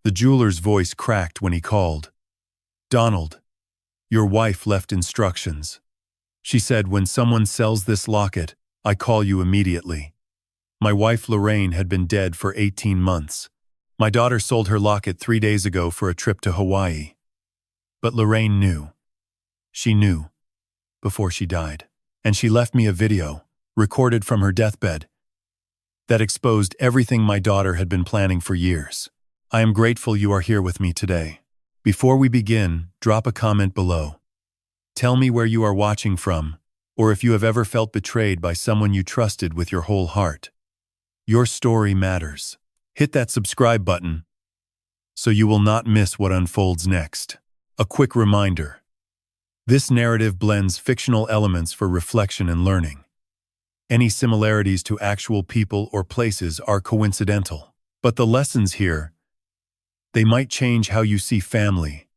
The jeweler's voice cracked when he called. "Donald, your wife left instructions. She said, when someone sells this locket, I call you immediately." My wife Lorraine had been dead for 18 months. My daughter sold her locket 3 days ago for a trip to Hawaii. But Lorraine knew. She knew. Before she died. And she left me a video, recorded from her deathbed, that exposed everything my daughter had been planning for years. I am grateful you are here with me today. Before we begin, drop a comment below. Tell me where you are watching from, or if you have ever felt betrayed by someone you trusted with your whole heart. Your story matters. Hit that subscribe button so you will not miss what unfolds next. A quick reminder. This narrative blends fictional elements for reflection and learning. Any similarities to actual people or places are coincidental. But the lessons here, they might change how you see family,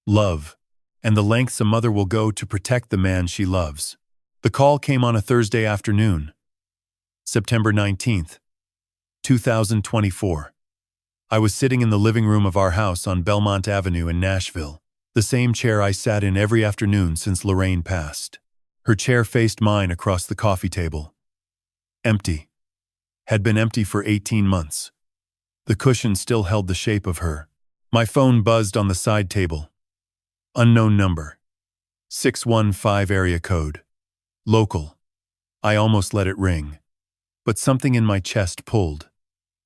love, and the lengths a mother will go to protect the man she loves. The call came on a Thursday afternoon, September 19th, 2024. I was sitting in the living room of our house on Belmont Avenue in Nashville, the same chair I sat in every afternoon since Lorraine passed. Her chair faced mine across the coffee table. Empty. Had been empty for 18 months. The cushion still held the shape of her. My phone buzzed on the side table. Unknown number. 615 area code. Local. I almost let it ring. But something in my chest pulled.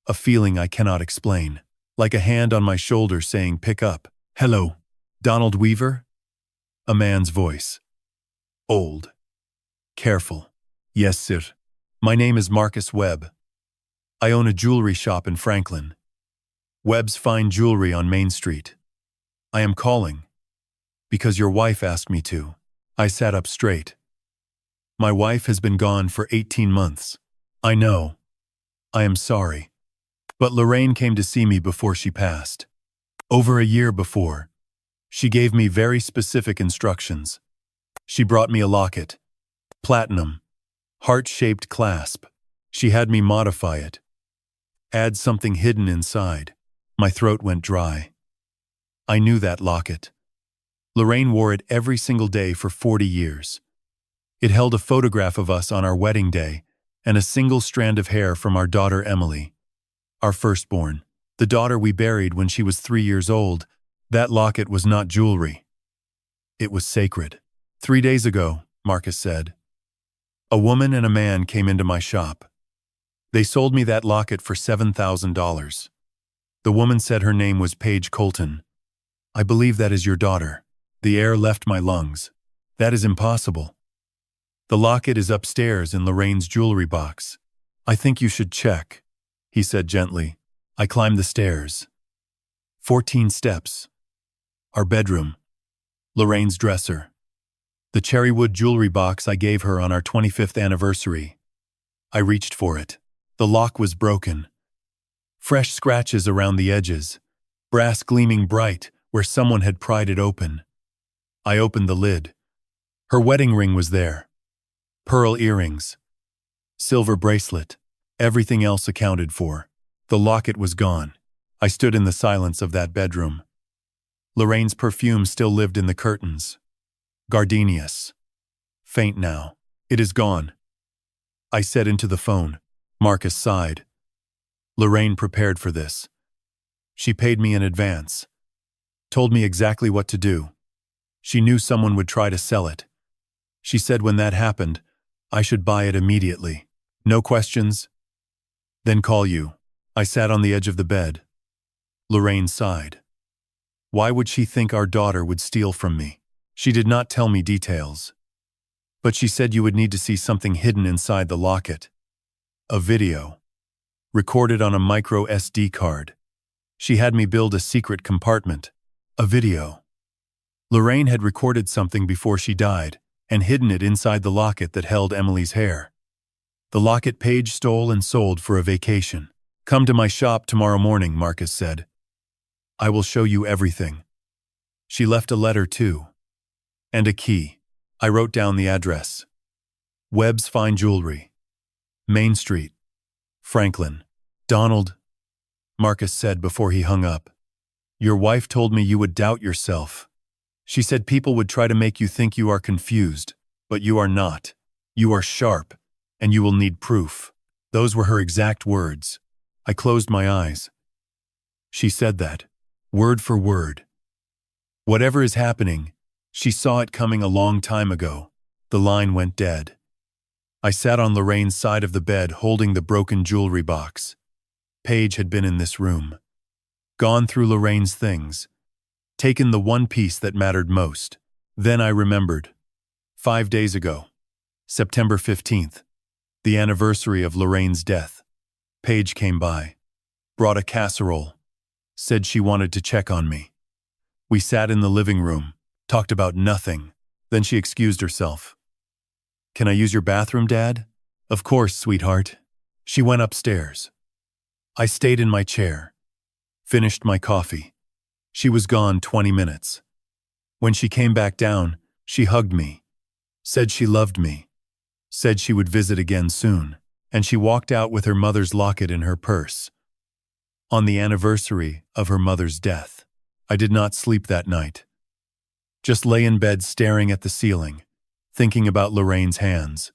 A feeling I cannot explain. Like a hand on my shoulder saying, "Pick up." "Hello, Donald Weaver?" A man's voice. Old. Careful. "Yes, sir. My name is Marcus Webb. I own a jewelry shop in Franklin. Webb's Fine Jewelry on Main Street. I am calling because your wife asked me to." I sat up straight. My wife has been gone for 18 months. I know. I am sorry. But Lorraine came to see me before she passed. Over a year before. She gave me very specific instructions. She brought me a locket. Platinum. Heart-shaped clasp. She had me modify it. Add something hidden inside. My throat went dry. I knew that locket. Lorraine wore it every single day for 40 years. It held a photograph of us on our wedding day and a single strand of hair from our daughter Emily, our firstborn, the daughter we buried when she was 3 years old. That locket was not jewelry. It was sacred. 3 days ago, Marcus said, a woman and a man came into my shop. They sold me that locket for $7,000. The woman said her name was Paige Colton. I believe that is your daughter. The air left my lungs. That is impossible. The locket is upstairs in Lorraine's jewelry box. I think you should check, he said gently. I climbed the stairs. 14 steps. Our bedroom. Lorraine's dresser. The cherrywood jewelry box I gave her on our 25th anniversary. I reached for it. The lock was broken. Fresh scratches around the edges. Brass gleaming bright where someone had pried it open. I opened the lid. Her wedding ring was there. Pearl earrings. Silver bracelet. Everything else accounted for. The locket was gone. I stood in the silence of that bedroom. Lorraine's perfume still lived in the curtains. Gardenias. Faint now. It is gone. I said into the phone. Marcus sighed. Lorraine prepared for this. She paid me in advance. Told me exactly what to do. She knew someone would try to sell it. She said when that happened, I should buy it immediately. No questions. Then call you. I sat on the edge of the bed. Lorraine sighed. Why would she think our daughter would steal from me? She did not tell me details. But she said you would need to see something hidden inside the locket. A video. Recorded on a micro SD card. She had me build a secret compartment. A video. Lorraine had recorded something before she died and hidden it inside the locket that held Emily's hair. The locket Paige stole and sold for a vacation. Come to my shop tomorrow morning, Marcus said. I will show you everything. She left a letter too. And a key. I wrote down the address. Webb's Fine Jewelry. Main Street. Franklin. Donald, Marcus said before he hung up. Your wife told me you would doubt yourself. She said people would try to make you think you are confused, but you are not. You are sharp, and you will need proof. Those were her exact words. I closed my eyes. She said that, word for word. Whatever is happening, she saw it coming a long time ago. The line went dead. I sat on Lorraine's side of the bed holding the broken jewelry box. Paige had been in this room. Gone through Lorraine's things. Taken the one piece that mattered most. Then I remembered. 5 days ago. September 15th. The anniversary of Lorraine's death. Paige came by. Brought a casserole. Said she wanted to check on me. We sat in the living room. Talked about nothing. Then she excused herself. Can I use your bathroom, Dad? Of course, sweetheart. She went upstairs. I stayed in my chair. Finished my coffee. She was gone 20 minutes. When she came back down, she hugged me. Said she loved me. Said she would visit again soon. And she walked out with her mother's locket in her purse. On the anniversary of her mother's death. I did not sleep that night. Just lay in bed staring at the ceiling, thinking about Lorraine's hands.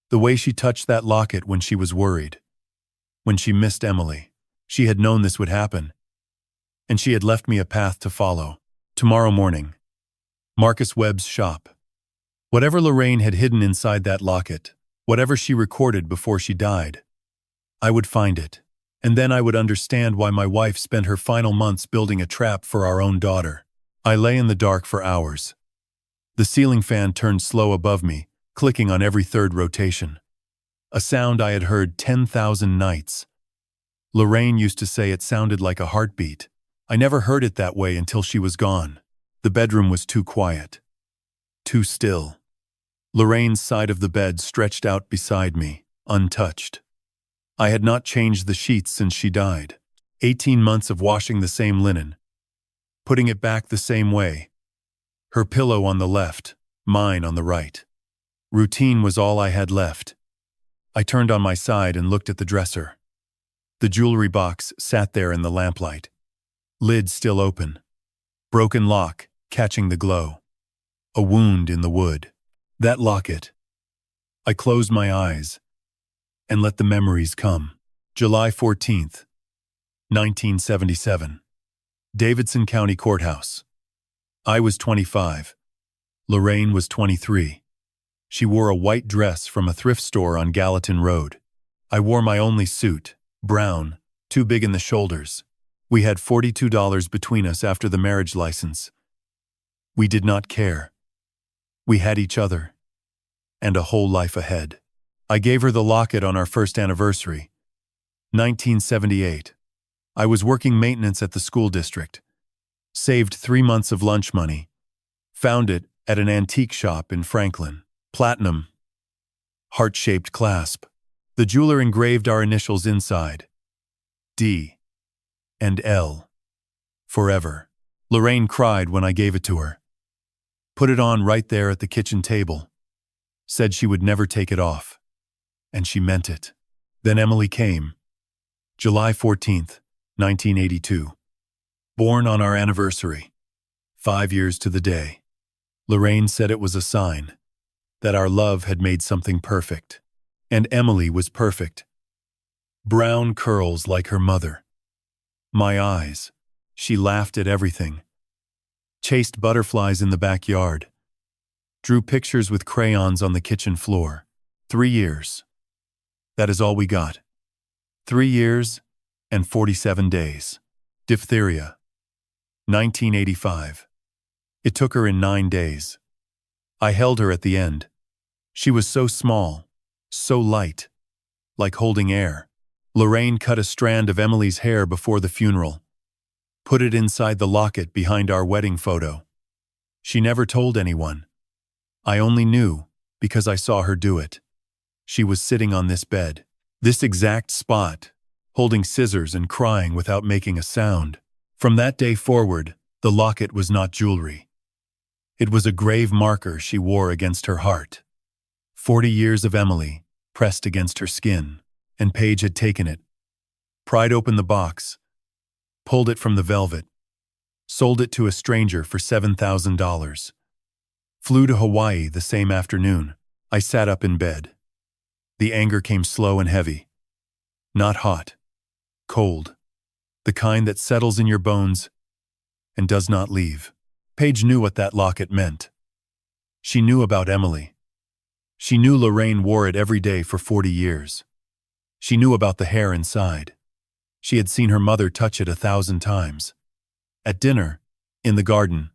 The way she touched that locket when she was worried. When she missed Emily. She had known this would happen. And she had left me a path to follow. Tomorrow morning. Marcus Webb's shop. Whatever Lorraine had hidden inside that locket, whatever she recorded before she died, I would find it. And then I would understand why my wife spent her final months building a trap for our own daughter. I lay in the dark for hours. The ceiling fan turned slow above me, clicking on every third rotation. A sound I had heard 10,000 nights. Lorraine used to say it sounded like a heartbeat. I never heard it that way until she was gone. The bedroom was too quiet. Too still. Lorraine's side of the bed stretched out beside me, untouched. I had not changed the sheets since she died. 18 months of washing the same linen. Putting it back the same way. Her pillow on the left, mine on the right. Routine was all I had left. I turned on my side and looked at the dresser. The jewelry box sat there in the lamplight. Lid still open. Broken lock, catching the glow. A wound in the wood. That locket. I closed my eyes and let the memories come. July 14th, 1977. Davidson County Courthouse. I was 25. Lorraine was 23. She wore a white dress from a thrift store on Gallatin Road. I wore my only suit, brown, too big in the shoulders. We had $42 between us after the marriage license. We did not care. We had each other. And a whole life ahead. I gave her the locket on our first anniversary. 1978. I was working maintenance at the school district. Saved 3 months of lunch money. Found it at an antique shop in Franklin. Platinum. Heart-shaped clasp. The jeweler engraved our initials inside. D. and L. Forever. Lorraine cried when I gave it to her. Put it on right there at the kitchen table. Said she would never take it off. And she meant it. Then Emily came. July 14th, 1982. Born on our anniversary. 5 years to the day. Lorraine said it was a sign that our love had made something perfect. And Emily was perfect. Brown curls like her mother. My eyes. She laughed at everything. Chased butterflies in the backyard. Drew pictures with crayons on the kitchen floor. 3 years. That is all we got. 3 years and 47 days. Diphtheria. 1985. It took her in 9 days. I held her at the end. She was so small, so light, like holding air. Lorraine cut a strand of Emily's hair before the funeral. Put it inside the locket behind our wedding photo. She never told anyone. I only knew because I saw her do it. She was sitting on this bed, this exact spot, holding scissors and crying without making a sound. From that day forward, the locket was not jewelry. It was a grave marker she wore against her heart. 40 years of Emily, pressed against her skin, and Paige had taken it, pried open the box, pulled it from the velvet, Sold it to a stranger for $7,000. Flew to Hawaii the same afternoon. I sat up in bed. The anger came slow and heavy. Not hot. Cold. The kind that settles in your bones and does not leave. Paige knew what that locket meant. She knew about Emily. She knew Lorraine wore it every day for 40 years. She knew about the hair inside. She had seen her mother touch it 1,000 times. At dinner, in the garden,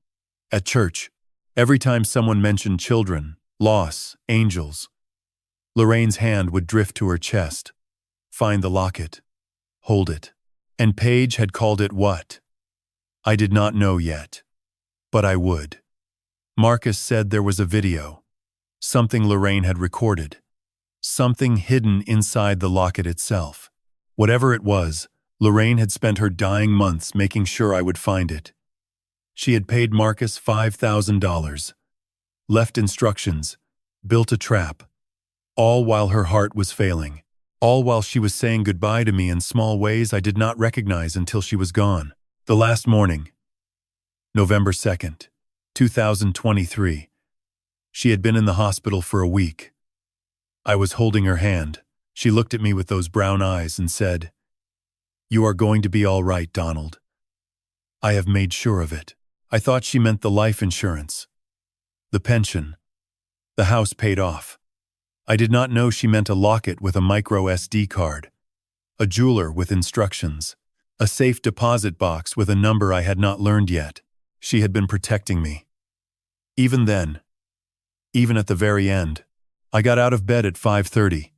at church, every time someone mentioned children, loss, angels, Lorraine's hand would drift to her chest. Find the locket. Hold it. And Paige had called it what? I did not know yet. But I would. Marcus said there was a video. Something Lorraine had recorded. Something hidden inside the locket itself. Whatever it was, Lorraine had spent her dying months making sure I would find it. She had paid Marcus $5,000, left instructions, built a trap, all while her heart was failing, all while she was saying goodbye to me in small ways I did not recognize until she was gone. The last morning, November 2nd, 2023, she had been in the hospital for a week. I was holding her hand. She looked at me with those brown eyes and said, "You are going to be all right, Donald. I have made sure of it." I thought she meant the life insurance, the pension, the house paid off. I did not know she meant a locket with a micro SD card, a jeweler with instructions, a safe deposit box with a number I had not learned yet. She had been protecting me. Even then, even at the very end, I got out of bed at 5:30.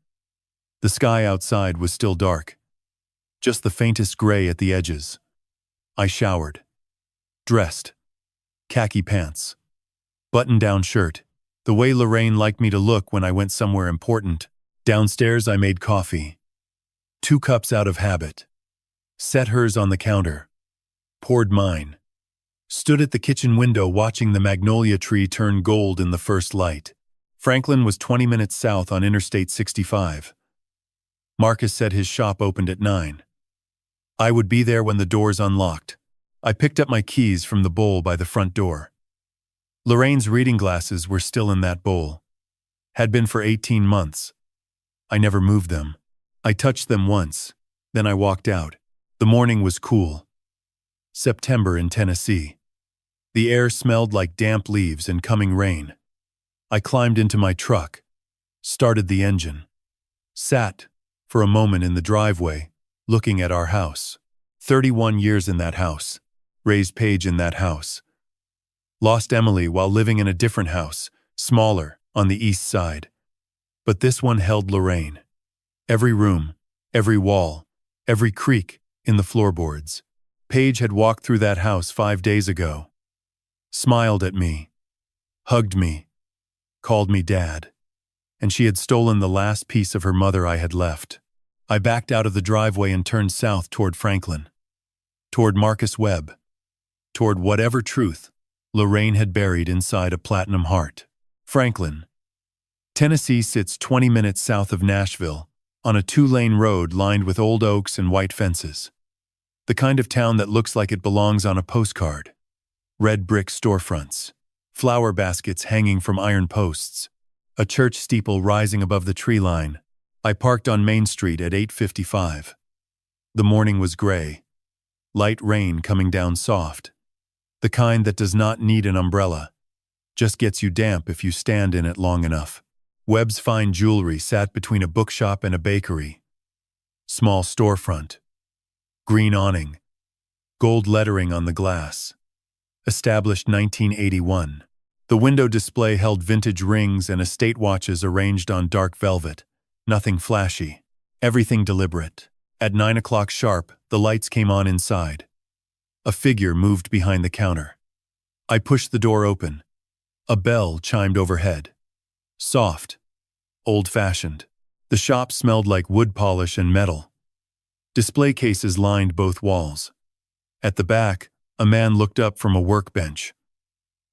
The sky outside was still dark, just the faintest gray at the edges. I showered, dressed, khaki pants, button-down shirt, the way Lorraine liked me to look when I went somewhere important. Downstairs I made coffee, 2 cups out of habit, set hers on the counter, poured mine, stood at the kitchen window watching the magnolia tree turn gold in the first light. Franklin was 20 minutes south on Interstate 65. Marcus said his shop opened at 9. I would be there when the doors unlocked. I picked up my keys from the bowl by the front door. Lorraine's reading glasses were still in that bowl. Had been for 18 months. I never moved them. I touched them once, then I walked out. The morning was cool. September in Tennessee. The air smelled like damp leaves and coming rain. I climbed into my truck, started the engine, sat for a moment in the driveway, looking at our house. 31 years in that house. Raised Paige in that house. Lost Emily while living in a different house, smaller, on the east side. But this one held Lorraine. Every room, every wall, every creak in the floorboards. Paige had walked through that house 5 days ago. Smiled at me. Hugged me. Called me Dad. And she had stolen the last piece of her mother I had left. I backed out of the driveway and turned south toward Franklin. Toward Marcus Webb. Toward whatever truth Lorraine had buried inside a platinum heart. Franklin. Tennessee sits 20 minutes south of Nashville, on a 2-lane road lined with old oaks and white fences. The kind of town that looks like it belongs on a postcard. Red brick storefronts, flower baskets hanging from iron posts, a church steeple rising above the tree line. I parked on Main Street at 8:55. The morning was gray. Light rain coming down soft. The kind that does not need an umbrella, just gets you damp if you stand in it long enough. Webb's fine jewelry sat between a bookshop and a bakery. Small storefront. Green awning. Gold lettering on the glass. Established 1981. The window display held vintage rings and estate watches arranged on dark velvet. Nothing flashy. Everything deliberate. At 9 o'clock sharp, the lights came on inside. A figure moved behind the counter. I pushed the door open. A bell chimed overhead. Soft. Old-fashioned. The shop smelled like wood polish and metal. Display cases lined both walls. At the back, a man looked up from a workbench.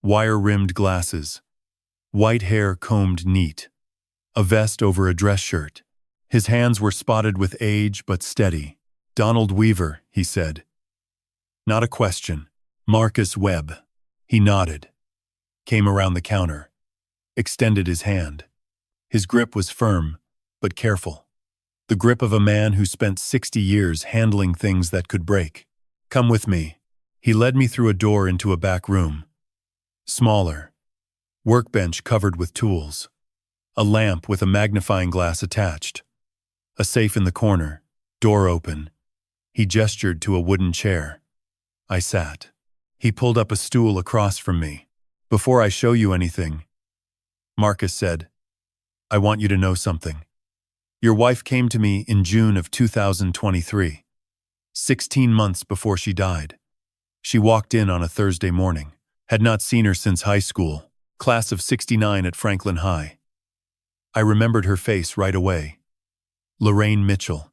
Wire-rimmed glasses. White hair combed neat. A vest over a dress shirt. His hands were spotted with age but steady. "Donald Weaver," he said. Not a question, Marcus Webb. He nodded, came around the counter, extended his hand. His grip was firm, but careful. The grip of a man who spent 60 years handling things that could break. Come with me. He led me through a door into a back room. Smaller. Workbench covered with tools. A lamp with a magnifying glass attached. A safe in the corner. Door open. He gestured to a wooden chair. I sat. He pulled up a stool across from me. Before I show you anything, Marcus said, I want you to know something. Your wife came to me in June of 2023, 16 months before she died. She walked in on a Thursday morning. Had not seen her since high school, class of '69 at Franklin High. I remembered her face right away. Lorraine Mitchell.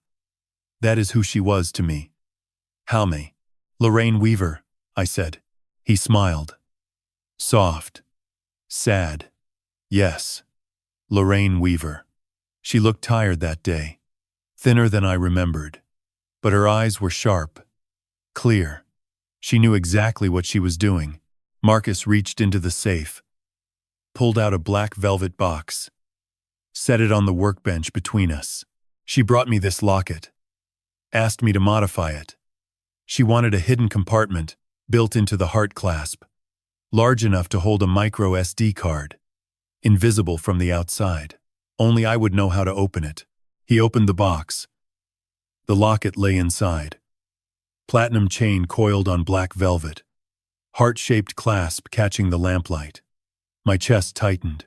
That is who she was to me. Halme. Lorraine Weaver, I said. He smiled. Soft. Sad. Yes. Lorraine Weaver. She looked tired that day. Thinner than I remembered. But her eyes were sharp. Clear. She knew exactly what she was doing. Marcus reached into the safe, pulled out a black velvet box, set it on the workbench between us. She brought me this locket, asked me to modify it. She wanted a hidden compartment built into the heart clasp, large enough to hold a micro SD card, invisible from the outside. Only I would know how to open it. He opened the box. The locket lay inside. Platinum chain coiled on black velvet. Heart-shaped clasp catching the lamplight. My chest tightened.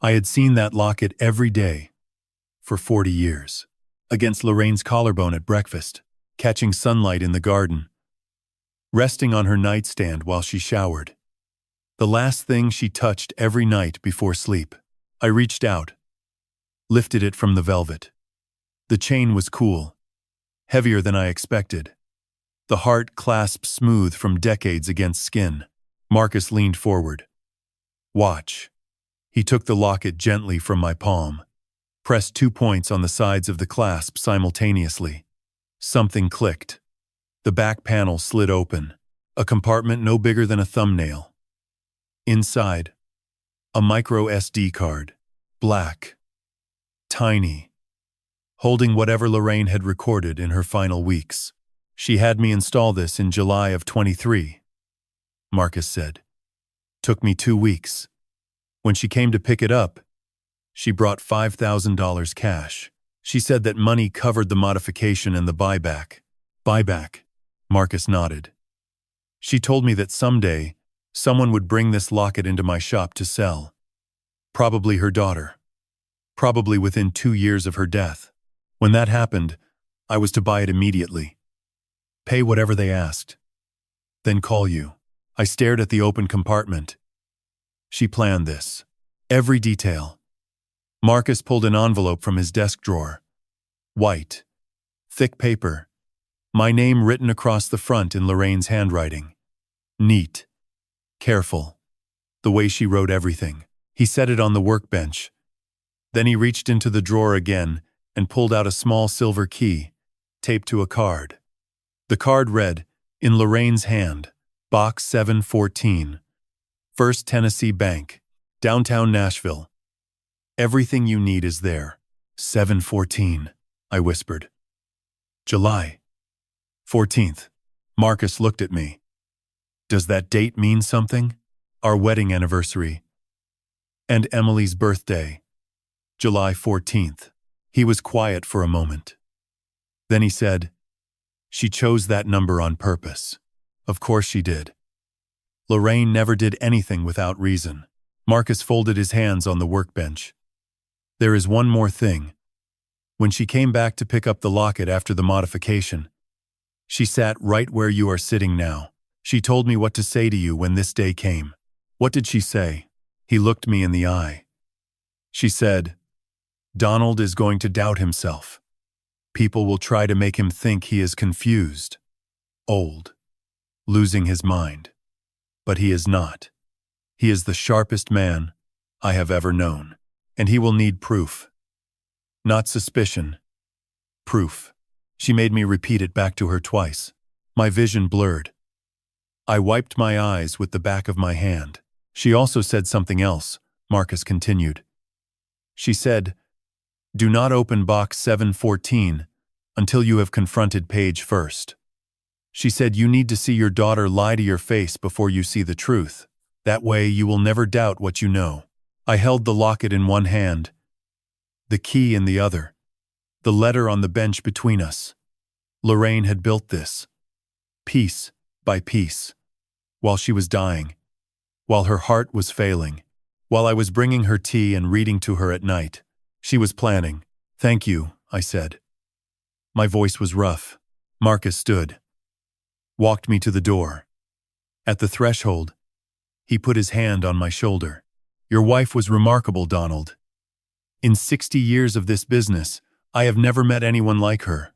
I had seen that locket every day for 40 years. Against Lorraine's collarbone at breakfast, catching sunlight in the garden, resting on her nightstand while she showered. The last thing she touched every night before sleep. I reached out, lifted it from the velvet. The chain was cool, heavier than I expected. The heart clasped smooth from decades against skin. Marcus leaned forward. Watch. He took the locket gently from my palm, pressed 2 points on the sides of the clasp simultaneously. Something clicked. The back panel slid open, a compartment no bigger than a thumbnail. Inside, a micro SD card, black, tiny, holding whatever Lorraine had recorded in her final weeks. She had me install this in July of 23, Marcus said. Took me 2 weeks. When she came to pick it up, she brought $5,000 cash. She said that money covered the modification and the buyback. Buyback, Marcus nodded. She told me that someday, someone would bring this locket into my shop to sell. Probably her daughter. Probably within 2 years of her death. When that happened, I was to buy it immediately. Pay whatever they asked. Then call you. I stared at the open compartment. She planned this. Every detail. Marcus pulled an envelope from his desk drawer. White. Thick paper. My name written across the front in Lorraine's handwriting. Neat. Careful. The way she wrote everything. He set it on the workbench. Then he reached into the drawer again and pulled out a small silver key, taped to a card. The card read, in Lorraine's hand, Box 714, First Tennessee Bank, downtown Nashville. Everything you need is there. 714, I whispered. July 14th. Marcus looked at me. Does that date mean something? Our wedding anniversary. And Emily's birthday. July 14th. He was quiet for a moment. Then he said, she chose that number on purpose. Of course she did. Lorraine never did anything without reason. Marcus folded his hands on the workbench. There is one more thing. When she came back to pick up the locket after the modification, she sat right where you are sitting now. She told me what to say to you when this day came. What did she say? He looked me in the eye. She said, Donald is going to doubt himself. People will try to make him think he is confused, old, losing his mind. But he is not. He is the sharpest man I have ever known, and he will need proof. Not suspicion. Proof. She made me repeat it back to her twice. My vision blurred. I wiped my eyes with the back of my hand. She also said something else, Marcus continued. She said, "Do not open box 714 until you have confronted Paige first." She said you need to see your daughter lie to your face before you see the truth. That way you will never doubt what you know. I held the locket in one hand, the key in the other, the letter on the bench between us. Lorraine had built this, piece by piece, while she was dying, while her heart was failing, while I was bringing her tea and reading to her at night. She was planning. "Thank you," I said. My voice was rough. Marcus stood, walked me to the door. At the threshold, he put his hand on my shoulder. "Your wife was remarkable, Donald. In 60 years of this business, I have never met anyone like her.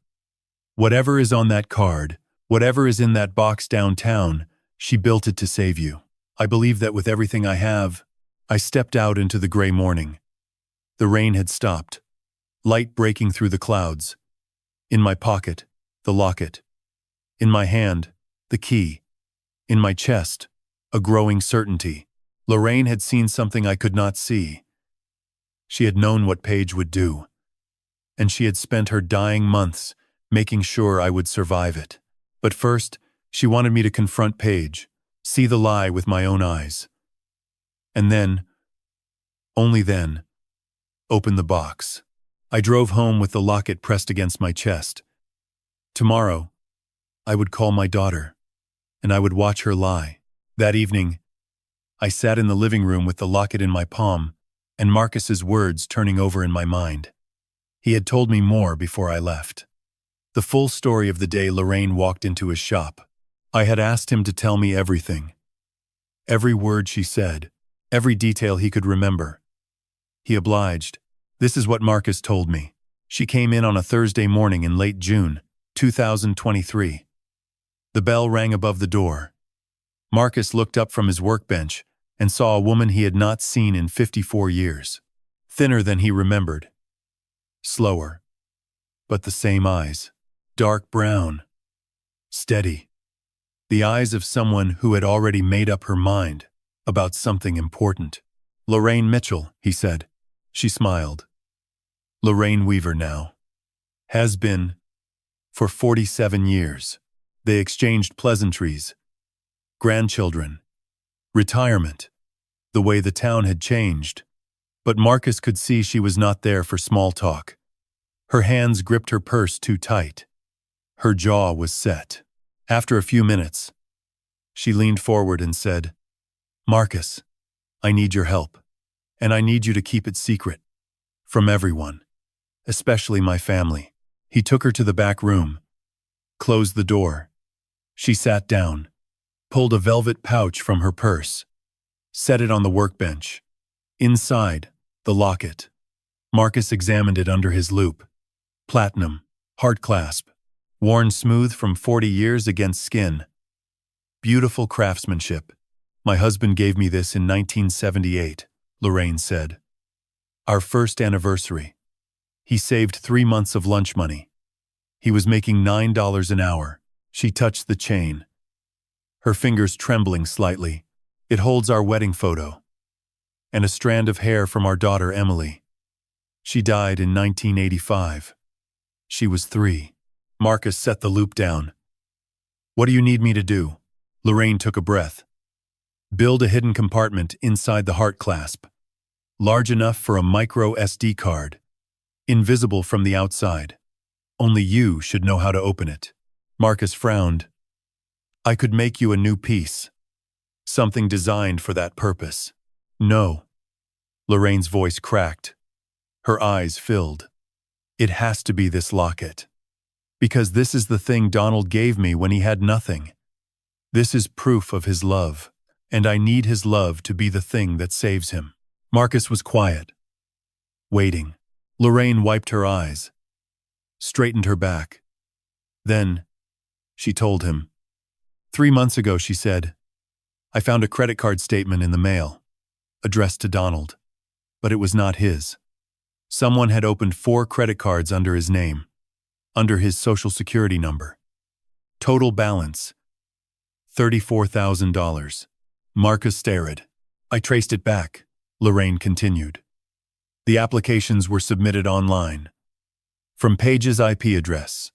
Whatever is on that card, whatever is in that box downtown, she built it to save you. I believe that with everything I have." I stepped out into the gray morning. The rain had stopped, light breaking through the clouds. In my pocket, the locket. In my hand, the key. In my chest, a growing certainty. Lorraine had seen something I could not see. She had known what Paige would do, and she had spent her dying months making sure I would survive it. But first, she wanted me to confront Paige, see the lie with my own eyes. And then, only then, open the box. I drove home with the locket pressed against my chest. Tomorrow, I would call my daughter, and I would watch her lie. That evening, I sat in the living room with the locket in my palm and Marcus's words turning over in my mind. He had told me more before I left. The full story of the day Lorraine walked into his shop. I had asked him to tell me everything. Every word she said, every detail he could remember. He obliged. This is what Marcus told me. She came in on a Thursday morning in late June, 2023. The bell rang above the door. Marcus looked up from his workbench and saw a woman he had not seen in 54 years. Thinner than he remembered. Slower. But the same eyes. Dark brown. Steady. The eyes of someone who had already made up her mind about something important. "Lorraine Mitchell," he said. She smiled. "Lorraine Weaver now. Has been for 47 years. They exchanged pleasantries. Grandchildren. Retirement. The way the town had changed. But Marcus could see she was not there for small talk. Her hands gripped her purse too tight. Her jaw was set. After a few minutes, she leaned forward and said, "Marcus, I need your help, and I need you to keep it secret. From everyone, especially my family." He took her to the back room, closed the door. She sat down, pulled a velvet pouch from her purse, set it on the workbench. Inside, the locket. Marcus examined it under his loupe. Platinum, heart clasp, worn smooth from 40 years against skin. Beautiful craftsmanship. "My husband gave me this in 1978, Lorraine said. "Our first anniversary. He saved 3 months of lunch money. He was making $9 an hour." She touched the chain, her fingers trembling slightly. "It holds our wedding photo. And a strand of hair from our daughter Emily. She died in 1985. She was 3. Marcus set the loop down. "What do you need me to do?" Lorraine took a breath. "Build a hidden compartment inside the heart clasp. Large enough for a micro SD card. Invisible from the outside. Only you should know how to open it." Marcus frowned. "I could make you a new piece. Something designed for that purpose." "No." Lorraine's voice cracked. Her eyes filled. "It has to be this locket. Because this is the thing Donald gave me when he had nothing. This is proof of his love, and I need his love to be the thing that saves him." Marcus was quiet, waiting. Lorraine wiped her eyes, straightened her back. Then, she told him. 3 months ago, she said, "I found a credit card statement in the mail, addressed to Donald, but it was not his. Someone had opened 4 credit cards under his name, under his social security number. Total balance, $34,000. Marcus stared. I traced it back, Lorraine continued. The applications were submitted online. From Paige's IP address.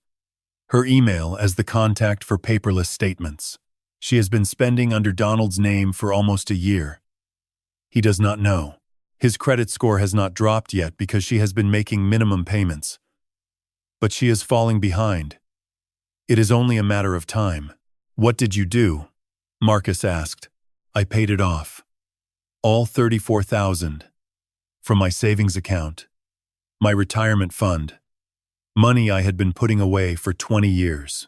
Her email as the contact for paperless statements. She has been spending under Donald's name for almost a year. He does not know. His credit score has not dropped yet because she has been making minimum payments. But she is falling behind. It is only a matter of time. What did you do? Marcus asked. I paid it off. All $34,000. From my savings account. My retirement fund. Money I had been putting away for 20 years.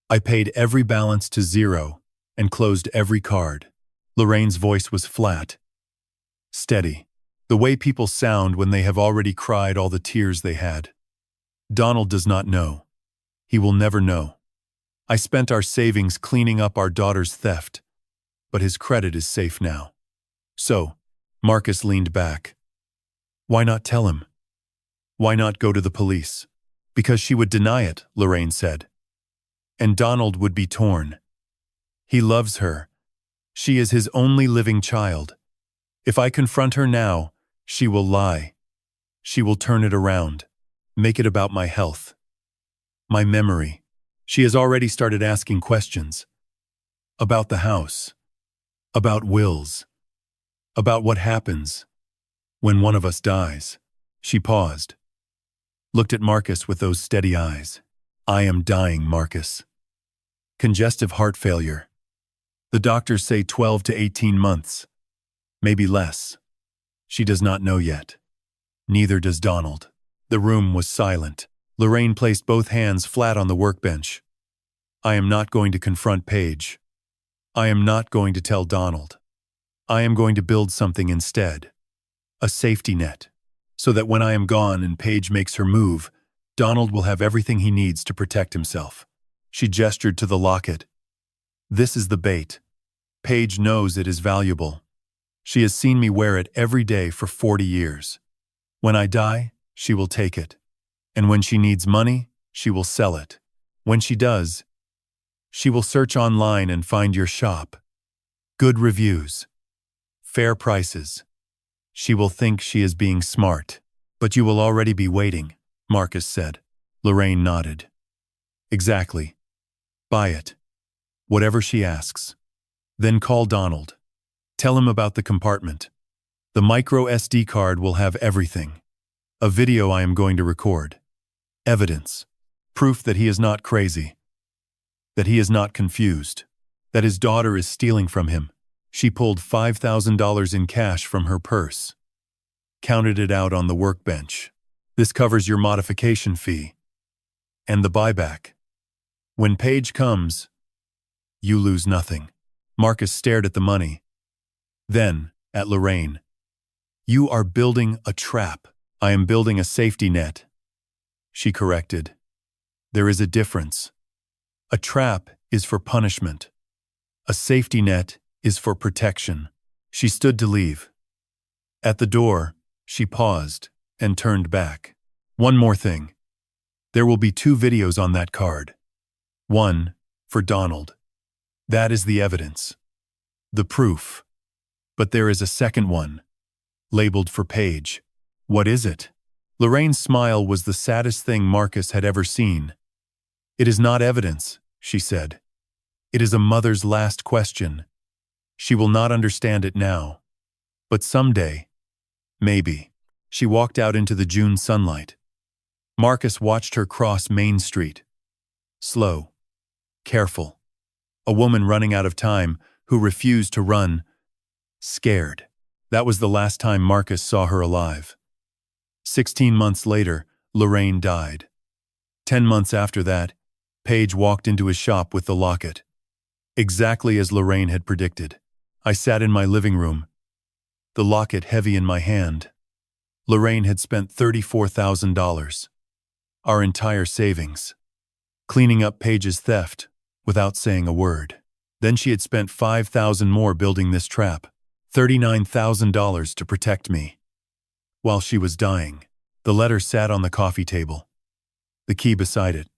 I paid every balance to zero and closed every card. Lorraine's voice was flat. Steady. The way people sound when they have already cried all the tears they had. Donald does not know. He will never know. I spent our savings cleaning up our daughter's theft, but his credit is safe now. So, Marcus leaned back. Why not tell him? Why not go to the police? Because she would deny it, Lorraine said. And Donald would be torn. He loves her. She is his only living child. If I confront her now, she will lie. She will turn it around, make it about my health. My memory. She has already started asking questions. About the house. About wills. About what happens when one of us dies. She paused. Looked at Marcus with those steady eyes. I am dying, Marcus. Congestive heart failure. The doctors say 12 to 18 months. Maybe less. She does not know yet. Neither does Donald. The room was silent. Lorraine placed both hands flat on the workbench. I am not going to confront Paige. I am not going to tell Donald. I am going to build something instead. A safety net. So that when I am gone and Paige makes her move, Donald will have everything he needs to protect himself. She gestured to the locket. This is the bait. Paige knows it is valuable. She has seen me wear it every day for 40 years. When I die, she will take it. And when she needs money, she will sell it. When she does, she will search online and find your shop. Good reviews. Fair prices. She will think she is being smart. But you will already be waiting, Marcus said. Lorraine nodded. Exactly. Buy it. Whatever she asks. Then call Donald. Tell him about the compartment. The micro SD card will have everything. A video I am going to record. Evidence. Proof that he is not crazy. That he is not confused. That his daughter is stealing from him. She pulled $5,000 in cash from her purse. Counted it out on the workbench. This covers your modification fee. And the buyback. When Paige comes, you lose nothing. Marcus stared at the money. Then, at Lorraine. You are building a trap. I am building a safety net. She corrected. There is a difference. A trap is for punishment. A safety net is for protection. She stood to leave. At the door, she paused and turned back. One more thing. There will be 2 videos on that card. One, for Donald. That is the evidence. The proof. But there is a second one. Labeled for Paige. What is it? Lorraine's smile was the saddest thing Marcus had ever seen. It is not evidence, she said. It is a mother's last question. She will not understand it now. But someday, maybe. She walked out into the June sunlight. Marcus watched her cross Main Street. Slow. Careful. A woman running out of time who refused to run. Scared. That was the last time Marcus saw her alive. 16 months later, Lorraine died. 10 months after that, Paige walked into his shop with the locket. Exactly as Lorraine had predicted. I sat in my living room, the locket heavy in my hand. Lorraine had spent $34,000. Our entire savings. Cleaning up Paige's theft without saying a word. Then she had spent $5,000 more building this trap. $39,000 to protect me. While she was dying, the letter sat on the coffee table. The key beside it.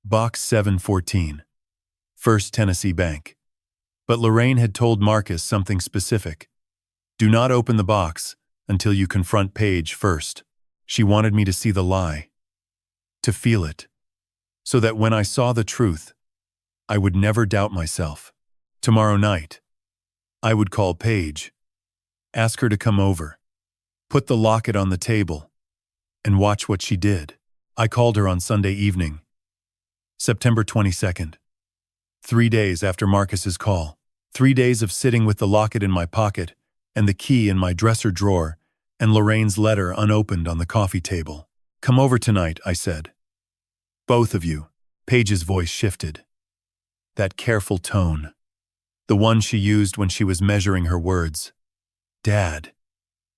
Box 714. First Tennessee Bank. But Lorraine had told Marcus something specific. Do not open the box until you confront Paige first. She wanted me to see the lie, to feel it, so that when I saw the truth, I would never doubt myself. Tomorrow night, I would call Paige, ask her to come over, put the locket on the table, and watch what she did. I called her on Sunday evening, September 22nd. 3 days after Marcus's call. 3 days of sitting with the locket in my pocket and the key in my dresser drawer and Lorraine's letter unopened on the coffee table. Come over tonight, I said. Both of you. Paige's voice shifted. That careful tone. The one she used when she was measuring her words. Dad,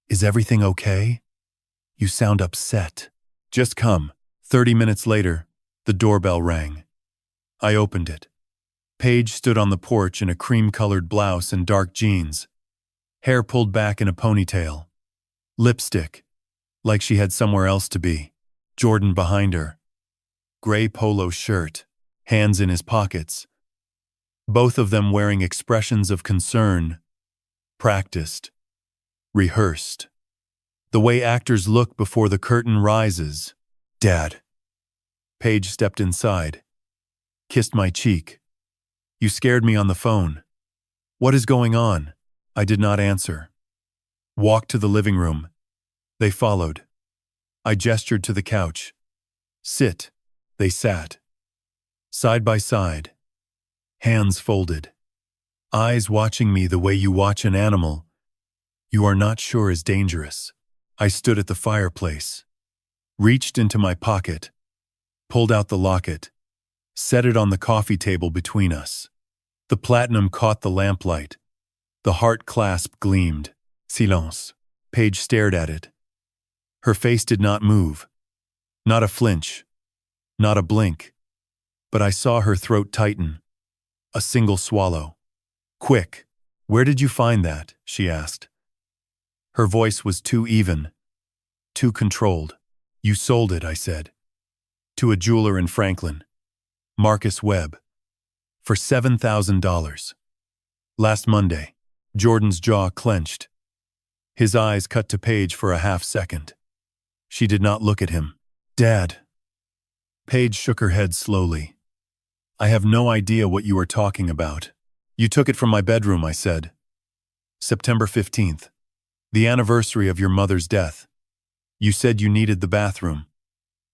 is everything okay? You sound upset. Just come. 30 minutes later, the doorbell rang. I opened it. Paige stood on the porch in a cream-colored blouse and dark jeans, hair pulled back in a ponytail. Lipstick, like she had somewhere else to be. Jordan behind her. Gray polo shirt, hands in his pockets. Both of them wearing expressions of concern. Practiced. Rehearsed. The way actors look before the curtain rises. Dad. Paige stepped inside. Kissed my cheek. You scared me on the phone. What is going on? I did not answer. Walked to the living room. They followed. I gestured to the couch. Sit. They sat. Side by side. Hands folded. Eyes watching me the way you watch an animal you are not sure is dangerous. I stood at the fireplace. Reached into my pocket. Pulled out the locket. Set it on the coffee table between us. The platinum caught the lamplight. The heart clasp gleamed. Silence. Paige stared at it. Her face did not move. Not a flinch. Not a blink. But I saw her throat tighten. A single swallow. Quick. Where did you find that? She asked. Her voice was too even. Too controlled. You sold it, I said. To a jeweler in Franklin. Marcus Webb. For $7,000. Last Monday. Jordan's jaw clenched. His eyes cut to Paige for a half-second. She did not look at him. Dad. Paige shook her head slowly. I have no idea what you are talking about. You took it from my bedroom, I said. September 15th. The anniversary of your mother's death. You said you needed the bathroom.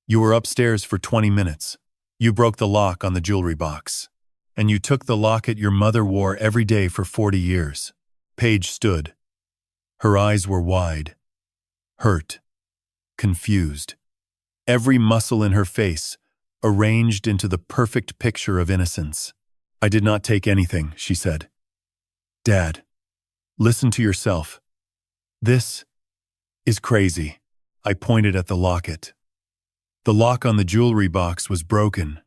You were upstairs for 20 minutes. You broke the lock on the jewelry box. And you took the locket your mother wore every day for 40 years. Paige stood. Her eyes were wide. Hurt. Confused. Every muscle in her face arranged into the perfect picture of innocence. I did not take anything, she said. Dad, listen to yourself. This is crazy. I pointed at the locket. The lock on the jewelry box was broken.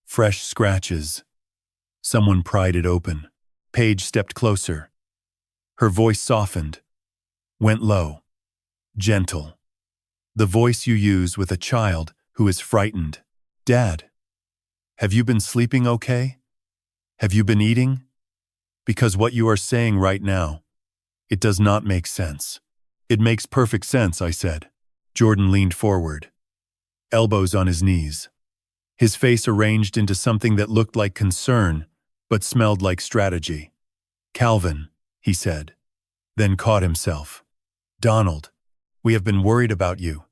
Fresh scratches. Someone pried it open. Paige stepped closer. Her voice softened. Went low. Gentle. The voice you use with a child who is frightened. Dad, have you been sleeping okay? Have you been eating? Because what you are saying right now, it does not make sense. It makes perfect sense, I said. Jordan leaned forward. Elbows on his knees. His face arranged into something that looked like concern, but smelled like strategy. Calvin, he said, then caught himself. Donald, we have been worried about you.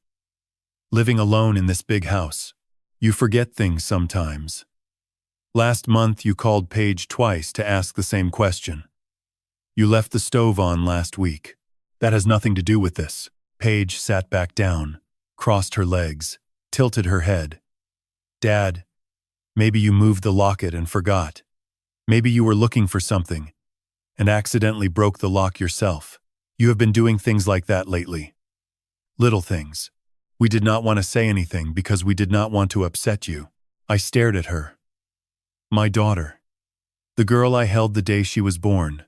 Living alone in this big house. You forget things sometimes. Last month you called Paige twice to ask the same question. You left the stove on last week. That has nothing to do with this. Paige sat back down, crossed her legs, tilted her head. Dad, maybe you moved the locket and forgot. Maybe you were looking for something and accidentally broke the lock yourself. You have been doing things like that lately. Little things. We did not want to say anything because we did not want to upset you. I stared at her. My daughter. The girl I held the day she was born.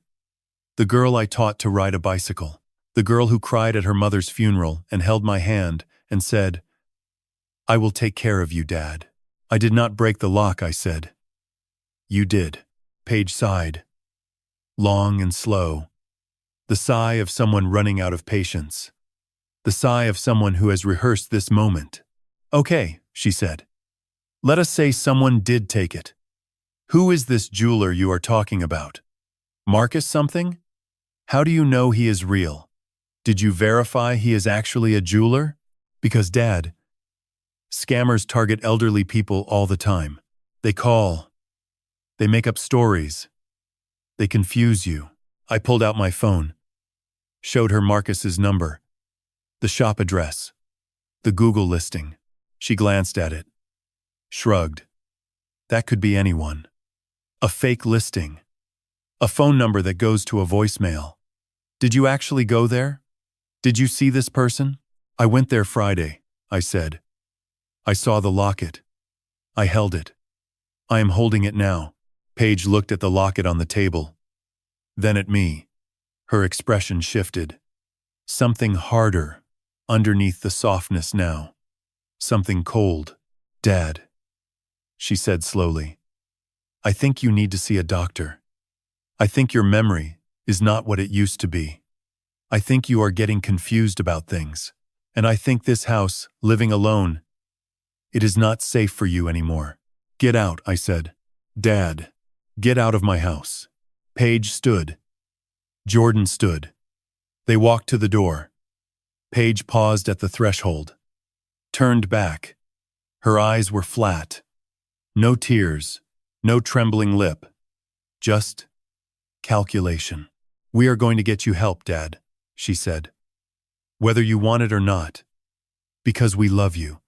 The girl I taught to ride a bicycle. The girl who cried at her mother's funeral and held my hand and said, I will take care of you, Dad. I did not break the lock, I said. You did. Paige sighed. long and slow. The sigh of someone running out of patience. The sigh of someone who has rehearsed this moment. Okay, she said. Let us say someone did take it. Who is this jeweler you are talking about? Marcus something? How do you know he is real? Did you verify he is actually a jeweler? Because, Dad, scammers target elderly people all the time. They call. They make up stories. They confuse you. I pulled out my phone, showed her Marcus's number, the shop address, the Google listing. She glanced at it, shrugged. That could be anyone. A fake listing. A phone number that goes to a voicemail. Did you actually go there? Did you see this person? I went there Friday, I said. I saw the locket. I held it. I am holding it now. Paige looked at the locket on the table, then at me. Her expression shifted. Something harder underneath the softness now. Something cold. Dad, she said slowly. I think you need to see a doctor. I think your memory is not what it used to be. I think you are getting confused about things. And I think this house, living alone, it is not safe for you anymore. Get out, I said. Dad, get out of my house. Paige stood. Jordan stood. They walked to the door. Paige paused at the threshold, turned back. Her eyes were flat. No tears, no trembling lip. Just calculation. We are going to get you help, Dad, she said. Whether you want it or not. Because we love you.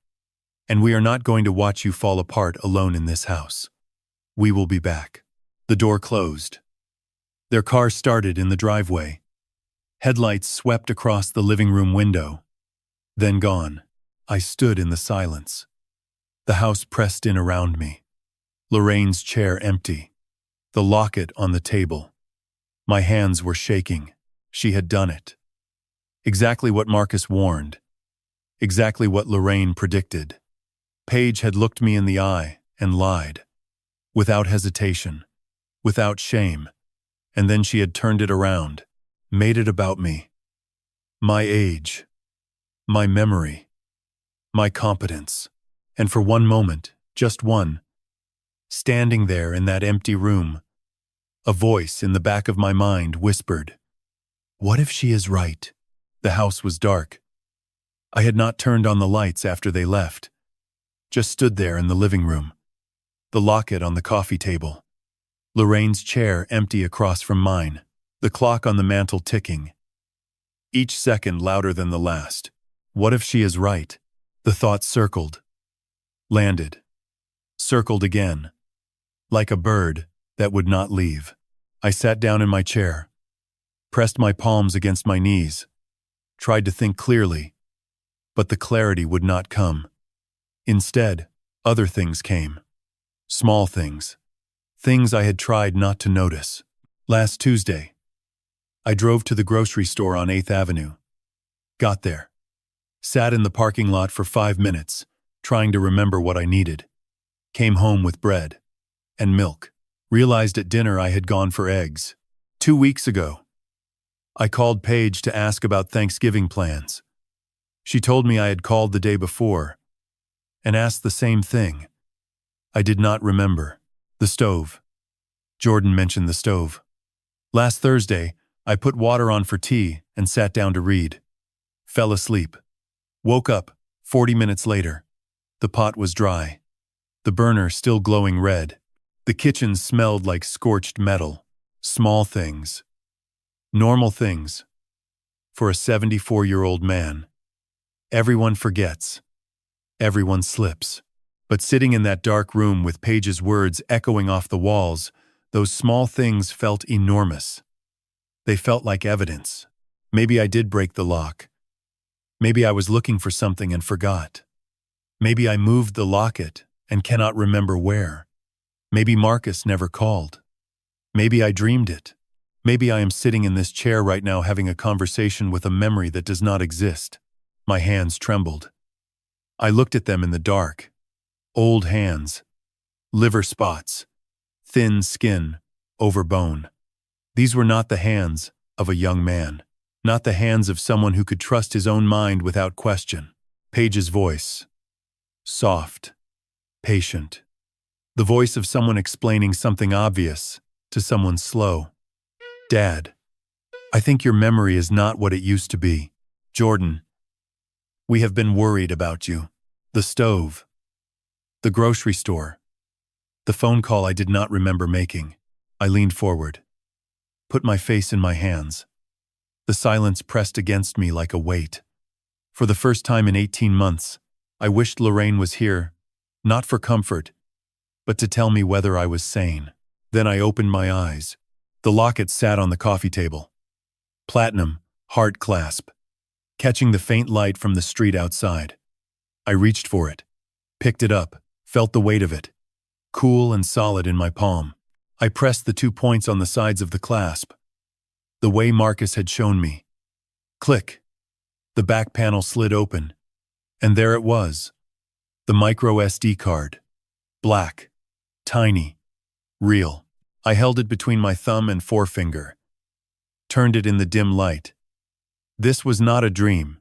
And we are not going to watch you fall apart alone in this house. We will be back. The door closed. Their car started in the driveway. Headlights swept across the living room window. Then gone. I stood in the silence. The house pressed in around me. Lorraine's chair empty. The locket on the table. My hands were shaking. She had done it. Exactly what Marcus warned. Exactly what Lorraine predicted. Paige had looked me in the eye and lied. Without hesitation. Without shame. And then she had turned it around. Made it about me. My age. My memory. My competence. And for one moment, just one, standing there in that empty room, a voice in the back of my mind whispered, "What if she is right?" The house was dark. I had not turned on the lights after they left. Just stood there in the living room. The locket on the coffee table. Lorraine's chair empty across from mine. The clock on the mantel ticking. Each second louder than the last. What if she is right? The thought circled. Landed. Circled again. Like a bird that would not leave. I sat down in my chair. Pressed my palms against my knees. Tried to think clearly. But the clarity would not come. Instead, other things came. Small things. Things I had tried not to notice. Last Tuesday, I drove to the grocery store on 8th Avenue. Got there. Sat in the parking lot for 5 minutes, trying to remember what I needed. Came home with bread and milk. Realized at dinner I had gone for eggs. 2 weeks ago. I called Paige to ask about Thanksgiving plans. She told me I had called the day before and asked the same thing. I did not remember. The stove. Jordan mentioned the stove. Last Thursday, I put water on for tea and sat down to read. Fell asleep. Woke up 40 minutes later. The pot was dry. The burner still glowing red. The kitchen smelled like scorched metal. Small things. Normal things. For a 74-year-old man. Everyone forgets. Everyone slips. But sitting in that dark room with Paige's words echoing off the walls, those small things felt enormous. They felt like evidence. Maybe I did break the lock. Maybe I was looking for something and forgot. Maybe I moved the locket and cannot remember where. Maybe Marcus never called. Maybe I dreamed it. Maybe I am sitting in this chair right now having a conversation with a memory that does not exist. My hands trembled. I looked at them in the dark. Old hands. Liver spots. Thin skin. Over bone. These were not the hands of a young man, not the hands of someone who could trust his own mind without question. Paige's voice. Soft. Patient. The voice of someone explaining something obvious to someone slow. Dad, I think your memory is not what it used to be. Jordan, we have been worried about you. The stove. The grocery store. The phone call I did not remember making. I leaned forward. Put my face in my hands. The silence pressed against me like a weight. For the first time in 18 months, I wished Lorraine was here, not for comfort, but to tell me whether I was sane. Then I opened my eyes. The locket sat on the coffee table. Platinum, heart clasp. Catching the faint light from the street outside. I reached for it, picked it up, felt the weight of it, cool and solid in my palm. I pressed the 2 points on the sides of the clasp, the way Marcus had shown me. Click. The back panel slid open, and there it was, the micro SD card. Black, tiny, real. I held it between my thumb and forefinger, turned it in the dim light. This was not a dream.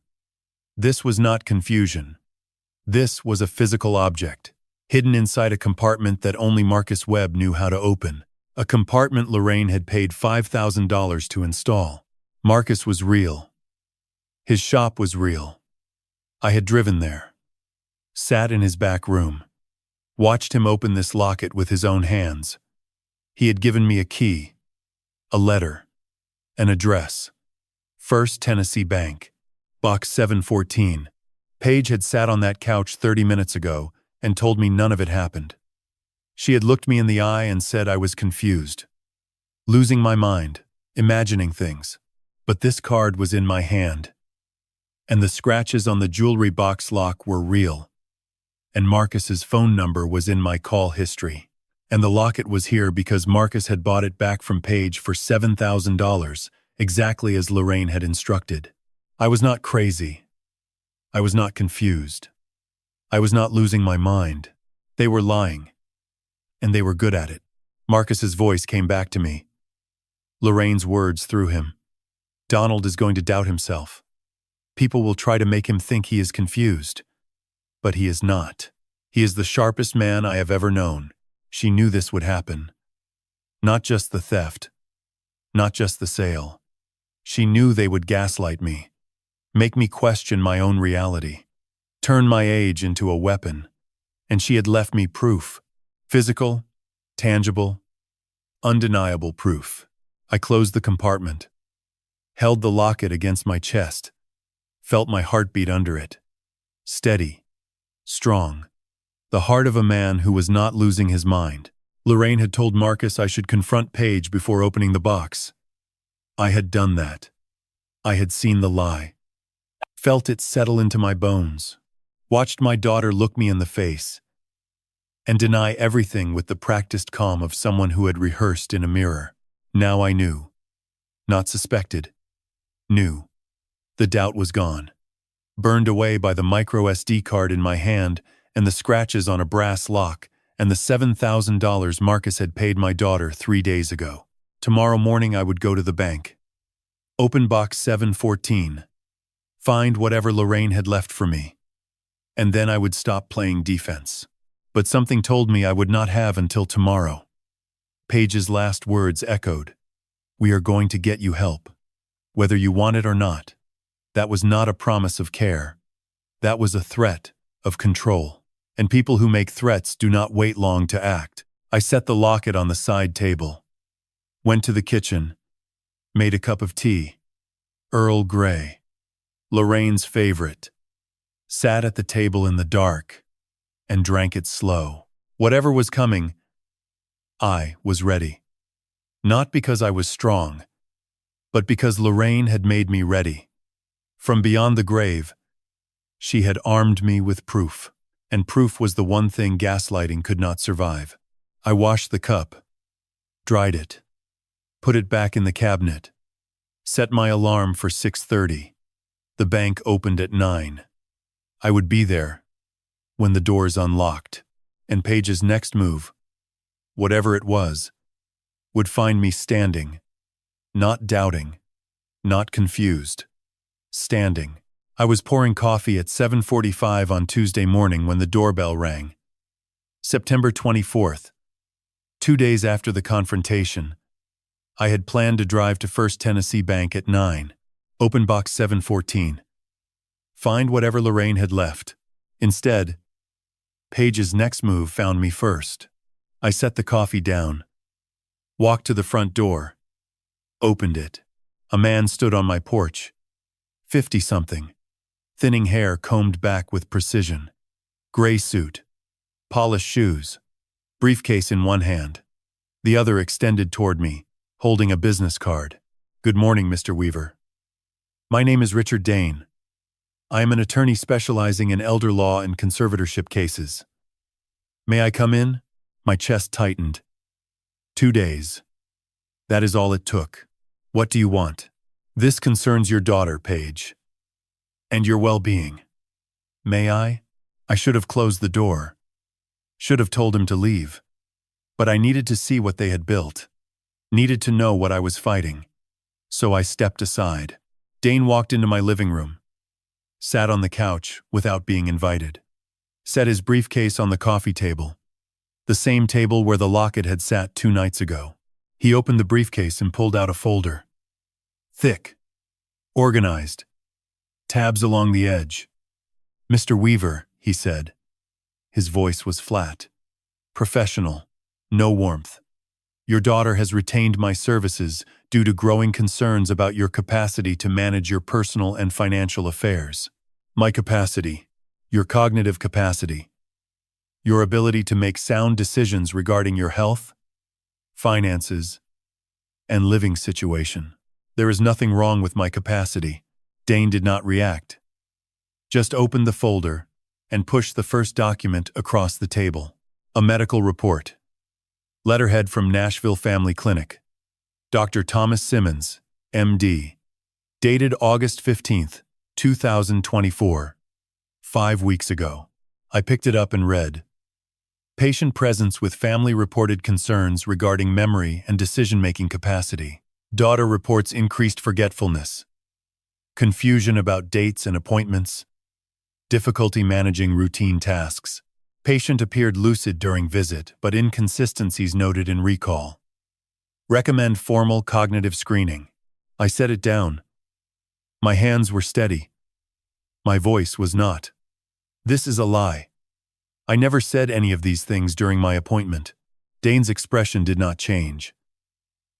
This was not confusion. This was a physical object, hidden inside a compartment that only Marcus Webb knew how to open. A compartment Lorraine had paid $5,000 to install. Marcus was real. His shop was real. I had driven there, sat in his back room, watched him open this locket with his own hands. He had given me a key, a letter, an address. First Tennessee Bank, Box 714. Paige had sat on that couch 30 minutes ago and told me none of it happened. She had looked me in the eye and said I was confused, losing my mind, imagining things. But this card was in my hand, and the scratches on the jewelry box lock were real, and Marcus's phone number was in my call history. And the locket was here because Marcus had bought it back from Paige for $7,000, exactly as Lorraine had instructed. I was not crazy. I was not confused. I was not losing my mind. They were lying, and they were good at it. Marcus's voice came back to me. Lorraine's words through him. Donald is going to doubt himself. People will try to make him think he is confused. But he is not. He is the sharpest man I have ever known. She knew this would happen. Not just the theft. Not just the sale. She knew they would gaslight me, make me question my own reality, turn my age into a weapon. And she had left me proof. Physical, tangible, undeniable proof. I closed the compartment, held the locket against my chest, felt my heartbeat under it. Steady, strong. The heart of a man who was not losing his mind. Lorraine had told Marcus I should confront Paige before opening the box. I had done that. I had seen the lie, felt it settle into my bones, watched my daughter look me in the face, and deny everything with the practiced calm of someone who had rehearsed in a mirror. Now I knew. Not suspected. Knew. The doubt was gone, burned away by the micro SD card in my hand and the scratches on a brass lock and the $7,000 Marcus had paid my daughter 3 days ago. Tomorrow morning I would go to the bank. Open box 714. Find whatever Lorraine had left for me. And then I would stop playing defense. But something told me I would not have until tomorrow. Paige's last words echoed. We are going to get you help. Whether you want it or not. That was not a promise of care. That was a threat of control. And people who make threats do not wait long to act. I set the locket on the side table. Went to the kitchen. Made a cup of tea. Earl Grey. Lorraine's favorite. Sat at the table in the dark and drank it slow. Whatever was coming, I was ready. Not because I was strong, but because Lorraine had made me ready. From beyond the grave, she had armed me with proof, and proof was the one thing gaslighting could not survive. I washed the cup, dried it, put it back in the cabinet, set my alarm for 6:30. The bank opened at 9. I would be there when the doors unlocked, and Paige's next move, whatever it was, would find me standing, Not doubting. Not confused. Standing. I was pouring coffee at 7:45 on Tuesday morning when the doorbell rang. September 24th. 2 days after the confrontation, I had planned to drive to First Tennessee Bank at 9. Open box 714. Find whatever Lorraine had left. Instead, Paige's next move found me first. I set the coffee down, walked to the front door, opened it. A man stood on my porch, 50-something, thinning hair combed back with precision, gray suit, polished shoes, briefcase in one hand, the other extended toward me, holding a business card. "Good morning, Mr. Weaver. My name is Richard Dane. I am an attorney specializing in elder law and conservatorship cases. May I come in?" My chest tightened. 2 days. That is all it took. "What do you want?" "This concerns your daughter, Paige, and your well-being." "May I?" I should have closed the door. Should have told him to leave. But I needed to see what they had built. Needed to know what I was fighting. So I stepped aside. Dane walked into my living room. Sat on the couch without being invited. Set his briefcase on the coffee table. The same table where the Locket had sat 2 nights ago. He opened the briefcase and pulled out a folder. Thick. Organized. Tabs along the edge. "Mr. Weaver," he said. His voice was flat. Professional. No warmth. "Your daughter has retained my services due to growing concerns about your capacity to manage your personal and financial affairs." My capacity. Your cognitive capacity. Your ability to make sound decisions regarding your health, finances, and living situation. There is nothing wrong with my capacity. Dane did not react. Just opened the folder and pushed the first document across the table. A medical report. Letterhead from Nashville Family Clinic. Dr. Thomas Simmons, MD. Dated August 15th, 2024. 5 weeks ago. I picked it up and read. Patient presence with family reported concerns regarding memory and decision-making capacity. Daughter reports increased forgetfulness. Confusion about dates and appointments. Difficulty managing routine tasks. Patient appeared lucid during visit, but inconsistencies noted in recall. Recommend formal cognitive screening. I set it down. My hands were steady. My voice was not. This is a lie. I never said any of these things during my appointment. Dane's expression did not change.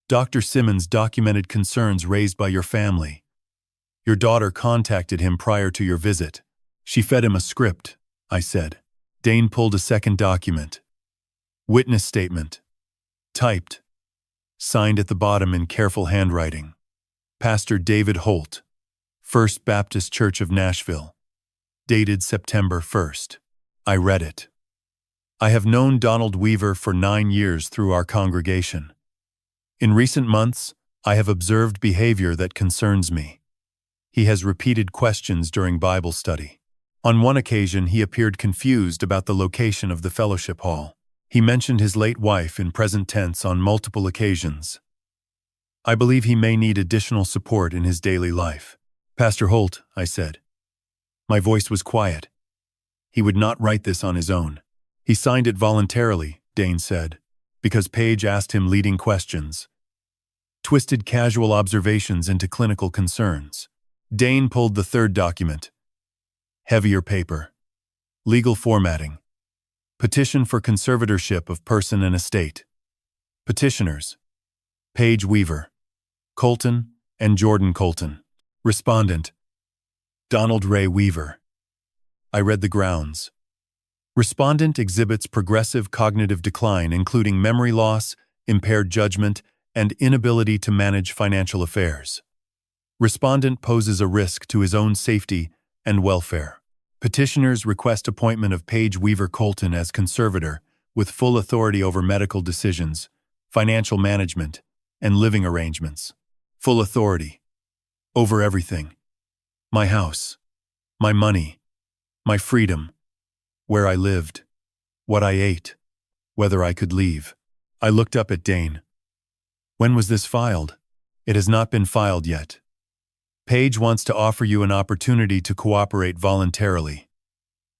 Dr. Simmons documented concerns raised by your family. Your daughter contacted him prior to your visit. She fed him a script, I said. Dane pulled a second document. Witness statement. Typed. Signed at the bottom in careful handwriting. Pastor David Holt, First Baptist Church of Nashville. Dated September 1st. I read it. I have known Donald Weaver for 9 years through our congregation. In recent months, I have observed behavior that concerns me. He has repeated questions during Bible study. On one occasion, he appeared confused about the location of the fellowship hall. He mentioned his late wife in present tense on multiple occasions. I believe he may need additional support in his daily life. Pastor Holt, I said. My voice was quiet. He would not write this on his own. He signed it voluntarily, Dane said, because Paige asked him leading questions. Twisted casual observations into clinical concerns. Dane pulled the third document. Heavier paper. Legal formatting. Petition for conservatorship of person and estate. Petitioners. Paige Weaver, Colton, and Jordan Colton. Respondent. Donald Ray Weaver. I read the grounds. Respondent exhibits progressive cognitive decline, including memory loss, impaired judgment, and inability to manage financial affairs. Respondent poses a risk to his own safety and welfare. Petitioners request appointment of Paige Weaver Colton as conservator with full authority over medical decisions, financial management, and living arrangements. Full authority. Over everything. My house. My money. My freedom. Where I lived. What I ate. Whether I could leave. I looked up at Dane. When was this filed? It has not been filed yet. Paige wants to offer you an opportunity to cooperate voluntarily.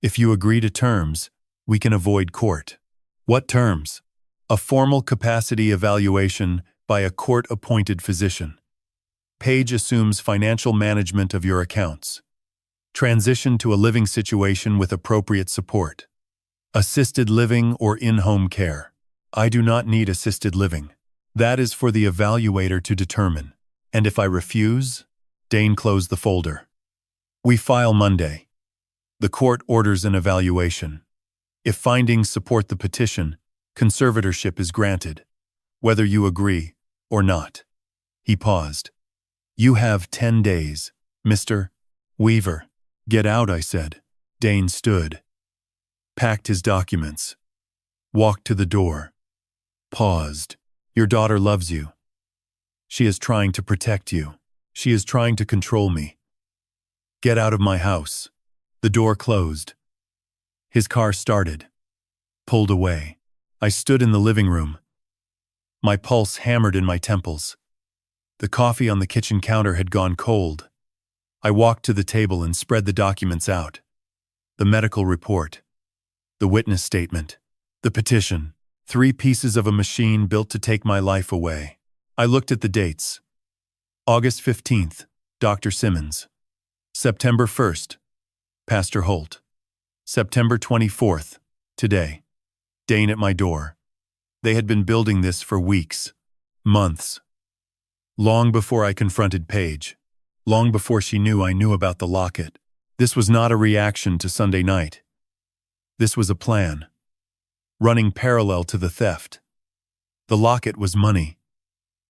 If you agree to terms, we can avoid court. What terms? A formal capacity evaluation by a court-appointed physician. Paige assumes financial management of your accounts. Transition to a living situation with appropriate support. Assisted living or in-home care. I do not need assisted living. That is for the evaluator to determine. And if I refuse? Dane closed the folder. We file Monday. The court orders an evaluation. If findings support the petition, conservatorship is granted, whether you agree or not. He paused. You have 10 days, Mr. Weaver. Get out, I said. Dane stood, packed his documents, walked to the door, paused. Your daughter loves you. She is trying to protect you. She is trying to control me. Get out of my house. The door closed. His car started, pulled away. I stood in the living room. My pulse hammered in my temples. The coffee on the kitchen counter had gone cold. I walked to the table and spread the documents out. The medical report, the witness statement, the petition, 3 pieces of a machine built to take my life away. I looked at the dates. August 15th, Dr. Simmons. September 1st, Pastor Holt. September 24th, today. Dane at my door. They had been building this for weeks, months. Long before I confronted Paige. Long before she knew I knew about the locket. This was not a reaction to Sunday night. This was a plan, running parallel to the theft. The locket was money.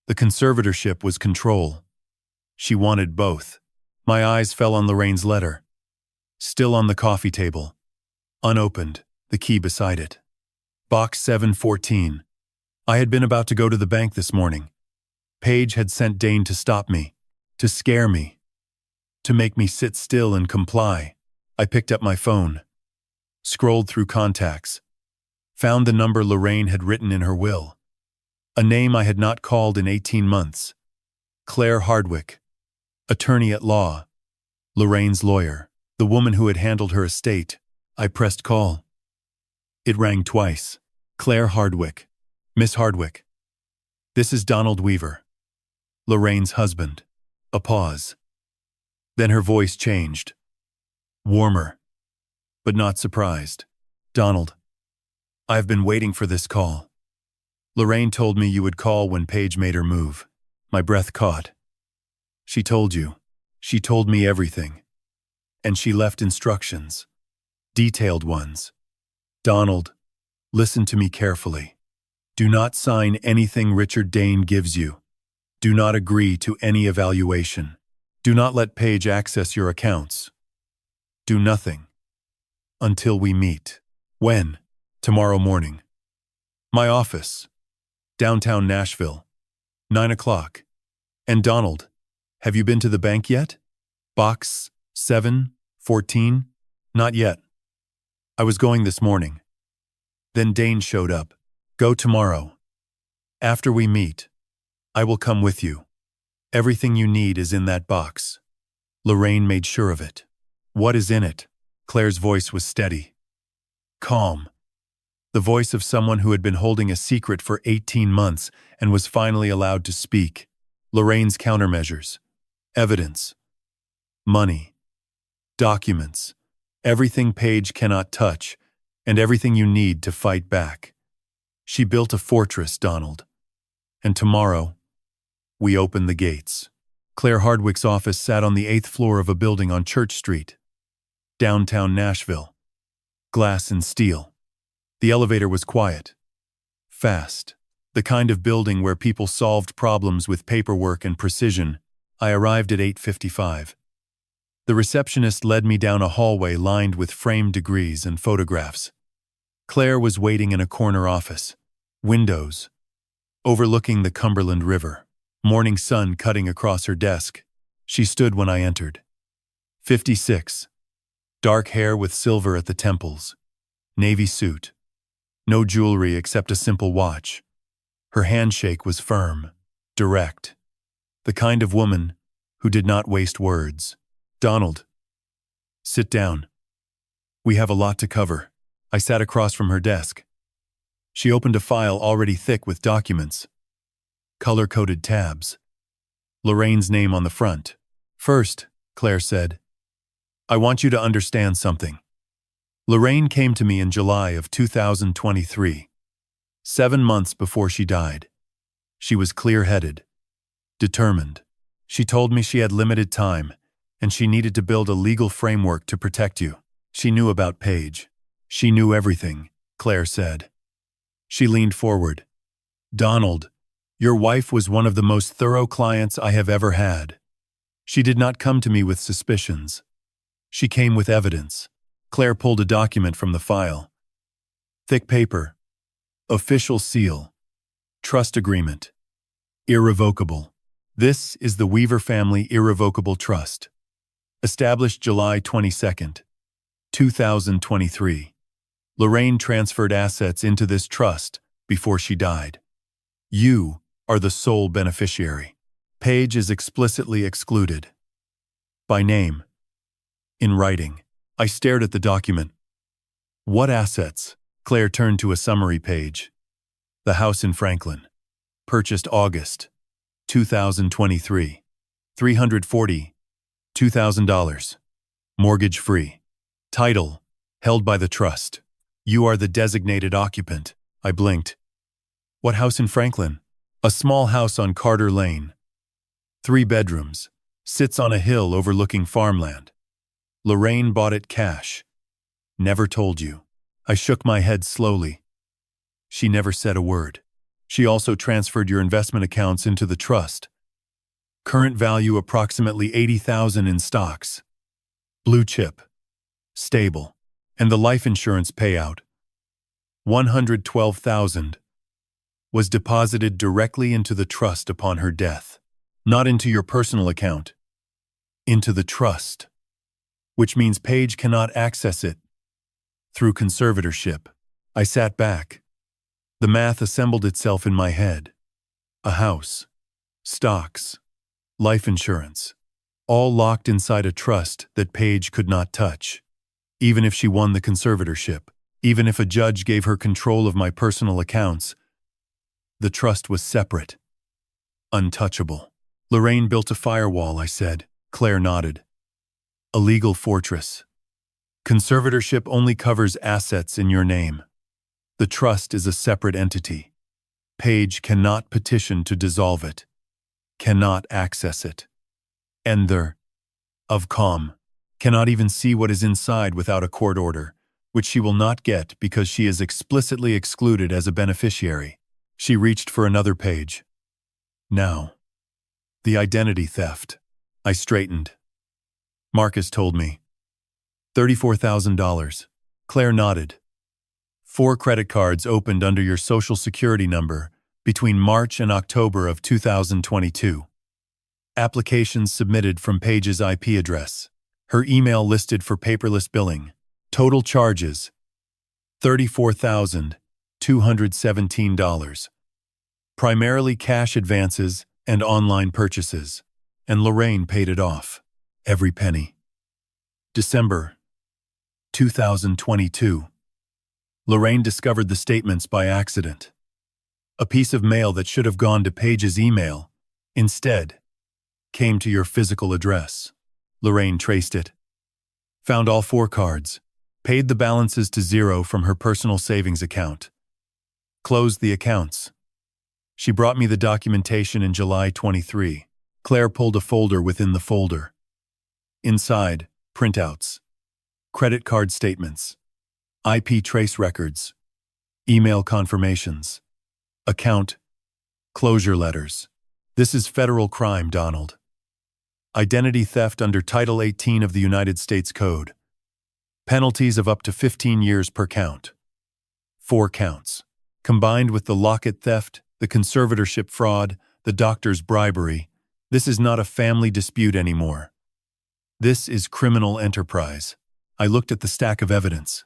The conservatorship was control. She wanted both. My eyes fell on Lorraine's letter, still on the coffee table, unopened, the key beside it. Box 714. I had been about to go to the bank this morning. Paige had sent Dane to stop me, to scare me, to make me sit still and comply. I picked up my phone, scrolled through contacts, found the number Lorraine had written in her will. A name I had not called in 18 months. Claire Hardwick, attorney at law, Lorraine's lawyer, the woman who had handled her estate. I pressed call. It rang twice. Claire Hardwick. Miss Hardwick. This is Donald Weaver, Lorraine's husband. A pause. Then her voice changed. Warmer, but not surprised. Donald, I've been waiting for this call. Lorraine told me you would call when Paige made her move. My breath caught. She told you. She told me everything. And she left instructions. Detailed ones. Donald, listen to me carefully. Do not sign anything Richard Dane gives you. Do not agree to any evaluation. Do not let Paige access your accounts. Do nothing. Until we meet. When? Tomorrow morning. My office. Downtown Nashville. 9 o'clock. And Donald, have you been to the bank yet? Box 714? Not yet. I was going this morning. Then Dane showed up. Go tomorrow. After we meet, I will come with you. Everything you need is in that box. Lorraine made sure of it. What is in it? Claire's voice was steady. Calm. The voice of someone who had been holding a secret for 18 months and was finally allowed to speak. Lorraine's countermeasures. Evidence. Money. Documents. Everything Paige cannot touch, and everything you need to fight back. She built a fortress, Donald. And tomorrow, we open the gates. Claire Hardwick's office sat on the 8th floor of a building on Church Street. Downtown Nashville. Glass and steel. The elevator was quiet. Fast. The kind of building where people solved problems with paperwork and precision. I arrived at 8:55. The receptionist led me down a hallway lined with framed degrees and photographs. Claire was waiting in a corner office. Windows. Overlooking the Cumberland River. Morning sun cutting across her desk. She stood when I entered. 56. Dark hair with silver at the temples. Navy suit. No jewelry except a simple watch. Her handshake was firm, direct. The kind of woman who did not waste words. "Donald, sit down. We have a lot to cover." I sat across from her desk. She opened a file already thick with documents. Color-coded tabs. Lorraine's name on the front. "First," Claire said, "I want you to understand something. Lorraine came to me in July of 2023, 7 months before she died. She was clear-headed, determined. She told me she had limited time, and she needed to build a legal framework to protect you. She knew about Paige. She knew everything," Claire said. She leaned forward. "Donald, your wife was one of the most thorough clients I have ever had. She did not come to me with suspicions. She came with evidence." Claire pulled a document from the file. Thick paper. Official seal. Trust agreement. Irrevocable. "This is the Weaver Family Irrevocable Trust. Established July 22nd, 2023. Lorraine transferred assets into this trust before she died. You are the sole beneficiary. Paige is explicitly excluded. By name. In writing." I stared at the document. "What assets?" Claire turned to a summary page. "The house in Franklin. Purchased August 2023. $342,000. Mortgage-free. Title, held by the trust. You are the designated occupant." I blinked. "What house in Franklin?" "A small house on Carter Lane. 3 bedrooms. Sits on a hill overlooking farmland. Lorraine bought it cash. Never told you." I shook my head slowly. "She never said a word. She also transferred your investment accounts into the trust. Current value approximately $80,000 in stocks. Blue chip. Stable. And the life insurance payout, $112,000, was deposited directly into the trust upon her death. Not into your personal account. Into the trust. Which means Paige cannot access it through conservatorship." I sat back. The math assembled itself in my head. A house, stocks, life insurance, all locked inside a trust that Paige could not touch. Even if she won the conservatorship, even if a judge gave her control of my personal accounts, the trust was separate, untouchable. "Lorraine built a firewall," I said. Claire nodded. "A legal fortress. Conservatorship only covers assets in your name. The trust is a separate entity. Paige cannot petition to dissolve it, cannot access it. Ender, of com, cannot even see what is inside without a court order, which she will not get because she is explicitly excluded as a beneficiary." She reached for another page. "Now, the identity theft." I straightened. "Marcus told me. $34,000. Claire nodded. 4 credit cards opened under your social security number between March and October of 2022. Applications submitted from Paige's IP address. Her email listed for paperless billing. Total charges, $34,217. Primarily cash advances and online purchases. And Lorraine paid it off. Every penny. December 2022. Lorraine discovered the statements by accident. A piece of mail that should have gone to Paige's email, instead, came to your physical address. Lorraine traced it. Found all 4 cards. Paid the balances to 0 from her personal savings account. Closed the accounts. She brought me the documentation in July 23. Claire pulled a folder within the folder. Inside, printouts. Credit card statements. IP trace records. Email confirmations. Account. Closure letters. This is federal crime, Donald. Identity theft under Title 18 of the United States Code. Penalties of up to 15 years per count. 4 counts. Combined with the Locket theft, the conservatorship fraud, the doctor's bribery, this is not a family dispute anymore. This is criminal enterprise. I looked at the stack of evidence.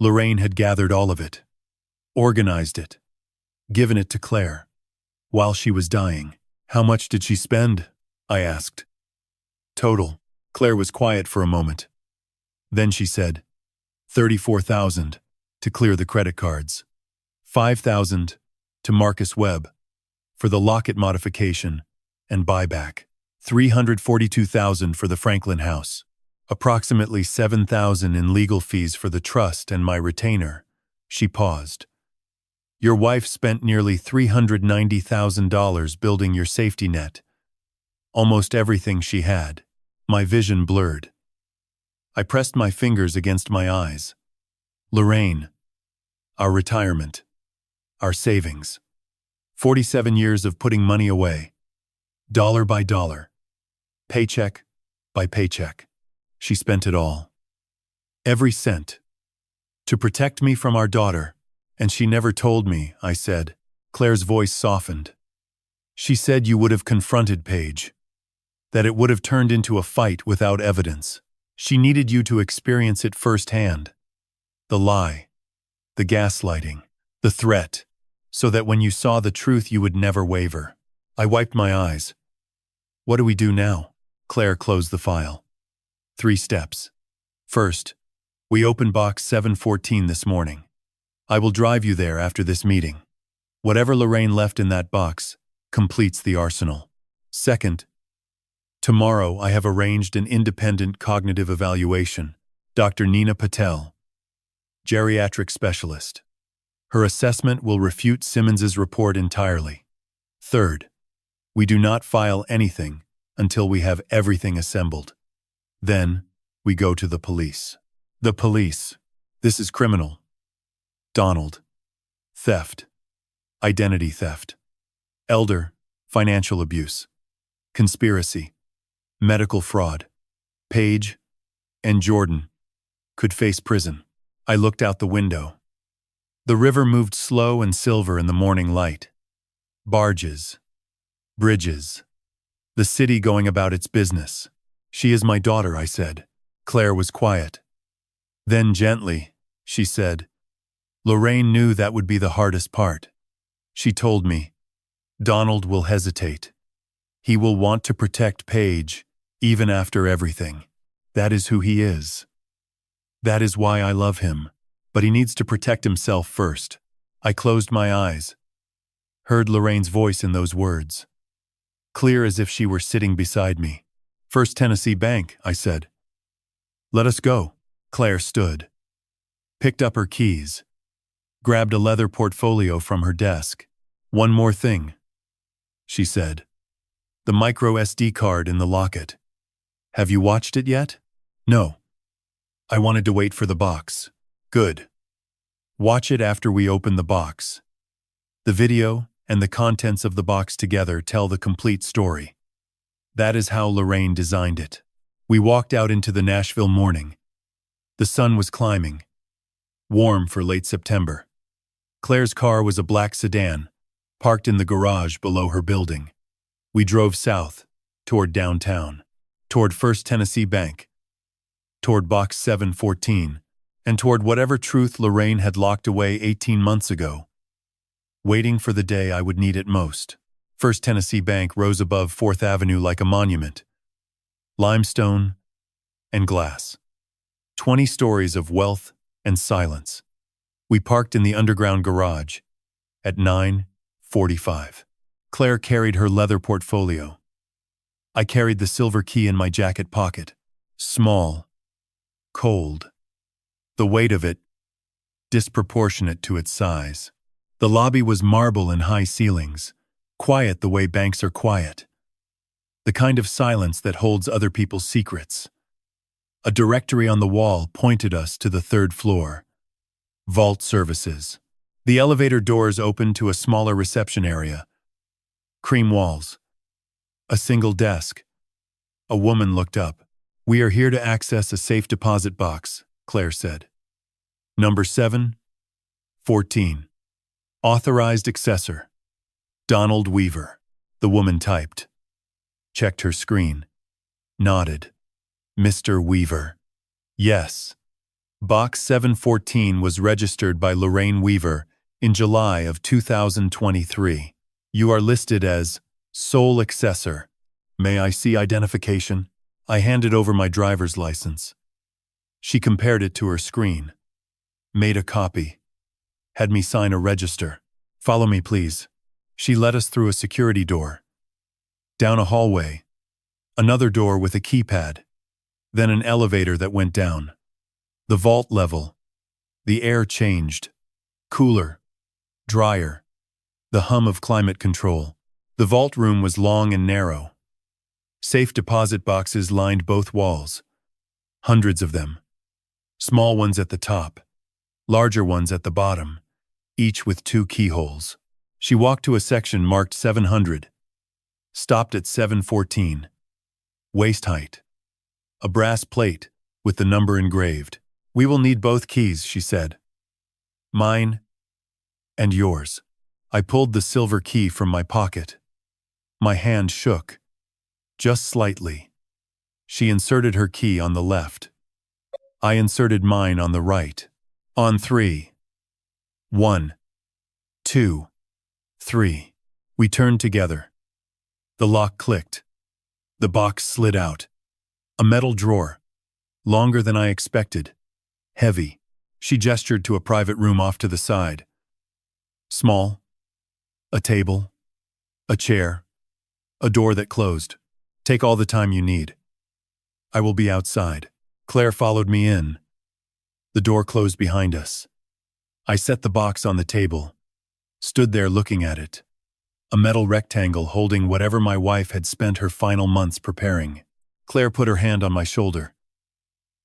Lorraine had gathered all of it, organized it, given it to Claire, while she was dying. How much did she spend? I asked. Total. Claire was quiet for a moment. Then she said, 34,000 to clear the credit cards. 5,000 to Marcus Webb for the Locket modification and buyback. 342,000 for the Franklin house. Approximately 7,000 in legal fees for the trust and my retainer. She paused. Your wife spent nearly $390,000 building your safety net. Almost everything she had. My vision blurred. I pressed my fingers against my eyes. Lorraine. Our retirement. Our savings. 47 years of putting money away. Dollar by dollar. Paycheck by paycheck. She spent it all. Every cent. To protect me from our daughter. And she never told me, I said. Claire's voice softened. She said you would have confronted Paige. That it would have turned into a fight without evidence. She needed you to experience it firsthand. The lie. The gaslighting. The threat. So that when you saw the truth you would never waver. I wiped my eyes. What do we do now? Claire closed the file. 3 steps. First, we open box 714 this morning. I will drive you there after this meeting. Whatever Lorraine left in that box completes the arsenal. Second, tomorrow I have arranged an independent cognitive evaluation. Dr. Nina Patel, geriatric specialist. Her assessment will refute Simmons's report entirely. Third, we do not file anything until we have everything assembled. Then, we go to the police. The police. This is criminal. Donald. Theft. Identity theft. Elder. Financial abuse. Conspiracy. Medical fraud. Paige and Jordan could face prison. I looked out the window. The river moved slow and silver in the morning light. Barges. Bridges. The city going about its business. She is my daughter, I said. Claire was quiet. Then gently, she said, Lorraine knew that would be the hardest part. She told me, Donald will hesitate. He will want to protect Paige, even after everything. That is who he is. That is why I love him. But he needs to protect himself first. I closed my eyes. Heard Lorraine's voice in those words. Clear as if she were sitting beside me. First Tennessee Bank, I said. Let us go. Claire stood. Picked up her keys. Grabbed a leather portfolio from her desk. One more thing, she said. The micro SD card in the Locket. Have you watched it yet? No. I wanted to wait for the box. Good. Watch it after we open the box. The video and the contents of the box together tell the complete story. That is how Lorraine designed it. We walked out into the Nashville morning. The sun was climbing. Warm for late September. Claire's car was a black sedan, parked in the garage below her building. We drove south, toward downtown, toward First Tennessee Bank, toward box 714, and toward whatever truth Lorraine had locked away 18 months ago, waiting for the day I would need it most. First Tennessee Bank rose above 4th Avenue like a monument. Limestone and glass. 20 stories of wealth and silence. We parked in the underground garage at 9:45. Claire carried her leather portfolio. I carried the silver key in my jacket pocket. Small. Cold. The weight of it, disproportionate to its size. The lobby was marble and high ceilings. Quiet the way banks are quiet. The kind of silence that holds other people's secrets. A directory on the wall pointed us to the 3rd floor. Vault services. The elevator doors opened to a smaller reception area. Cream walls. A single desk. A woman looked up. We are here to access a safe deposit box, Claire said. Number 714. Authorized accessor. Donald Weaver. The woman typed. Checked her screen. Nodded. Mr. Weaver. Yes. Box 714 was registered by Lorraine Weaver in July of 2023. You are listed as Sole accessor. May I see identification? I handed over my driver's license. She compared it to her screen. Made a copy. Had me sign a register. Follow me, please. She led us through a security door. Down a hallway. Another door with a keypad. Then an elevator that went down. The vault level. The air changed. Cooler. Drier. The hum of climate control. The vault room was long and narrow. Safe deposit boxes lined both walls. Hundreds of them. Small ones at the top. Larger ones at the bottom. Each with 2 keyholes. She walked to a section marked 700. Stopped at 714. Waist height. A brass plate with the number engraved. We will need both keys, she said. Mine and yours. I pulled the silver key from my pocket. My hand shook. Just slightly. She inserted her key on the left. I inserted mine on the right. On 3. 1, 2, 3. We turned together. The lock clicked. The box slid out. A metal drawer. Longer than I expected. Heavy. She gestured to a private room off to the side. Small. A table. A chair. A door that closed. Take all the time you need. I will be outside. Claire followed me in. The door closed behind us. I set the box on the table. Stood there looking at it. A metal rectangle holding whatever my wife had spent her final months preparing. Claire put her hand on my shoulder.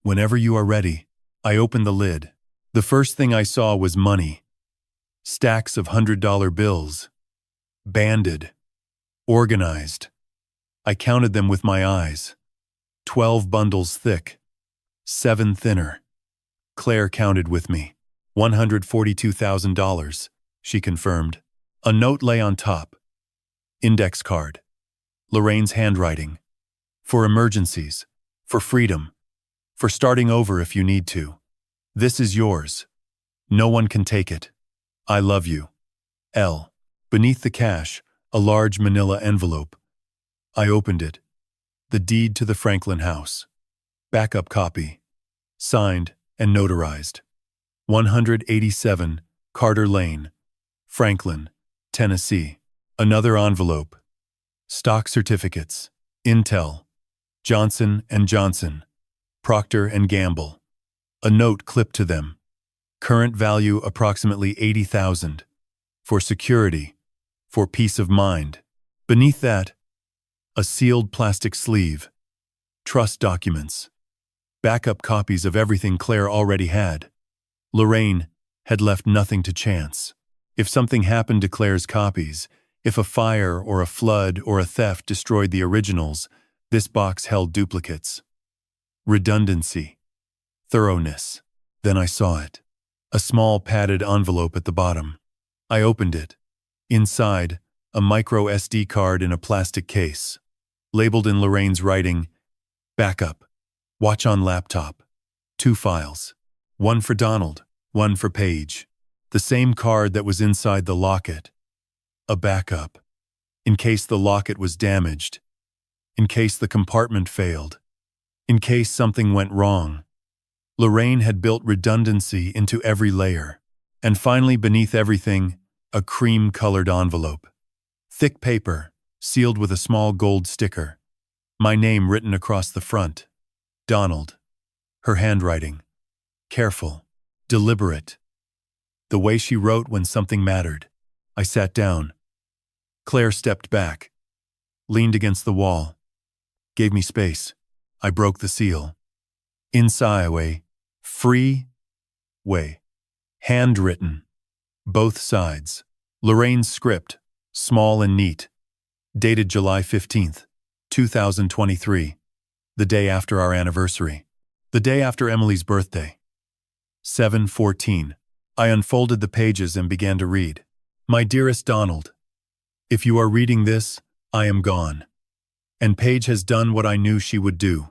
Whenever you are ready. I opened the lid. The first thing I saw was money. Stacks of $100 bills. Banded. Organized. I counted them with my eyes. 12 bundles thick. 7 thinner. Claire counted with me. $142,000, she confirmed. A note lay on top. Index card. Lorraine's handwriting. For emergencies. For freedom. For starting over if you need to. This is yours. No one can take it. I love you. L. Beneath the cash, a large manila envelope. I opened it. The deed to the Franklin house. Backup copy. Signed and notarized. 187 Carter Lane, Franklin, Tennessee. Another envelope. Stock certificates. Intel. Johnson & Johnson. Procter & Gamble. A note clipped to them. Current value approximately $80,000. For security. For peace of mind. Beneath that, a sealed plastic sleeve. Trust documents. Backup copies of everything Claire already had. Lorraine had left nothing to chance. If something happened to Claire's copies, if a fire or a flood or a theft destroyed the originals, this box held duplicates. Redundancy. Thoroughness. Then I saw it. A small padded envelope at the bottom. I opened it. Inside, a micro SD card in a plastic case. Labeled in Lorraine's writing, backup. Watch on laptop. 2 files. One for Donald, one for Paige. The same card that was inside the locket. A backup. In case the locket was damaged. In case the compartment failed. In case something went wrong. Lorraine had built redundancy into every layer. And finally, beneath everything, a cream-colored envelope. Thick paper, sealed with a small gold sticker. My name written across the front. Donald. Her handwriting. Careful. Deliberate. The way she wrote when something mattered. I sat down. Claire stepped back. Leaned against the wall. Gave me space. I broke the seal. Inside, free way. Handwritten. Both sides. Lorraine's script. Small and neat. Dated July 15th, 2023. The day after our anniversary. The day after Emily's birthday. 7:14. I unfolded the pages and began to read. My dearest Donald, if you are reading this, I am gone. And Paige has done what I knew she would do.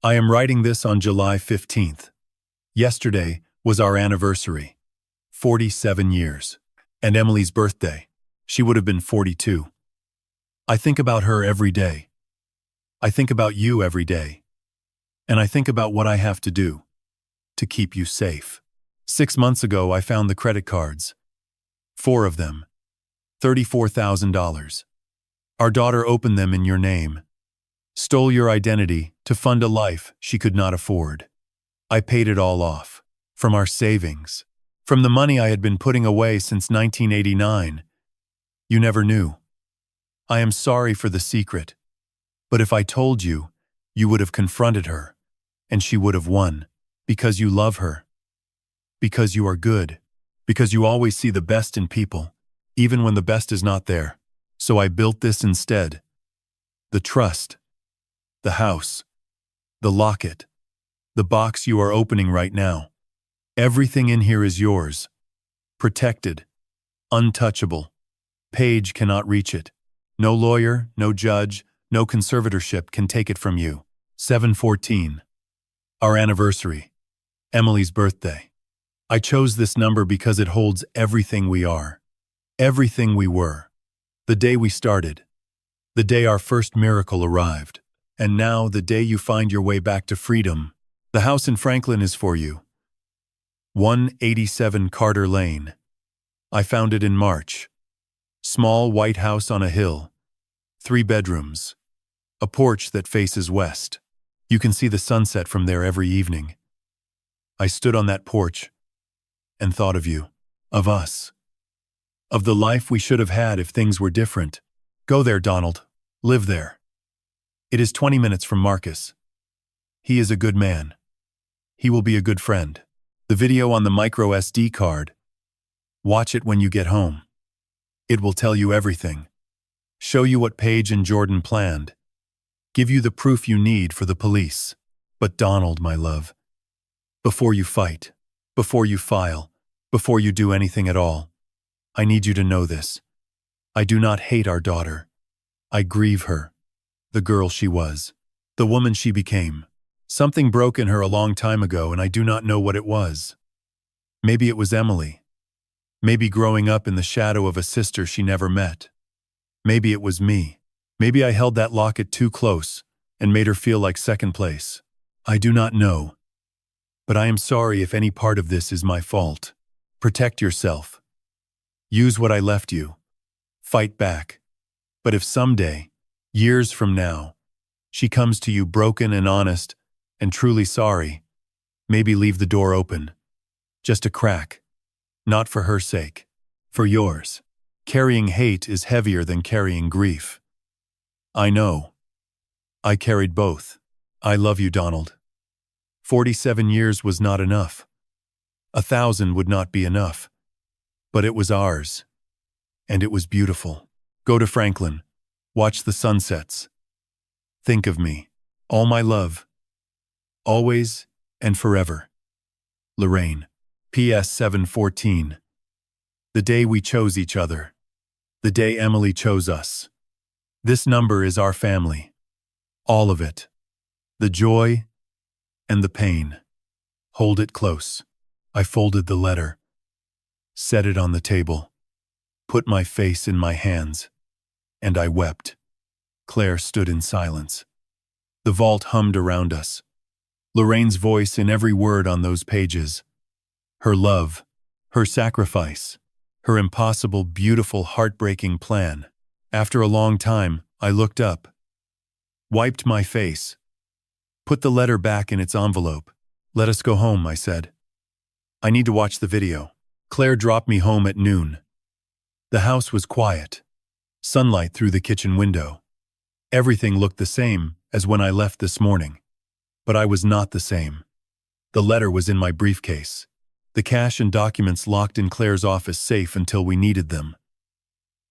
I am writing this on July 15th. Yesterday was our anniversary. 47 years. And Emily's birthday. She would have been 42. I think about her every day. I think about you every day. And I think about what I have to do to keep you safe. 6 months ago, I found the credit cards. 4 of them. $34,000. Our daughter opened them in your name. Stole your identity to fund a life she could not afford. I paid it all off. From our savings. From the money I had been putting away since 1989. You never knew. I am sorry for the secret. But if I told you, you would have confronted her. And she would have won. Because you love her. Because you are good. Because you always see the best in people, even when the best is not there. So I built this instead. The trust. The house. The locket. The box you are opening right now. Everything in here is yours. Protected. Untouchable. Paige cannot reach it. No lawyer, no judge, no conservatorship can take it from you. 7/14. Our anniversary. Emily's birthday. I chose this number because it holds everything we are. Everything we were. The day we started. The day our first miracle arrived. And now the day you find your way back to freedom. The house in Franklin is for you. 187 Carter Lane. I found it in March. Small white house on a hill. 3 bedrooms. A porch that faces west. You can see the sunset from there every evening. I stood on that porch and thought of you, of us, of the life we should have had if things were different. Go there, Donald. Live there. It is 20 minutes from Marcus. He is a good man. He will be a good friend. The video on the micro SD card. Watch it when you get home. It will tell you everything. Show you what Paige and Jordan planned. Give you the proof you need for the police. But Donald, my love, before you fight, before you file, before you do anything at all, I need you to know this. I do not hate our daughter. I grieve her. The girl she was. The woman she became. Something broke in her a long time ago, and I do not know what it was. Maybe it was Emily. Maybe growing up in the shadow of a sister she never met. Maybe it was me. Maybe I held that locket too close and made her feel like second place. I do not know. But I am sorry if any part of this is my fault. Protect yourself. Use what I left you. Fight back. But if someday, years from now, she comes to you broken and honest and truly sorry, maybe leave the door open. Just a crack. Not for her sake. For yours. Carrying hate is heavier than carrying grief. I know. I carried both. I love you, Donald. 47 years was not enough. 1,000 would not be enough. But it was ours. And it was beautiful. Go to Franklin. Watch the sunsets. Think of me. All my love. Always and forever. Lorraine. PS 7/14. The day we chose each other. The day Emily chose us. This number is our family. All of it. The joy and the pain. Hold it close. I folded the letter. Set it on the table. Put my face in my hands. And I wept. Claire stood in silence. The vault hummed around us. Lorraine's voice in every word on those pages. Her love. Her sacrifice. Her impossible, beautiful, heartbreaking plan. After a long time, I looked up. Wiped my face. Put the letter back in its envelope. Let us go home, I said. I need to watch the video. Claire dropped me home at noon. The house was quiet. Sunlight through the kitchen window. Everything looked the same as when I left this morning. But I was not the same. The letter was in my briefcase. The cash and documents locked in Claire's office safe until we needed them.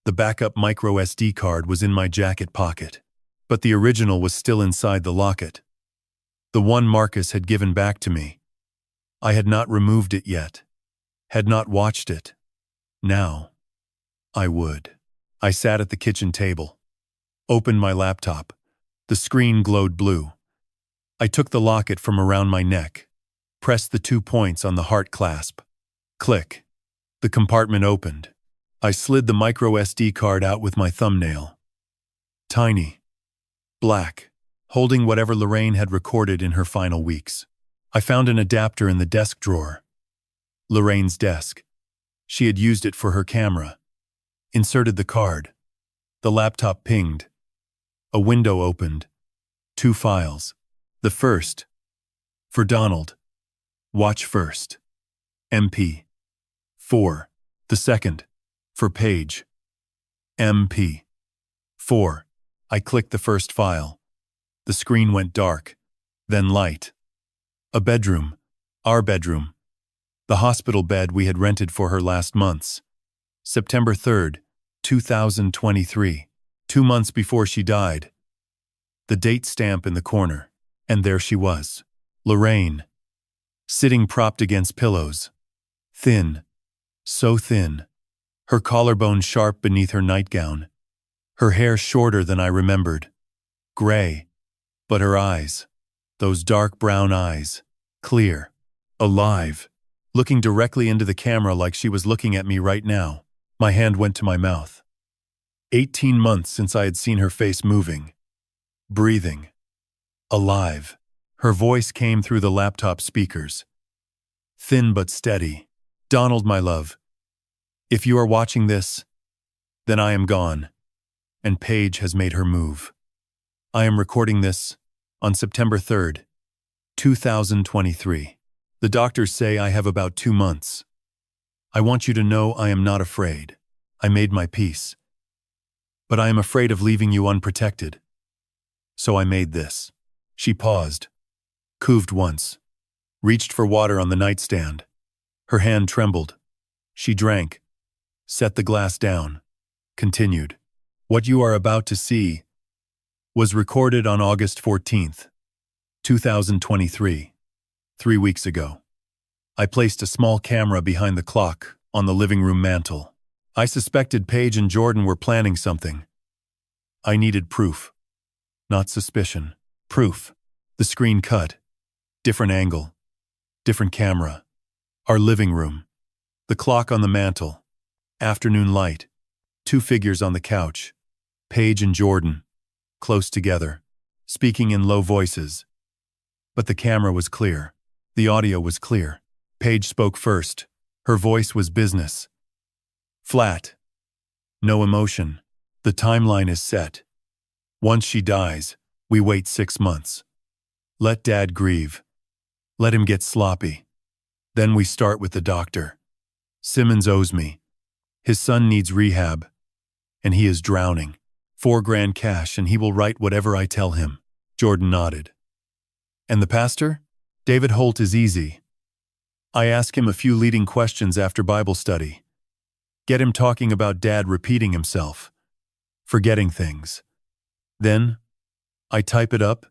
The backup micro SD card was in my jacket pocket. But the original was still inside the locket. The one Marcus had given back to me. I had not removed it yet. Had not watched it. Now, I would. I sat at the kitchen table. Opened my laptop. The screen glowed blue. I took the locket from around my neck. Pressed the 2 points on the heart clasp. Click. The compartment opened. I slid the micro SD card out with my thumbnail. Tiny. Black. Holding whatever Lorraine had recorded in her final weeks. I found an adapter in the desk drawer. Lorraine's desk. She had used it for her camera. Inserted the card. The laptop pinged. A window opened. 2 files. The first. For Donald. Watch first. MP. 4. The second. For Paige. MP. 4. I clicked the first file. The screen went dark. Then light. A bedroom. Our bedroom. The hospital bed we had rented for her last months. September 3rd, 2023. 2 months before she died. The date stamp in the corner. And there she was. Lorraine. Sitting propped against pillows. Thin. So thin. Her collarbone sharp beneath her nightgown. Her hair shorter than I remembered. Gray. But her eyes. Those dark brown eyes. Clear. Alive. Looking directly into the camera like she was looking at me right now. My hand went to my mouth. 18 months since I had seen her face moving. Breathing. Alive. Her voice came through the laptop speakers. Thin but steady. Donald, my love. If you are watching this, then I am gone. And Paige has made her move. I am recording this on September 3rd, 2023. The doctors say I have about 2 months. I want you to know I am not afraid. I made my peace. But I am afraid of leaving you unprotected. So I made this. She paused, coughed once, reached for water on the nightstand. Her hand trembled. She drank, set the glass down, continued. What you are about to see was recorded on August 14th, 2023, 3 weeks ago. I placed a small camera behind the clock on the living room mantel. I suspected Paige and Jordan were planning something. I needed proof. Not suspicion. Proof. The screen cut. Different angle. Different camera. Our living room. The clock on the mantel. Afternoon light. 2 figures on the couch. Paige and Jordan. Close together. Speaking in low voices. But the camera was clear. The audio was clear. Paige spoke first. Her voice was business. Flat. No emotion. The timeline is set. Once she dies, we wait 6 months. Let Dad grieve. Let him get sloppy. Then we start with the doctor. Simmons owes me. His son needs rehab. And he is drowning. $4,000 cash and he will write whatever I tell him. Jordan nodded. And the pastor? David Holt is easy. I ask him a few leading questions after Bible study. Get him talking about Dad repeating himself. Forgetting things. Then, I type it up,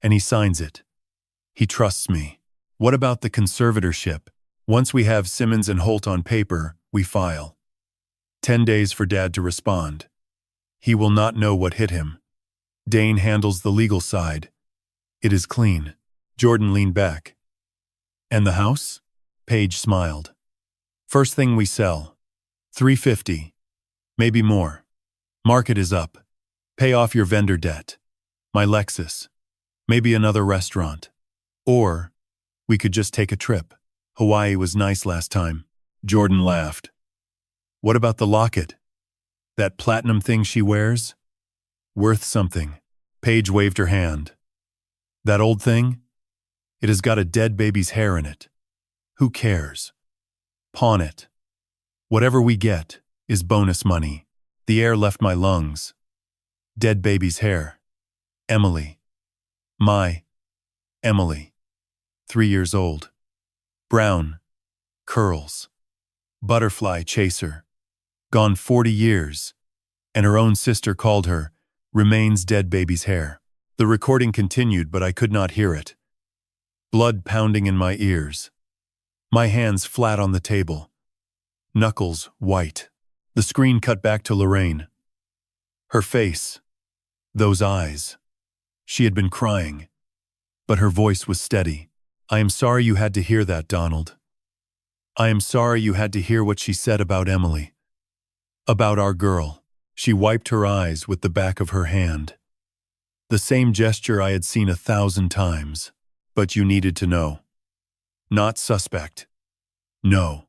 and he signs it. He trusts me. What about the conservatorship? Once we have Simmons and Holt on paper, we file. 10 days for Dad to respond. He will not know what hit him. Dane handles the legal side. It is clean. Jordan leaned back. And the house? Paige smiled. First thing we sell. $350. Maybe more. Market is up. Pay off your vendor debt. My Lexus. Maybe another restaurant. Or, we could just take a trip. Hawaii was nice last time. Jordan laughed. What about the locket? That platinum thing she wears? Worth something. Paige waved her hand. That old thing? It has got a dead baby's hair in it. Who cares? Pawn it. Whatever we get is bonus money. The air left my lungs. Dead baby's hair. Emily. My Emily. 3 years old. Brown. Curls. Butterfly chaser. Gone 40 years. And her own sister called her, remains dead baby's hair. The recording continued, but I could not hear it. Blood pounding in my ears. My hands flat on the table. Knuckles white. The screen cut back to Lorraine. Her face. Those eyes. She had been crying. But her voice was steady. I am sorry you had to hear that, Donald. I am sorry you had to hear what she said about Emily. About our girl. She wiped her eyes with the back of her hand. The same gesture I had seen 1,000 times. But you needed to know. Not suspect. No.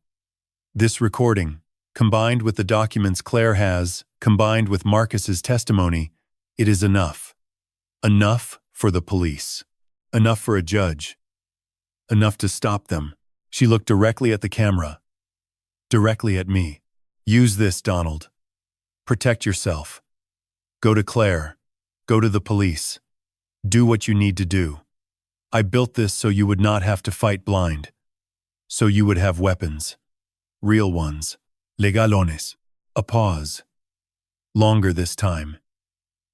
This recording, combined with the documents Claire has, combined with Marcus's testimony, it is enough. Enough for the police. Enough for a judge. Enough to stop them. She looked directly at the camera. Directly at me. Use this, Donald. Protect yourself. Go to Claire. Go to the police. Do what you need to do. I built this so you would not have to fight blind. So you would have weapons. Real ones. Legalones. A pause. Longer this time.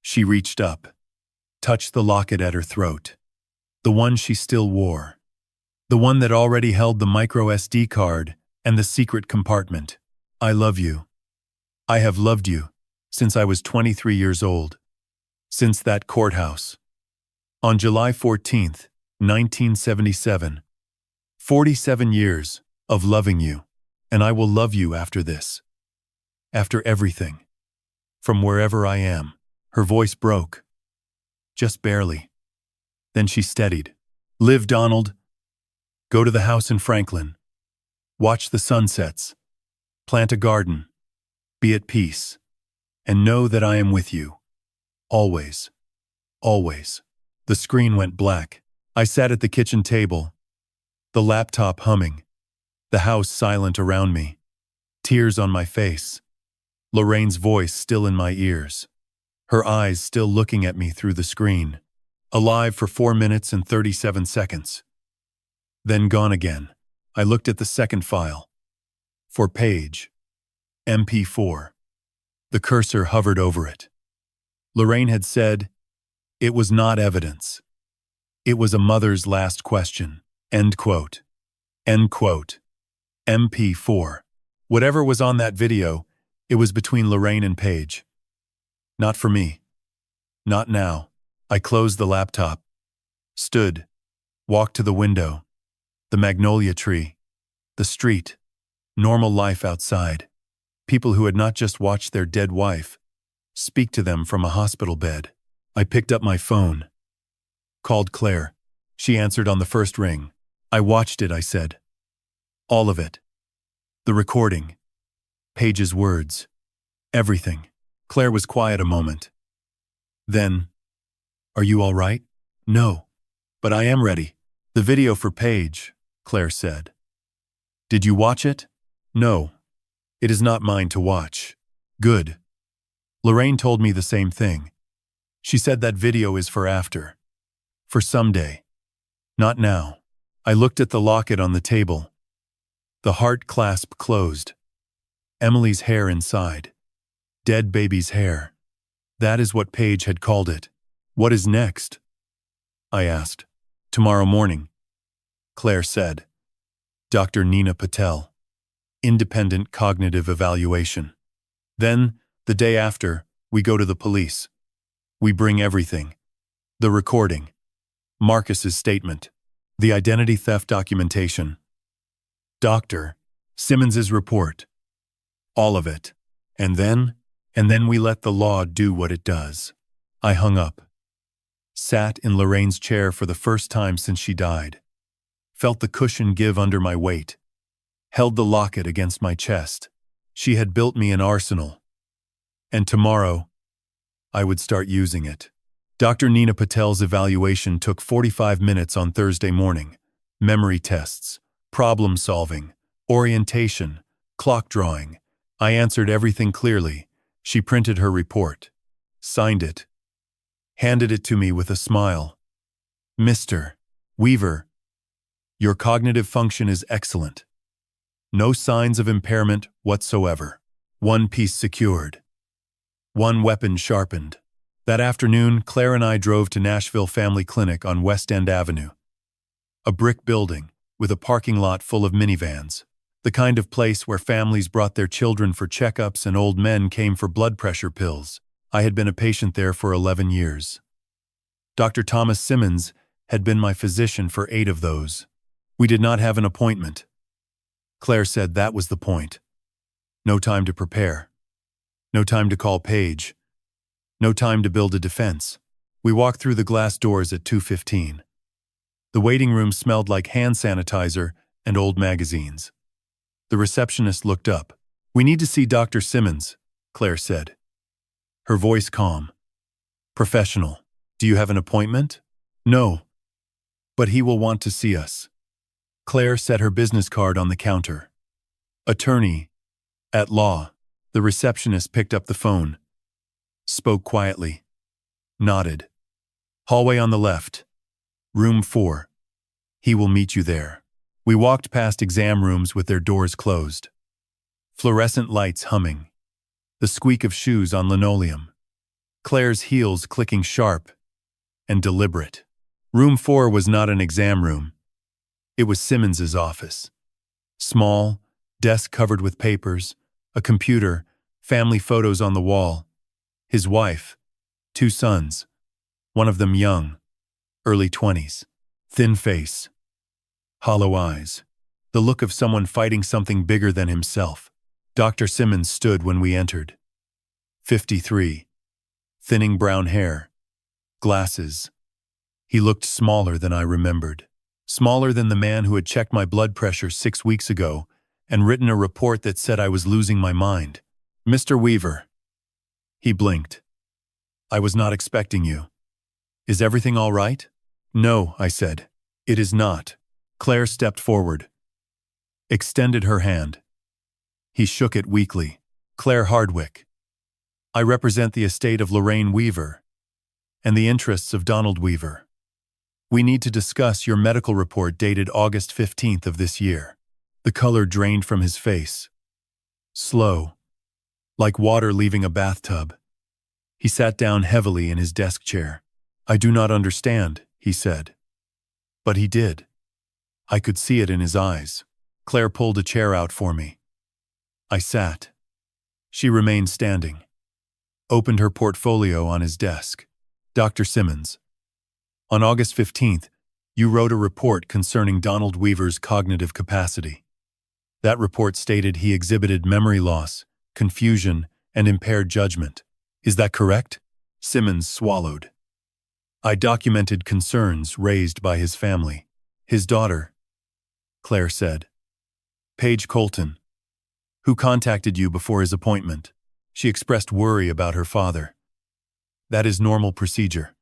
She reached up. Touched the locket at her throat. The one she still wore. The one that already held the micro SD card and the secret compartment. I love you. I have loved you since I was 23 years old. Since that courthouse. On July 14th, 1977. 47 years of loving you, and I will love you after this. After everything. From wherever I am. Her voice broke. Just barely. Then she steadied. Live, Donald. Go to the house in Franklin. Watch the sunsets. Plant a garden. Be at peace. And know that I am with you. Always. Always. The screen went black. I sat at the kitchen table. The laptop humming. The house silent around me. Tears on my face. Lorraine's voice still in my ears. Her eyes still looking at me through the screen. Alive for 4 minutes and 37 seconds. Then gone again. I looked at the second file. For page. MP4. The cursor hovered over it. Lorraine had said, it was not evidence. It was a mother's last question. End quote. End quote. MP4. Whatever was on that video, it was between Lorraine and Paige. Not for me. Not now. I closed the laptop. Stood. Walked to the window. The magnolia tree. The street. Normal life outside. People who had not just watched their dead wife speak to them from a hospital bed. I picked up my phone. Called Claire. She answered on the first ring. I watched it, I said. All of it. The recording. Paige's words. Everything. Claire was quiet a moment. Then, are you all right? No. But I am ready. The video for Paige, Claire said. Did you watch it? No. It is not mine to watch. Good. Lorraine told me the same thing. She said that video is for after. For someday. Not now. I looked at the locket on the table. The heart clasp closed. Emily's hair inside. Dead baby's hair. That is what Paige had called it. What is next? I asked. Tomorrow morning. Claire said. Dr. Nina Patel. Independent cognitive evaluation. Then, the day after, we go to the police. We bring everything. The recording. Marcus's statement. The identity theft documentation. Dr. Simmons's report. All of it. And then we let the law do what it does. I hung up. Sat in Lorraine's chair for the first time since she died. Felt the cushion give under my weight. Held the locket against my chest. She had built me an arsenal. And tomorrow, I would start using it. Dr. Nina Patel's evaluation took 45 minutes on Thursday morning. Memory tests, problem solving, orientation, clock drawing. I answered everything clearly. She printed her report. Signed it. Handed it to me with a smile. Mr. Weaver, your cognitive function is excellent. No signs of impairment whatsoever. One piece secured. One weapon sharpened. That afternoon, Claire and I drove to Nashville Family Clinic on West End Avenue. A brick building with a parking lot full of minivans. The kind of place where families brought their children for checkups and old men came for blood pressure pills. I had been a patient there for 11 years. Dr. Thomas Simmons had been my physician for 8 of those. We did not have an appointment. Claire said that was the point. No time to prepare. No time to call Paige. No time to build a defense. We walked through the glass doors at 2:15. The waiting room smelled like hand sanitizer and old magazines. The receptionist looked up. "We need to see Dr. Simmons," Claire said. Her voice calm. Professional. "Do you have an appointment?" "No. But he will want to see us." Claire set her business card on the counter. "Attorney. At law." The receptionist picked up the phone. Spoke quietly. Nodded. "Hallway on the left. Room 4. He will meet you there." We walked past exam rooms with their doors closed. Fluorescent lights humming. The squeak of shoes on linoleum. Claire's heels clicking sharp and deliberate. Room 4 was not an exam room. It was Simmons's office. Small, desk covered with papers, a computer, family photos on the wall. His wife, 2 sons, one of them young, early 20s, thin face, hollow eyes, the look of someone fighting something bigger than himself. Dr. Simmons stood when we entered. 53. Thinning brown hair. Glasses. He looked smaller than I remembered. Smaller than the man who had checked my blood pressure 6 weeks ago and written a report that said I was losing my mind. "Mr. Weaver." He blinked. "I was not expecting you. Is everything all right?" "No," I said. "It is not." Claire stepped forward. Extended her hand. He shook it weakly. "Claire Hardwick. I represent the estate of Lorraine Weaver and the interests of Donald Weaver. We need to discuss your medical report dated August 15th of this year." The color drained from his face. Slow, like water leaving a bathtub. He sat down heavily in his desk chair. "I do not understand," he said. But he did. I could see it in his eyes. Claire pulled a chair out for me. I sat. She remained standing. Opened her portfolio on his desk. "Dr. Simmons, on August 15th, you wrote a report concerning Donald Weaver's cognitive capacity. That report stated he exhibited memory loss, confusion, and impaired judgment. Is that correct?" Simmons swallowed. "I documented concerns raised by his family. His daughter," Claire said. "Paige Colton. Who contacted you before his appointment?" She expressed worry about her father. "That is normal procedure.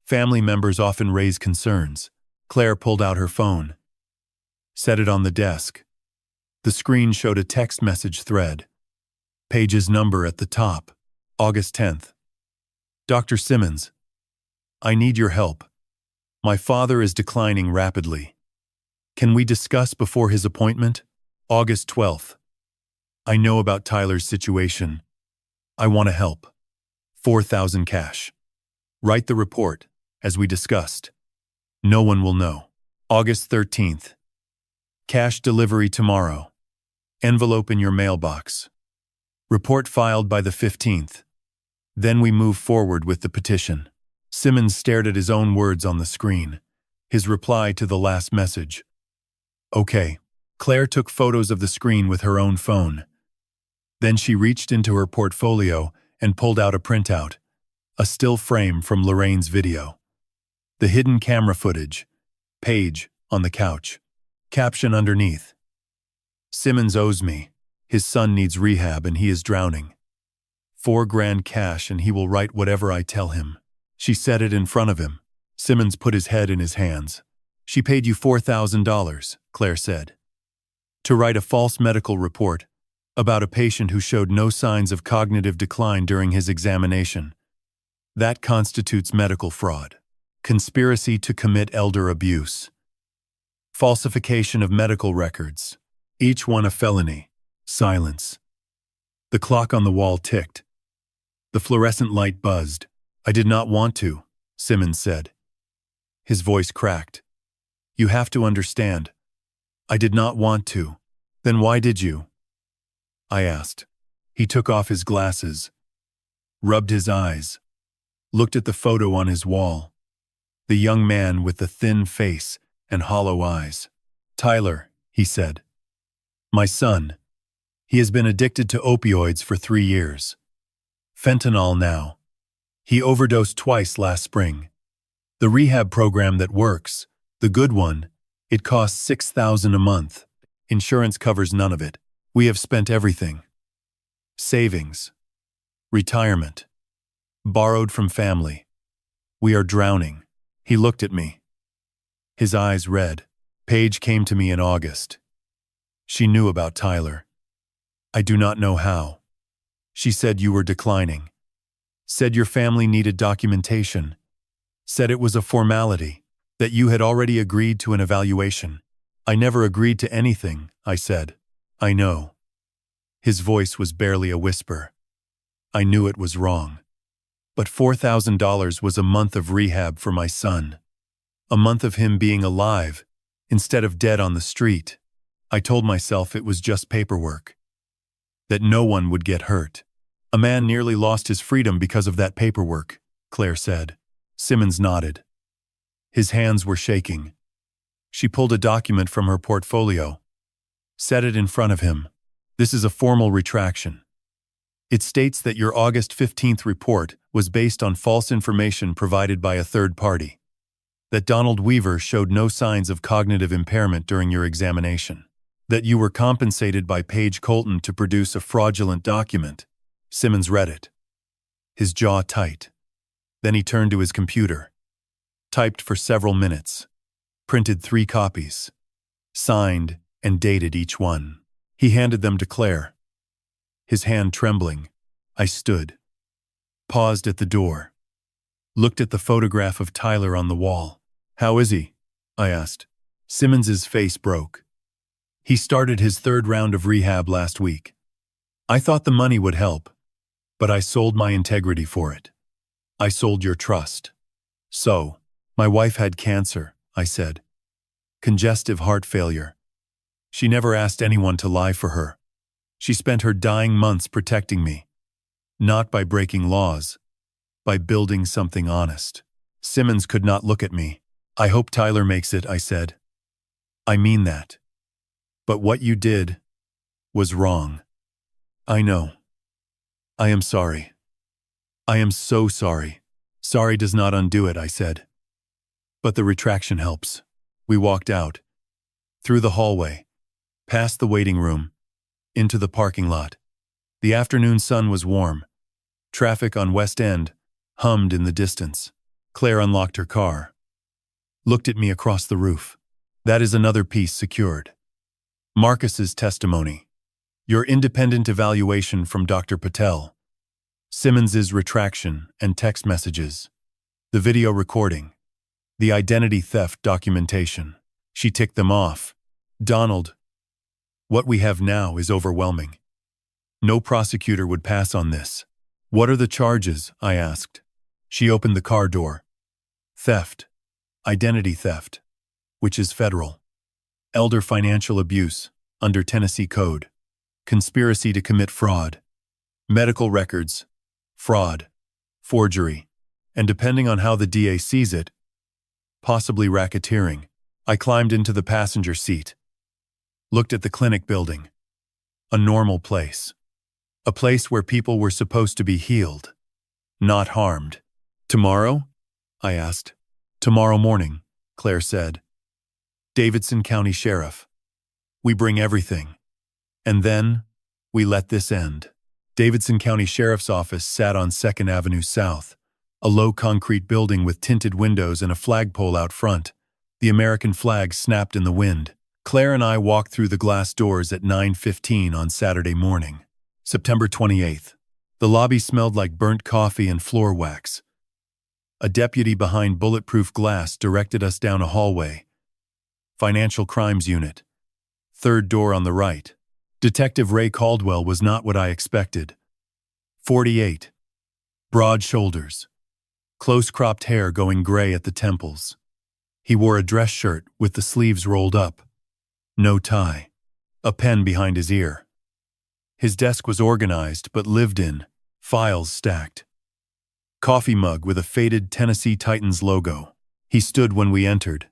Family members often raise concerns." Claire pulled out her phone. Set it on the desk. The screen showed a text message thread. Paige's number at the top. August 10th. "Dr. Simmons, I need your help. My father is declining rapidly. Can we discuss before his appointment? August 12th. I know about Tyler's situation. I want to help. 4,000 cash. Write the report, as we discussed. No one will know. August 13th. Cash delivery tomorrow. Envelope in your mailbox. Report filed by the 15th. Then we move forward with the petition." Simmons stared at his own words on the screen. His reply to the last message. "Okay." Claire took photos of the screen with her own phone. Then she reached into her portfolio and pulled out a printout, a still frame from Lorraine's video. The hidden camera footage. Paige, on the couch. Caption underneath. "Simmons owes me. His son needs rehab and he is drowning. $4,000 cash and he will write whatever I tell him." She said it in front of him. Simmons put his head in his hands. "She paid you $4,000, Claire said, to write a false medical report about a patient who showed no signs of cognitive decline during his examination. That constitutes medical fraud. Conspiracy to commit elder abuse. Falsification of medical records. Each one a felony." Silence. The clock on the wall ticked. The fluorescent light buzzed. "I did not want to," Simmons said. His voice cracked. "You have to understand. I did not want to." "Then why did you?" I asked. He took off his glasses, rubbed his eyes, looked at the photo on his wall. The young man with the thin face and hollow eyes. "Tyler," he said. "My son. He has been addicted to opioids for 3 years. Fentanyl now. He overdosed twice last spring. The rehab program that works, the good one, it costs $6,000 a month. Insurance covers none of it. We have spent everything. Savings. Retirement. Borrowed from family. We are drowning. He looked at me. His eyes red. Paige came to me in August. She knew about Tyler. I do not know how. She said you were declining. Said your family needed documentation. Said it was a formality, that you had already agreed to an evaluation. I never agreed to anything, I said. I know. His voice was barely a whisper. I knew it was wrong. But $4,000 was a month of rehab for my son. A month of him being alive, instead of dead on the street. I told myself it was just paperwork. That no one would get hurt. A man nearly lost his freedom because of that paperwork, Claire said. Simmons nodded. His hands were shaking. She pulled a document from her portfolio. Set it in front of him. This is a formal retraction. It states that your August 15th report was based on false information provided by a third party. That Donald Weaver showed no signs of cognitive impairment during your examination. That you were compensated by Paige Colton to produce a fraudulent document. Simmons read it. His jaw tight. Then he turned to his computer. Typed for several minutes. Printed 3 copies. Signed and dated each one. He handed them to Claire. His hand trembling, I stood. Paused at the door. Looked at the photograph of Tyler on the wall. How is he? I asked. Simmons's face broke. He started his 3rd round of rehab last week. I thought the money would help, but I sold my integrity for it. I sold your trust. So, my wife had cancer, I said. Congestive heart failure. She never asked anyone to lie for her. She spent her dying months protecting me. Not by breaking laws, by building something honest. Simmons could not look at me. I hope Tyler makes it, I said. I mean that. But what you did was wrong. I know. I am sorry. I am so sorry. Sorry does not undo it, I said. But the retraction helps. We walked out. Through the hallway. Past the waiting room. Into the parking lot. The afternoon sun was warm. Traffic on West End hummed in the distance. Claire unlocked her car. Looked at me across the roof. That is another piece secured. Marcus's testimony. Your independent evaluation from Dr. Patel. Simmons's retraction and text messages. The video recording. The identity theft documentation. She ticked them off. Donald. What we have now is overwhelming. No prosecutor would pass on this. What are the charges? I asked. She opened the car door. Theft. Identity theft. Which is federal. Elder financial abuse, under Tennessee Code. Conspiracy to commit fraud. Medical records. Fraud. Forgery. And depending on how the DA sees it, possibly racketeering. I climbed into the passenger seat. Looked at the clinic building. A normal place. A place where people were supposed to be healed. Not harmed. Tomorrow? I asked. Tomorrow morning, Claire said. Davidson County Sheriff. We bring everything. And then, we let this end. Davidson County Sheriff's Office sat on 2nd Avenue South, a low concrete building with tinted windows and a flagpole out front. The American flag snapped in the wind. Claire and I walked through the glass doors at 9:15 on Saturday morning, September 28th. The lobby smelled like burnt coffee and floor wax. A deputy behind bulletproof glass directed us down a hallway. Financial Crimes Unit. 3rd door on the right. Detective Ray Caldwell was not what I expected. 48. Broad shoulders. Close-cropped hair going gray at the temples. He wore a dress shirt with the sleeves rolled up. No tie. A pen behind his ear. His desk was organized but lived in, files stacked. Coffee mug with a faded Tennessee Titans logo. He stood when we entered.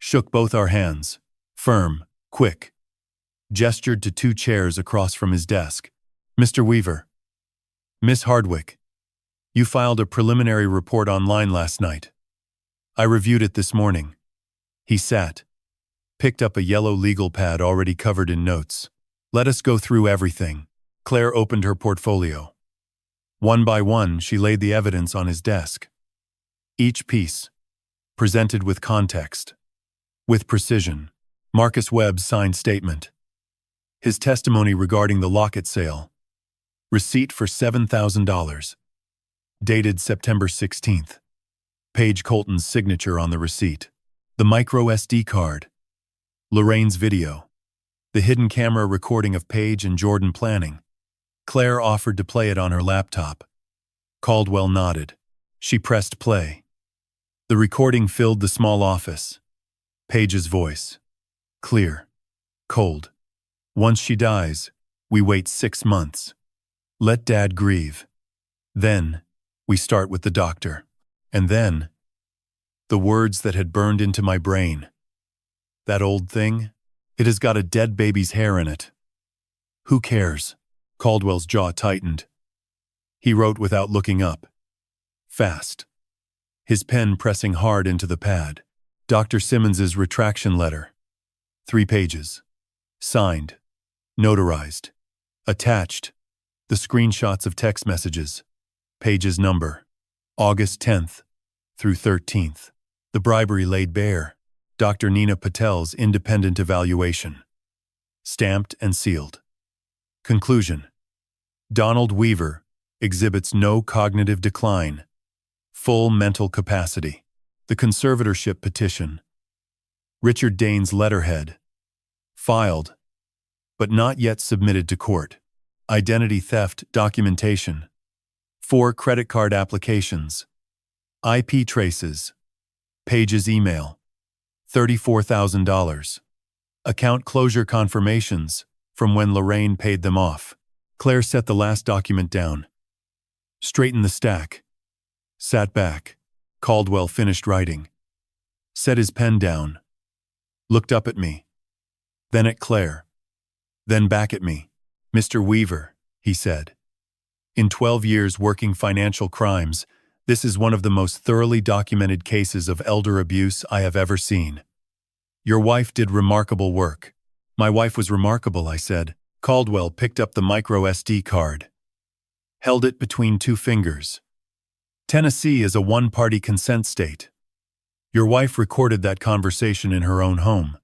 Shook both our hands. Firm, quick. Gestured to 2 chairs across from his desk. Mr. Weaver. Miss Hardwick, you filed a preliminary report online last night. I reviewed it this morning. He sat, picked up a yellow legal pad already covered in notes. Let us go through everything. Claire opened her portfolio. One by one, she laid the evidence on his desk. Each piece, presented with context, with precision. Marcus Webb's signed statement. His testimony regarding the Locket sale. Receipt for $7,000. Dated September 16th. Paige Colton's signature on the receipt. The micro SD card. Lorraine's video. The hidden camera recording of Paige and Jordan planning. Claire offered to play it on her laptop. Caldwell nodded. She pressed play. The recording filled the small office. Paige's voice. Clear. Cold. Once she dies, we wait 6 months. Let Dad grieve. Then, we start with the doctor. And then, the words that had burned into my brain. That old thing? It has got a dead baby's hair in it. Who cares? Caldwell's jaw tightened. He wrote without looking up. Fast. His pen pressing hard into the pad. Dr. Simmons's retraction letter. 3 pages. Signed. Notarized. Attached. The screenshots of text messages. Page's number. August 10th through 13th. The bribery laid bare. Dr. Nina Patel's independent evaluation. Stamped and sealed. Conclusion. Donald Weaver exhibits no cognitive decline. Full mental capacity. The conservatorship petition. Richard Dane's letterhead. Filed, but not yet submitted to court. Identity theft documentation. 4 credit card applications. IP traces. Page's email. $34,000. Account closure confirmations from when Lorraine paid them off. Claire set the last document down. Straightened the stack. Sat back. Caldwell finished writing. Set his pen down. Looked up at me. Then at Claire. Then back at me. Mr. Weaver, he said. In 12 years working financial crimes, this is one of the most thoroughly documented cases of elder abuse I have ever seen. Your wife did remarkable work. My wife was remarkable, I said. Caldwell picked up the micro SD card. Held it between 2 fingers. Tennessee is a one-party consent state. Your wife recorded that conversation in her own home.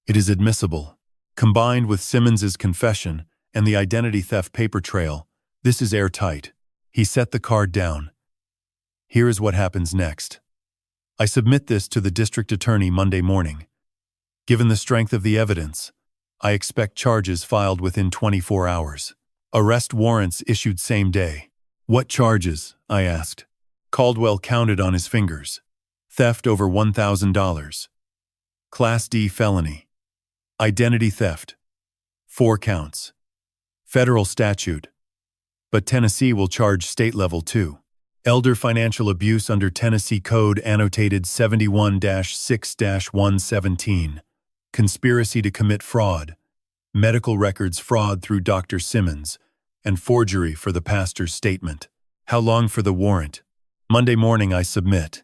It is admissible. Combined with Simmons's confession and the identity theft paper trail, this is airtight. He set the card down. Here is what happens next. I submit this to the district attorney Monday morning. Given the strength of the evidence, I expect charges filed within 24 hours. Arrest warrants issued same day. What charges? I asked. Caldwell counted on his fingers. Theft over $1,000. Class D felony. Identity theft. 4 counts. Federal statute. But Tennessee will charge state level too. Elder financial abuse under Tennessee Code annotated 71-6-117. Conspiracy to commit fraud. Medical records fraud through Dr. Simmons. And forgery for the pastor's statement. How long for the warrant? Monday morning I submit.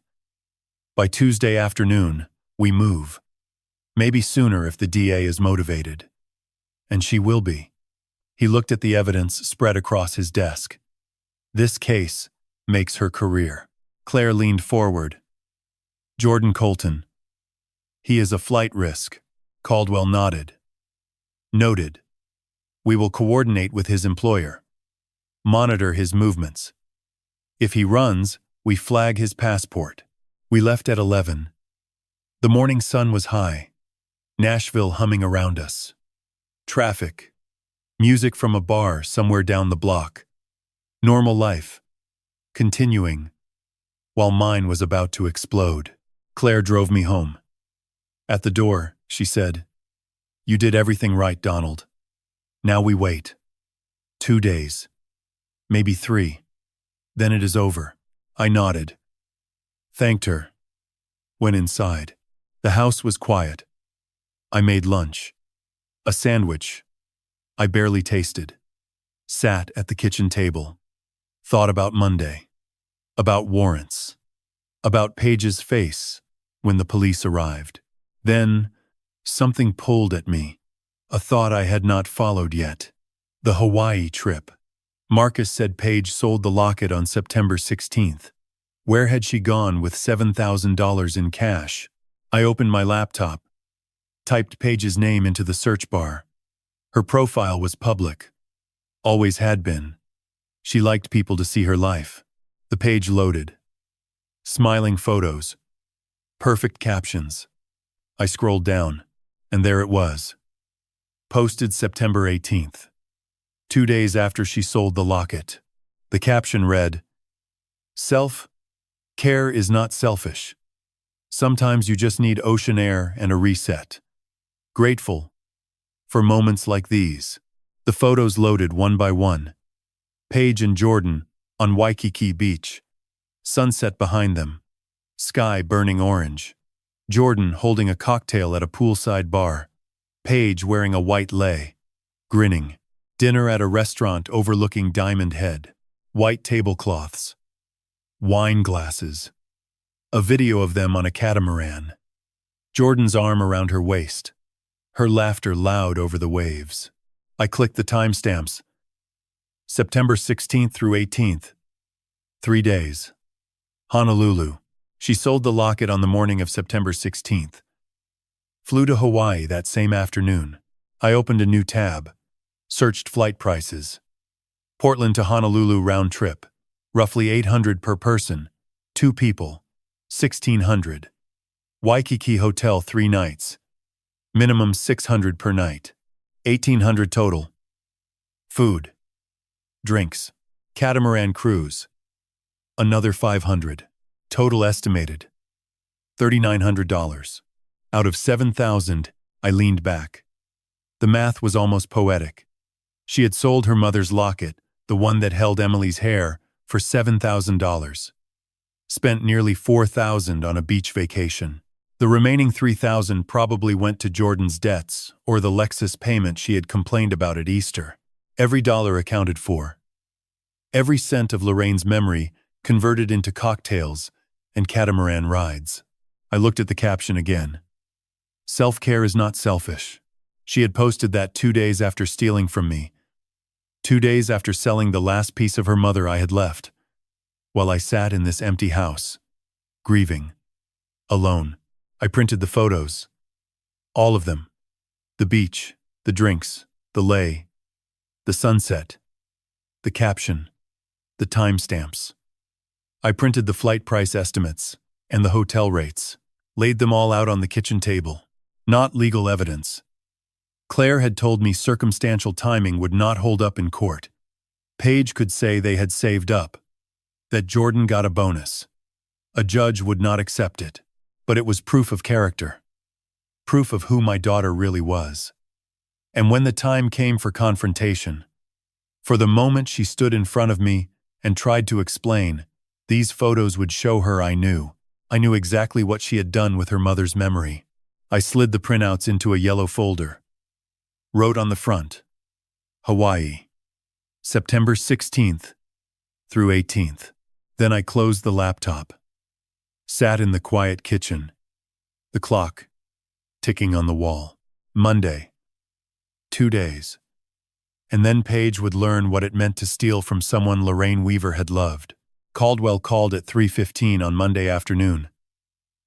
By Tuesday afternoon, we move. Maybe sooner if the DA is motivated. And she will be. He looked at the evidence spread across his desk. This case makes her career. Claire leaned forward. Jordan Colton. He is a flight risk. Caldwell nodded. Noted. We will coordinate with his employer. Monitor his movements. If he runs, we flag his passport. We left at 11. The morning sun was high. Nashville humming around us. Traffic. Music from a bar somewhere down the block. Normal life. Continuing. While mine was about to explode. Claire drove me home. At the door, she said, "You did everything right, Donald. Now we wait. 2 days. Maybe 3. Then it is over." I nodded. Thanked her. Went inside. The house was quiet. I made lunch. A sandwich. I barely tasted. Sat at the kitchen table. Thought about Monday. About warrants. About Paige's face when the police arrived. Then, something pulled at me. A thought I had not followed yet. The Hawaii trip. Marcus said Paige sold the locket on September 16th. Where had she gone with $7,000 in cash? I opened my laptop, typed Paige's name into the search bar. Her profile was public. Always had been. She liked people to see her life. The page loaded. Smiling photos. Perfect captions. I scrolled down, and there it was. Posted September 18th. 2 days after she sold the locket. The caption read, "Self-care is not selfish. Sometimes you just need ocean air and a reset. Grateful for moments like these." The photos loaded one by one. Paige and Jordan on Waikiki Beach. Sunset behind them. Sky burning orange. Jordan holding a cocktail at a poolside bar. Paige wearing a white lei. Grinning. Dinner at a restaurant overlooking Diamond Head. White tablecloths. Wine glasses. A video of them on a catamaran. Jordan's arm around her waist. Her laughter loud over the waves. I clicked the timestamps. September 16th through 18th. 3 days. Honolulu. She sold the locket on the morning of September 16th. Flew to Hawaii that same afternoon. I opened a new tab. Searched flight prices. Portland to Honolulu round trip. Roughly $800 per person. 2 people. $1,600. Waikiki hotel 3 nights. Minimum $600 per night. $1,800 total. Food. Drinks. Catamaran cruise. Another $500. Total estimated. $3,900. Out of $7,000, I leaned back. The math was almost poetic. She had sold her mother's locket, the one that held Emily's hair, for $7,000. Spent nearly $4,000 on a beach vacation. The remaining $3,000 probably went to Jordan's debts or the Lexus payment she had complained about at Easter. Every dollar accounted for. Every cent of Lorraine's memory converted into cocktails and catamaran rides. I looked at the caption again. Self-care is not selfish. She had posted that 2 days after stealing from me. 2 days after selling the last piece of her mother I had left. While I sat in this empty house, grieving, alone. I printed the photos. All of them. The beach, the drinks, the lei, the sunset, the caption, the timestamps. I printed the flight price estimates and the hotel rates, laid them all out on the kitchen table. Not legal evidence. Claire had told me circumstantial timing would not hold up in court. Paige could say they had saved up, that Jordan got a bonus. A judge would not accept it, but it was proof of character. Proof of who my daughter really was. And when the time came for confrontation, for the moment she stood in front of me and tried to explain, these photos would show her I knew. I knew exactly what she had done with her mother's memory. I slid the printouts into a yellow folder. Wrote on the front, Hawaii, September 16th through 18th. Then I closed the laptop. Sat in the quiet kitchen. The clock, ticking on the wall. Monday. 2 days. And then Paige would learn what it meant to steal from someone Lorraine Weaver had loved. Caldwell called at 3:15 on Monday afternoon.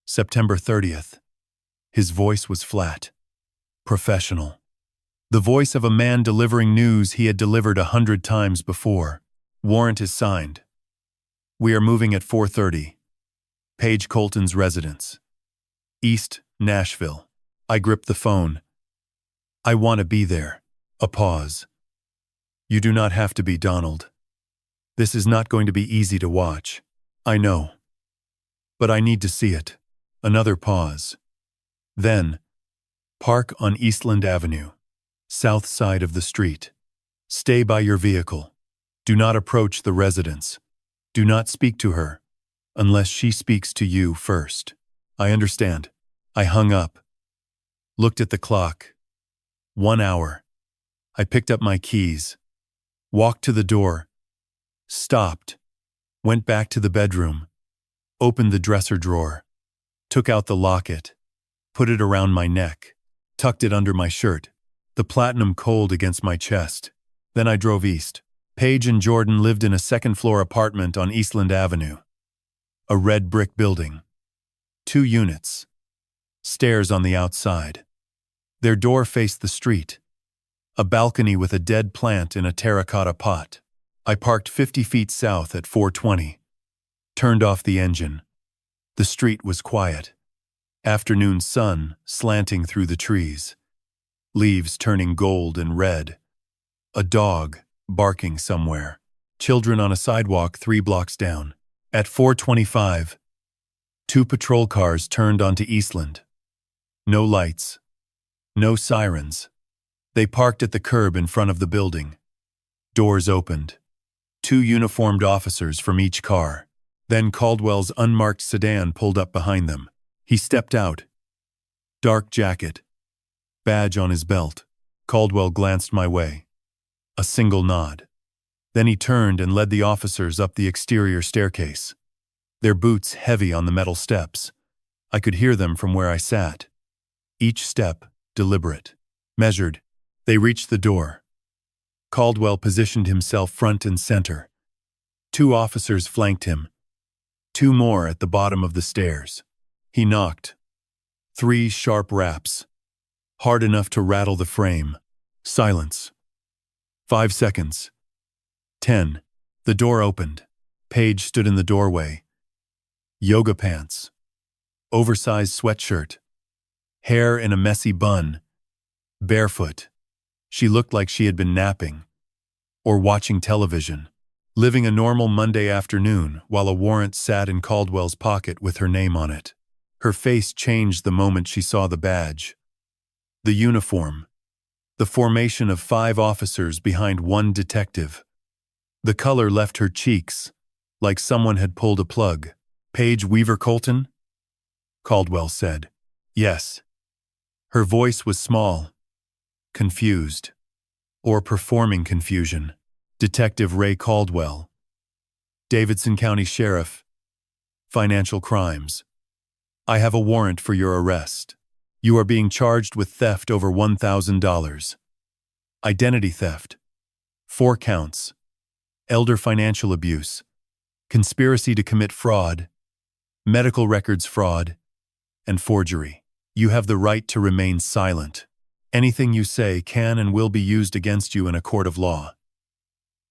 September 30th. His voice was flat. Professional. The voice of a man delivering news he had delivered 100 times before. Warrant is signed. We are moving at 4:30. Paige Colton's residence. East Nashville. I gripped the phone. I want to be there. A pause. You do not have to be, Donald. This is not going to be easy to watch. I know. But I need to see it. Another pause. Then, park on Eastland Avenue, south side of the street. Stay by your vehicle. Do not approach the residence. Do not speak to her, unless she speaks to you first. I understand. I hung up. Looked at the clock. 1 hour. I picked up my keys. Walked to the door. stopped, went back to the bedroom, opened the dresser drawer, took out the locket, put it around my neck, tucked it under my shirt, the platinum cold against my chest. Then I drove east. Paige and Jordan lived in a second-floor apartment on Eastland Avenue. A red brick building. 2 units. Stairs on the outside. Their door faced the street. A balcony with a dead plant in a terracotta pot. I parked 50 feet south at 420. Turned off the engine. The street was quiet. Afternoon sun slanting through the trees. Leaves turning gold and red. A dog barking somewhere. Children on a sidewalk 3 blocks down. At 4:25, 2 patrol cars turned onto Eastland. No lights. No sirens. They parked at the curb in front of the building. Doors opened. 2 uniformed officers from each car. Then Caldwell's unmarked sedan pulled up behind them. He stepped out. Dark jacket. Badge on his belt. Caldwell glanced my way. A single nod. Then he turned and led the officers up the exterior staircase. Their boots heavy on the metal steps. I could hear them from where I sat. Each step deliberate. Measured. They reached the door. Caldwell positioned himself front and center. 2 officers flanked him. 2 more at the bottom of the stairs. He knocked. 3 sharp raps. Hard enough to rattle the frame. Silence. 5 seconds. 10. The door opened. Paige stood in the doorway. Yoga pants. Oversized sweatshirt. Hair in a messy bun. Barefoot. She looked like she had been napping. Or watching television. Living a normal Monday afternoon while a warrant sat in Caldwell's pocket with her name on it. Her face changed the moment she saw the badge. The uniform. The formation of 5 officers behind 1 detective. The color left her cheeks, like someone had pulled a plug. Paige Weaver Colton? Caldwell said. Yes. Her voice was small. Confused. Or performing confusion. Detective Ray Caldwell. Davidson County Sheriff. Financial crimes. I have a warrant for your arrest. You are being charged with theft over $1,000. Identity theft. 4 counts. Elder financial abuse. Conspiracy to commit fraud. Medical records fraud. And forgery. You have the right to remain silent. Anything you say can and will be used against you in a court of law.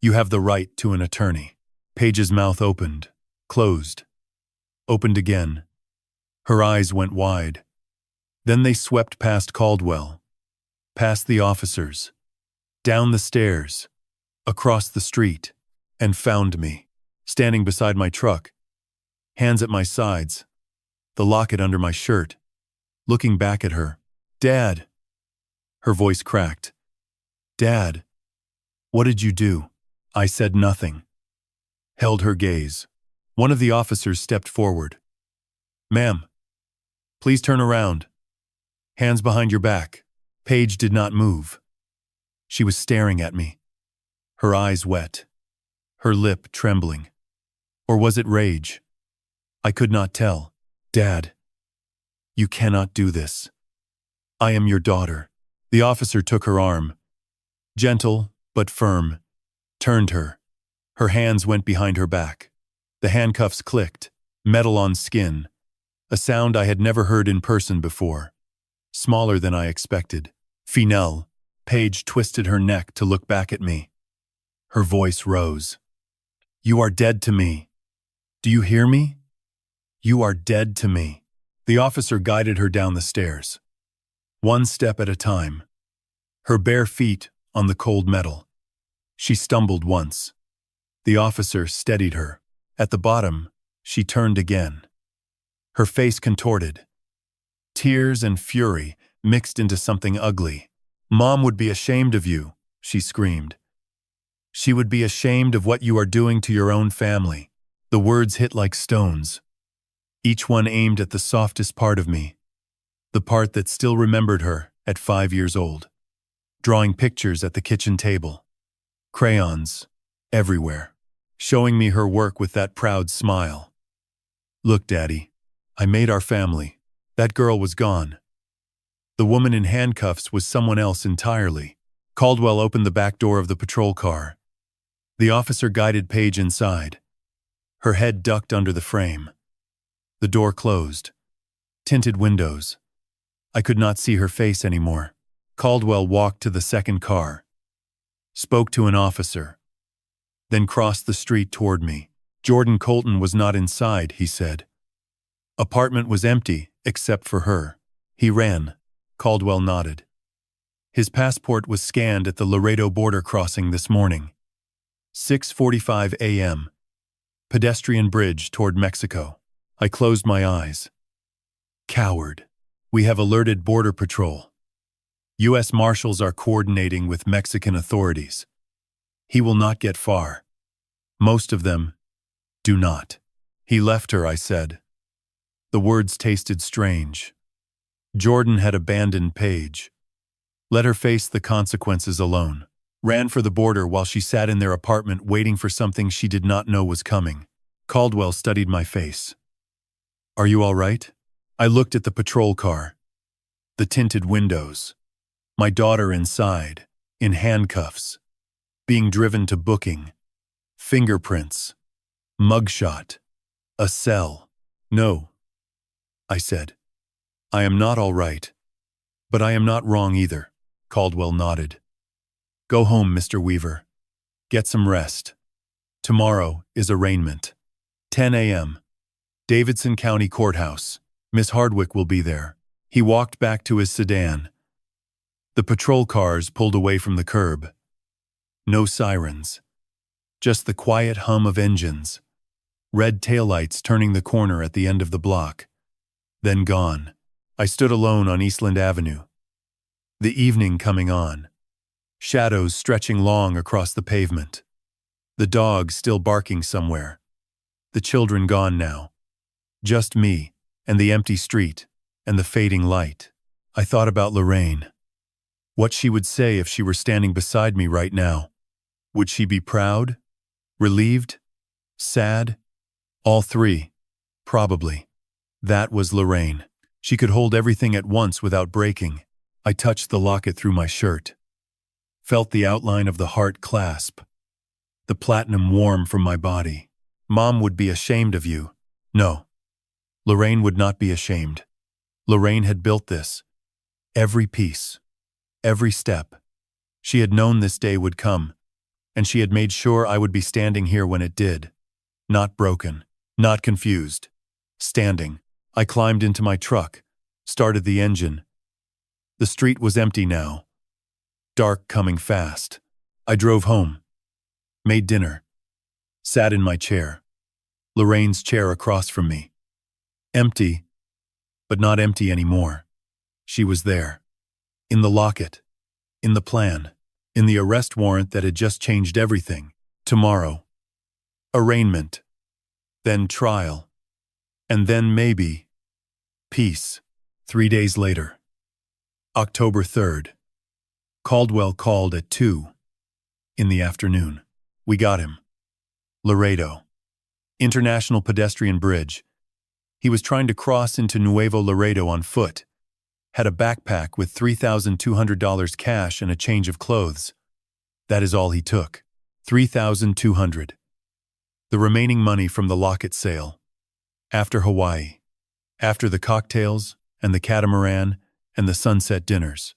You have the right to an attorney. Paige's mouth opened. Closed. Opened again. Her eyes went wide. Then they swept past Caldwell, past the officers, down the stairs, across the street, and found me, standing beside my truck, hands at my sides, the locket under my shirt, looking back at her. Dad. Her voice cracked. Dad. What did you do? I said nothing. Held her gaze. One of the officers stepped forward. Ma'am, please turn around. Hands behind your back. Paige did not move. She was staring at me. Her eyes wet. Her lip trembling. Or was it rage? I could not tell. Dad, you cannot do this. I am your daughter. The officer took her arm. Gentle, but firm. Turned her. Her hands went behind her back. The handcuffs clicked. Metal on skin. A sound I had never heard in person before. Smaller than I expected. Finelle. Paige twisted her neck to look back at me. Her voice rose. You are dead to me. Do you hear me? You are dead to me. The officer guided her down the stairs. 1 step at a time. Her bare feet on the cold metal. She stumbled once. The officer steadied her. At the bottom, she turned again. Her face contorted. Tears and fury mixed into something ugly. Mom would be ashamed of you, she screamed. She would be ashamed of what you are doing to your own family. The words hit like stones. Each one aimed at the softest part of me. The part that still remembered her at 5 years old. Drawing pictures at the kitchen table. Crayons everywhere. showing me her work with that proud smile. "Look, Daddy, I made our family. That girl was gone." The woman in handcuffs was someone else entirely. Caldwell opened the back door of the patrol car. The officer guided Paige inside. Her head ducked under the frame. The door closed. Tinted windows. I could not see her face anymore. Caldwell walked to the second car, spoke to an officer, then crossed the street toward me. Jordan Colton was not inside, he said. Apartment was empty, except for her. He ran. Caldwell nodded. His passport was scanned at the Laredo border crossing this morning. 6:45 a.m. Pedestrian bridge toward Mexico. I closed my eyes. Coward. We have alerted Border Patrol. U.S. Marshals are coordinating with Mexican authorities. He will not get far. Most of them do not. He left her, I said. The words tasted strange. Jordan had abandoned Paige. Let her face the consequences alone. Ran for the border while she sat in their apartment waiting for something she did not know was coming. Caldwell studied my face. Are you all right? I looked at the patrol car. The tinted windows. My daughter inside, in handcuffs. Being driven to booking. Fingerprints. Mugshot. A cell. No, I said. I am not all right. But I am not wrong either. Caldwell nodded. Go home, Mr. Weaver. Get some rest. Tomorrow is arraignment. 10 a.m. Davidson County Courthouse. Miss Hardwick will be there. He walked back to his sedan. The patrol cars pulled away from the curb. No sirens. Just the quiet hum of engines. Red taillights turning the corner at the end of the block. Then gone. I stood alone on Eastland Avenue. The evening coming on. Shadows stretching long across the pavement. The dog still barking somewhere. The children gone now. Just me, and the empty street, and the fading light. I thought about Lorraine. What she would say if she were standing beside me right now. Would she be proud? Relieved? Sad? All three. Probably. That was Lorraine. She could hold everything at once without breaking. I touched the locket through my shirt. Felt the outline of the heart clasp. The platinum warm from my body. Mom would be ashamed of you. No. Lorraine would not be ashamed. Lorraine had built this. Every piece. Every step. She had known this day would come, and she had made sure I would be standing here when it did. Not broken. Not confused. Standing. I climbed into my truck, started the engine. The street was empty now. Dark coming fast. I drove home. Made dinner. Sat in my chair. Lorraine's chair across from me. Empty, but not empty anymore. She was there. In the locket. In the plan. In the arrest warrant that had just changed everything. Tomorrow. Arraignment. Then trial. And then maybe. Peace. 3 days later. October 3rd. Caldwell called at 2 in the afternoon. We got him. Laredo. International Pedestrian Bridge. He was trying to cross into Nuevo Laredo on foot. Had a backpack with $3,200 cash and a change of clothes. That is all he took. $3,200. The remaining money from the Locket sale. After Hawaii. After the cocktails and the catamaran and the sunset dinners.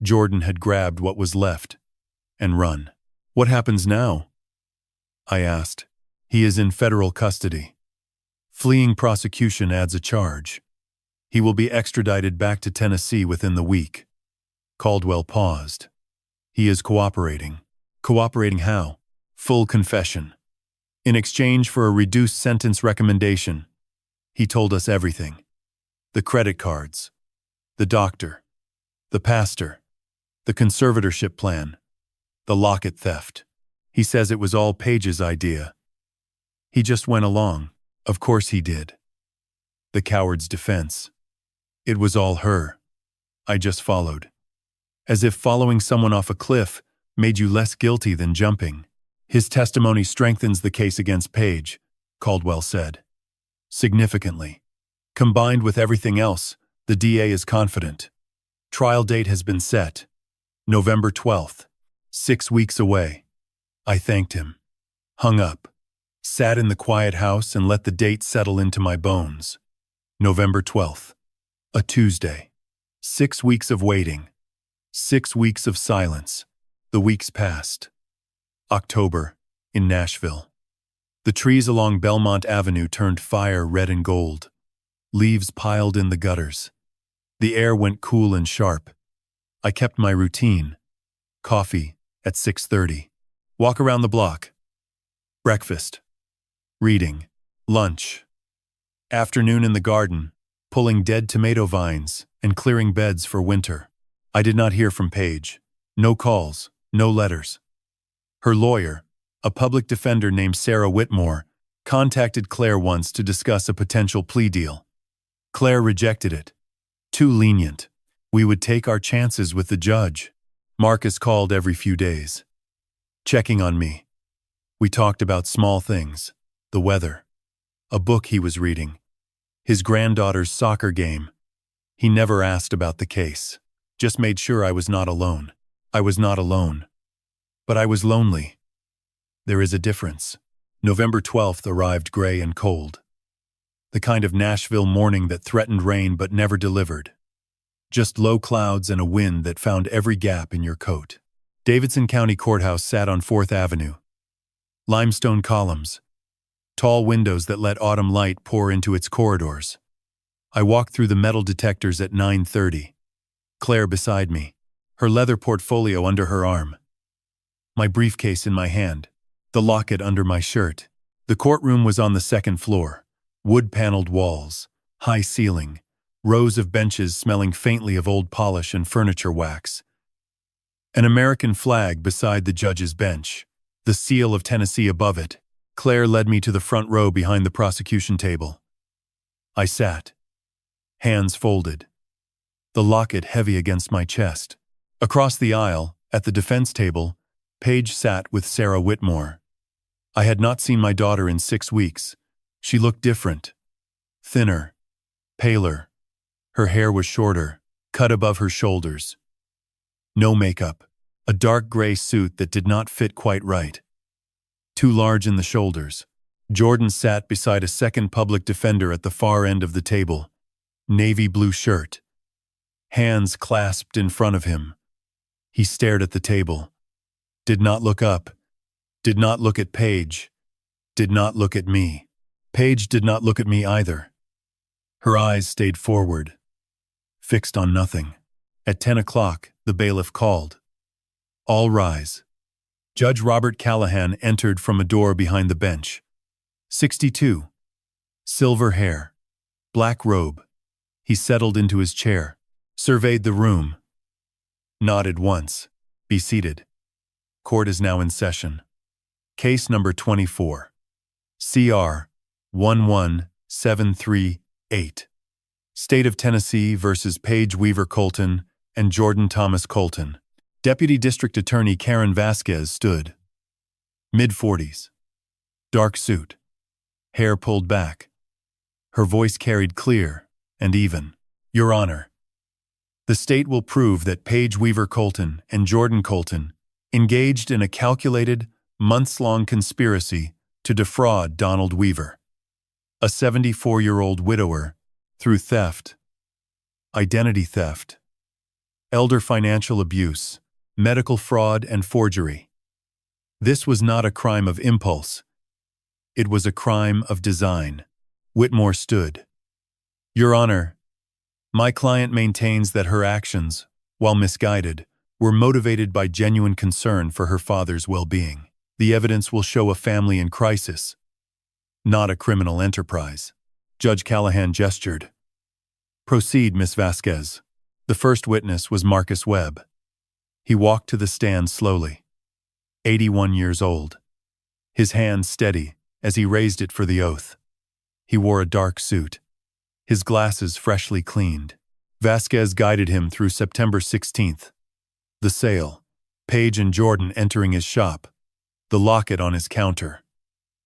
Jordan had grabbed what was left and run. What happens now? I asked. He is in federal custody. Fleeing prosecution adds a charge. He will be extradited back to Tennessee within the week. Caldwell paused. He is cooperating. Cooperating how? Full confession. In exchange for a reduced sentence recommendation, he told us everything. The credit cards. The doctor. The pastor. The conservatorship plan. The Locket theft. He says it was all Paige's idea. He just went along. Of course he did. The coward's defense. It was all her. I just followed. As if following someone off a cliff made you less guilty than jumping. His testimony strengthens the case against Page, Caldwell said. Significantly. Combined with everything else, the DA is confident. Trial date has been set. November 12th. 6 weeks away. I thanked him. Hung up. Sat in the quiet house and let the date settle into my bones. November 12th. A Tuesday. 6 weeks of waiting. 6 weeks of silence. The weeks passed. October, in Nashville. The trees along Belmont Avenue turned fire red and gold. Leaves piled in the gutters. The air went cool and sharp. I kept my routine. Coffee at 6:30. Walk around the block. Breakfast. Reading. Lunch. Afternoon in the garden, pulling dead tomato vines and clearing beds for winter. I did not hear from Paige. No calls, no letters. Her lawyer, a public defender named Sarah Whitmore, contacted Claire once to discuss a potential plea deal. Claire rejected it. Too lenient. We would take our chances with the judge. Marcus called every few days, checking on me. We talked about small things, the weather, a book he was reading, his granddaughter's soccer game. He never asked about the case, just made sure I was not alone. I was not alone. But I was lonely. There is a difference. November 12th arrived gray and cold. The kind of Nashville morning that threatened rain but never delivered. Just low clouds and a wind that found every gap in your coat. Davidson County Courthouse sat on 4th Avenue. Limestone columns. Tall windows that let autumn light pour into its corridors. I walked through the metal detectors at 9:30. Claire beside me, her leather portfolio under her arm. My briefcase in my hand, the locket under my shirt. The courtroom was on the 2nd floor. Wood-paneled walls, high ceiling, rows of benches smelling faintly of old polish and furniture wax. An American flag beside the judge's bench, the seal of Tennessee above it. Claire led me to the front row behind the prosecution table. I sat, hands folded, the locket heavy against my chest. Across the aisle, at the defense table, Paige sat with Sarah Whitmore. I had not seen my daughter in 6 weeks. She looked different, thinner, paler. Her hair was shorter, cut above her shoulders. No makeup, a dark gray suit that did not fit quite right. Too large in the shoulders. Jordan sat beside a second public defender at the far end of the table. Navy blue shirt. Hands clasped in front of him. He stared at the table. Did not look up. Did not look at Paige. Did not look at me. Paige did not look at me either. Her eyes stayed forward, fixed on nothing. At 10 o'clock, the bailiff called. All rise. Judge Robert Callahan entered from a door behind the bench. 62. Silver hair. Black robe. He settled into his chair, surveyed the room, nodded once. Be seated. Court is now in session. Case number 24. CR 11738. State of Tennessee versus Paige Weaver Colton and Jordan Thomas Colton. Deputy District Attorney Karen Vasquez stood. Mid-40s. Dark suit. Hair pulled back. Her voice carried clear and even. Your Honor, the state will prove that Paige Weaver Colton and Jordan Colton engaged in a calculated, months-long conspiracy to defraud Donald Weaver, a 74-year-old widower, through theft, identity theft, elder financial abuse, medical fraud, and forgery. This was not a crime of impulse. It was a crime of design. Whitmore stood. Your Honor, my client maintains that her actions, while misguided, were motivated by genuine concern for her father's well-being. The evidence will show a family in crisis, not a criminal enterprise. Judge Callahan gestured. Proceed, Miss Vasquez. The first witness was Marcus Webb. He walked to the stand slowly. 81 years old. His hand steady as he raised it for the oath. He wore a dark suit, his glasses freshly cleaned. Vasquez guided him through September 16th. The sale. Paige and Jordan entering his shop. The locket on his counter.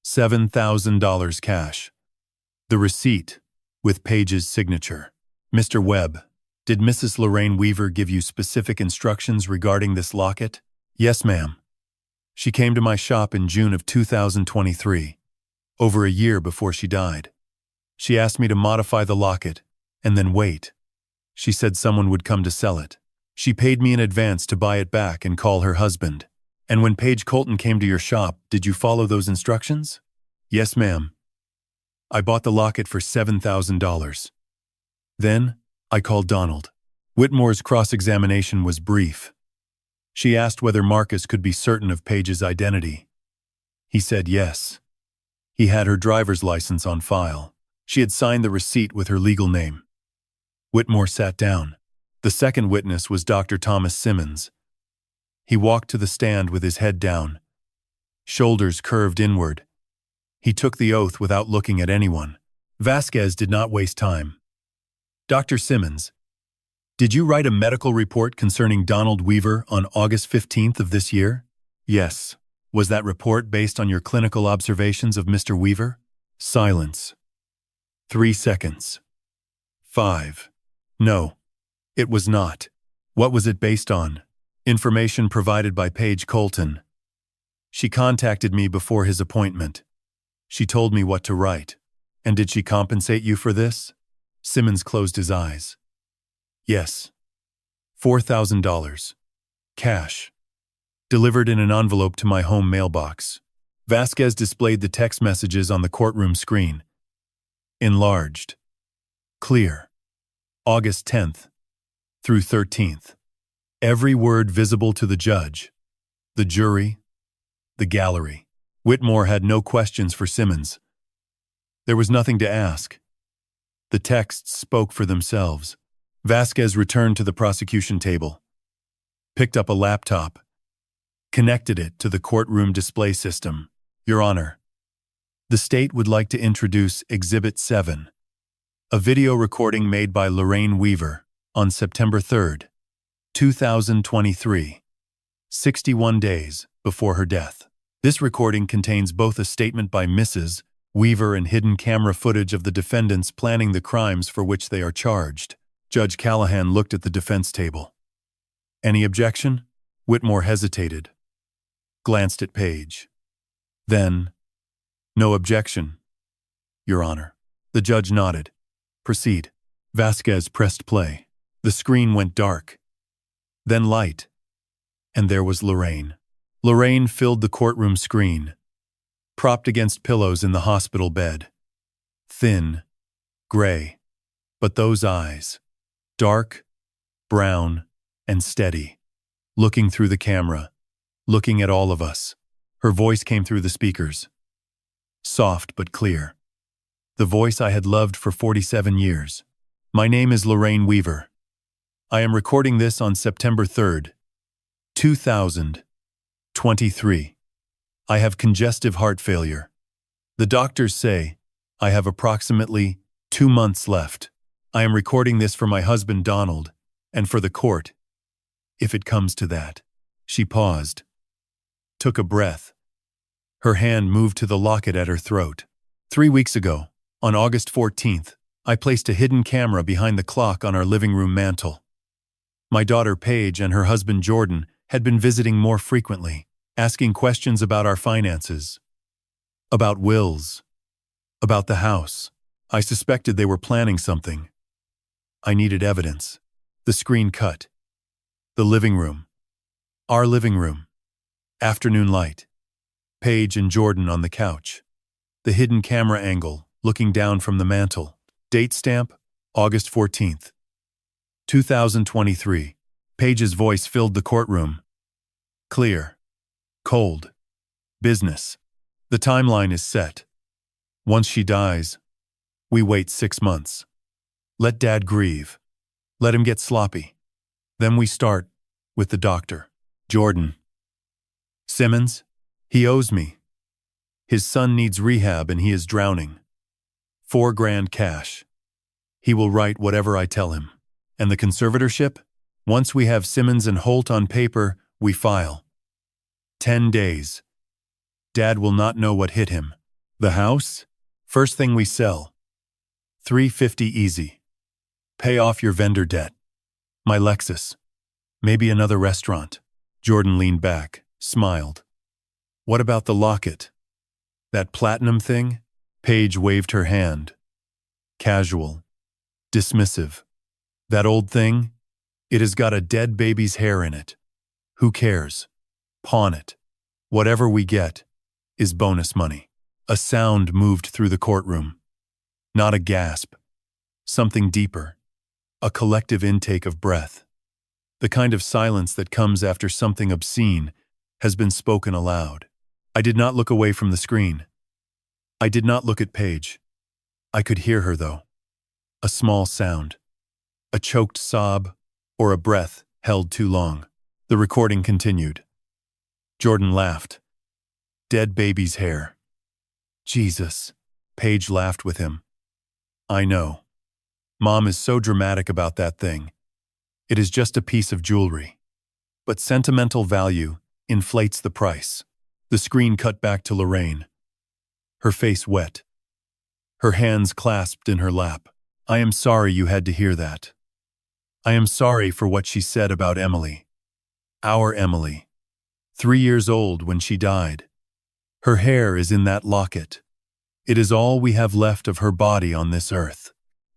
$7,000 cash. The receipt, with Page's signature. Mr. Webb, did Mrs. Lorraine Weaver give you specific instructions regarding this locket? Yes, ma'am. She came to my shop in June of 2023, over a year before she died. She asked me to modify the locket, and then wait. She said someone would come to sell it. She paid me in advance to buy it back and call her husband. And when Paige Colton came to your shop, did you follow those instructions? Yes, ma'am. I bought the locket for $7,000. Then, I called Donald. Whitmore's cross-examination was brief. She asked whether Marcus could be certain of Paige's identity. He said yes. He had her driver's license on file. She had signed the receipt with her legal name. Whitmore sat down. The second witness was Dr. Thomas Simmons. He walked to the stand with his head down, shoulders curved inward. He took the oath without looking at anyone. Vasquez did not waste time. Dr. Simmons, did you write a medical report concerning Donald Weaver on August 15th of this year? Yes. Was that report based on your clinical observations of Mr. Weaver? Silence. 3 seconds. 5. No, it was not. What was it based on? Information provided by Paige Colton. She contacted me before his appointment. She told me what to write. And did she compensate you for this? Simmons closed his eyes. Yes. $4,000. Cash. Delivered in an envelope to my home mailbox. Vasquez displayed the text messages on the courtroom screen. Enlarged. Clear. August 10th through 13th. Every word visible to the judge, the jury, the gallery. Whitmore had no questions for Simmons. There was nothing to ask. The texts spoke for themselves. Vasquez returned to the prosecution table, picked up a laptop, connected it to the courtroom display system. Your Honor, the state would like to introduce Exhibit 7, a video recording made by Lorraine Weaver on September 3rd, 2023, 61 days before her death. This recording contains both a statement by Mrs. Weaver and hidden camera footage of the defendants planning the crimes for which they are charged. Judge Callahan looked at the defense table. Any objection? Whitmore hesitated, glanced at Paige. Then, no objection, Your Honor. The judge nodded. Proceed. Vasquez pressed play. The screen went dark, then light, and there was Lorraine. Lorraine filled the courtroom screen, propped against pillows in the hospital bed. Thin, gray, but those eyes, dark, brown, and steady, looking through the camera, looking at all of us. Her voice came through the speakers, soft but clear. The voice I had loved for 47 years. My name is Lorraine Weaver. I am recording this on September 3rd, 2023. I have congestive heart failure. The doctors say I have approximately 2 months left. I am recording this for my husband Donald and for the court, if it comes to that. She paused, took a breath. Her hand moved to the locket at her throat. 3 weeks ago, on August 14th, I placed a hidden camera behind the clock on our living room mantel. My daughter Paige and her husband Jordan had been visiting more frequently, asking questions about our finances, about wills, about the house. I suspected they were planning something. I needed evidence. The screen cut. The living room. Our living room. Afternoon light. Paige and Jordan on the couch. The hidden camera angle, looking down from the mantel. Date stamp, August 14th, 2023. Paige's voice filled the courtroom. Clear. Cold. Business. The timeline is set. Once she dies, we wait 6 months. Let Dad grieve. Let him get sloppy. Then we start with the doctor. Jordan. Simmons, he owes me. His son needs rehab and he is drowning. $4,000 cash. He will write whatever I tell him. And the conservatorship? Once we have Simmons and Holt on paper, we file. 10 days. Dad will not know what hit him. The house? First thing we sell. $350 easy. Pay off your vendor debt. My Lexus. Maybe another restaurant. Jordan leaned back, smiled. What about the locket? That platinum thing? Paige waved her hand. Casual. Dismissive. That old thing? It has got a dead baby's hair in it. Who cares? Pawn it. Whatever we get is bonus money. A sound moved through the courtroom. Not a gasp. Something deeper. A collective intake of breath. The kind of silence that comes after something obscene has been spoken aloud. I did not look away from the screen. I did not look at Paige. I could hear her, though. A small sound. A choked sob or a breath held too long. The recording continued. Jordan laughed. Dead baby's hair. Jesus. Paige laughed with him. I know. Mom is so dramatic about that thing. It is just a piece of jewelry. But sentimental value inflates the price. The screen cut back to Lorraine. Her face wet. Her hands clasped in her lap. I am sorry you had to hear that. I am sorry for what she said about Emily. Our Emily. 3 years old when she died. Her hair is in that locket. It is all we have left of her body on this earth.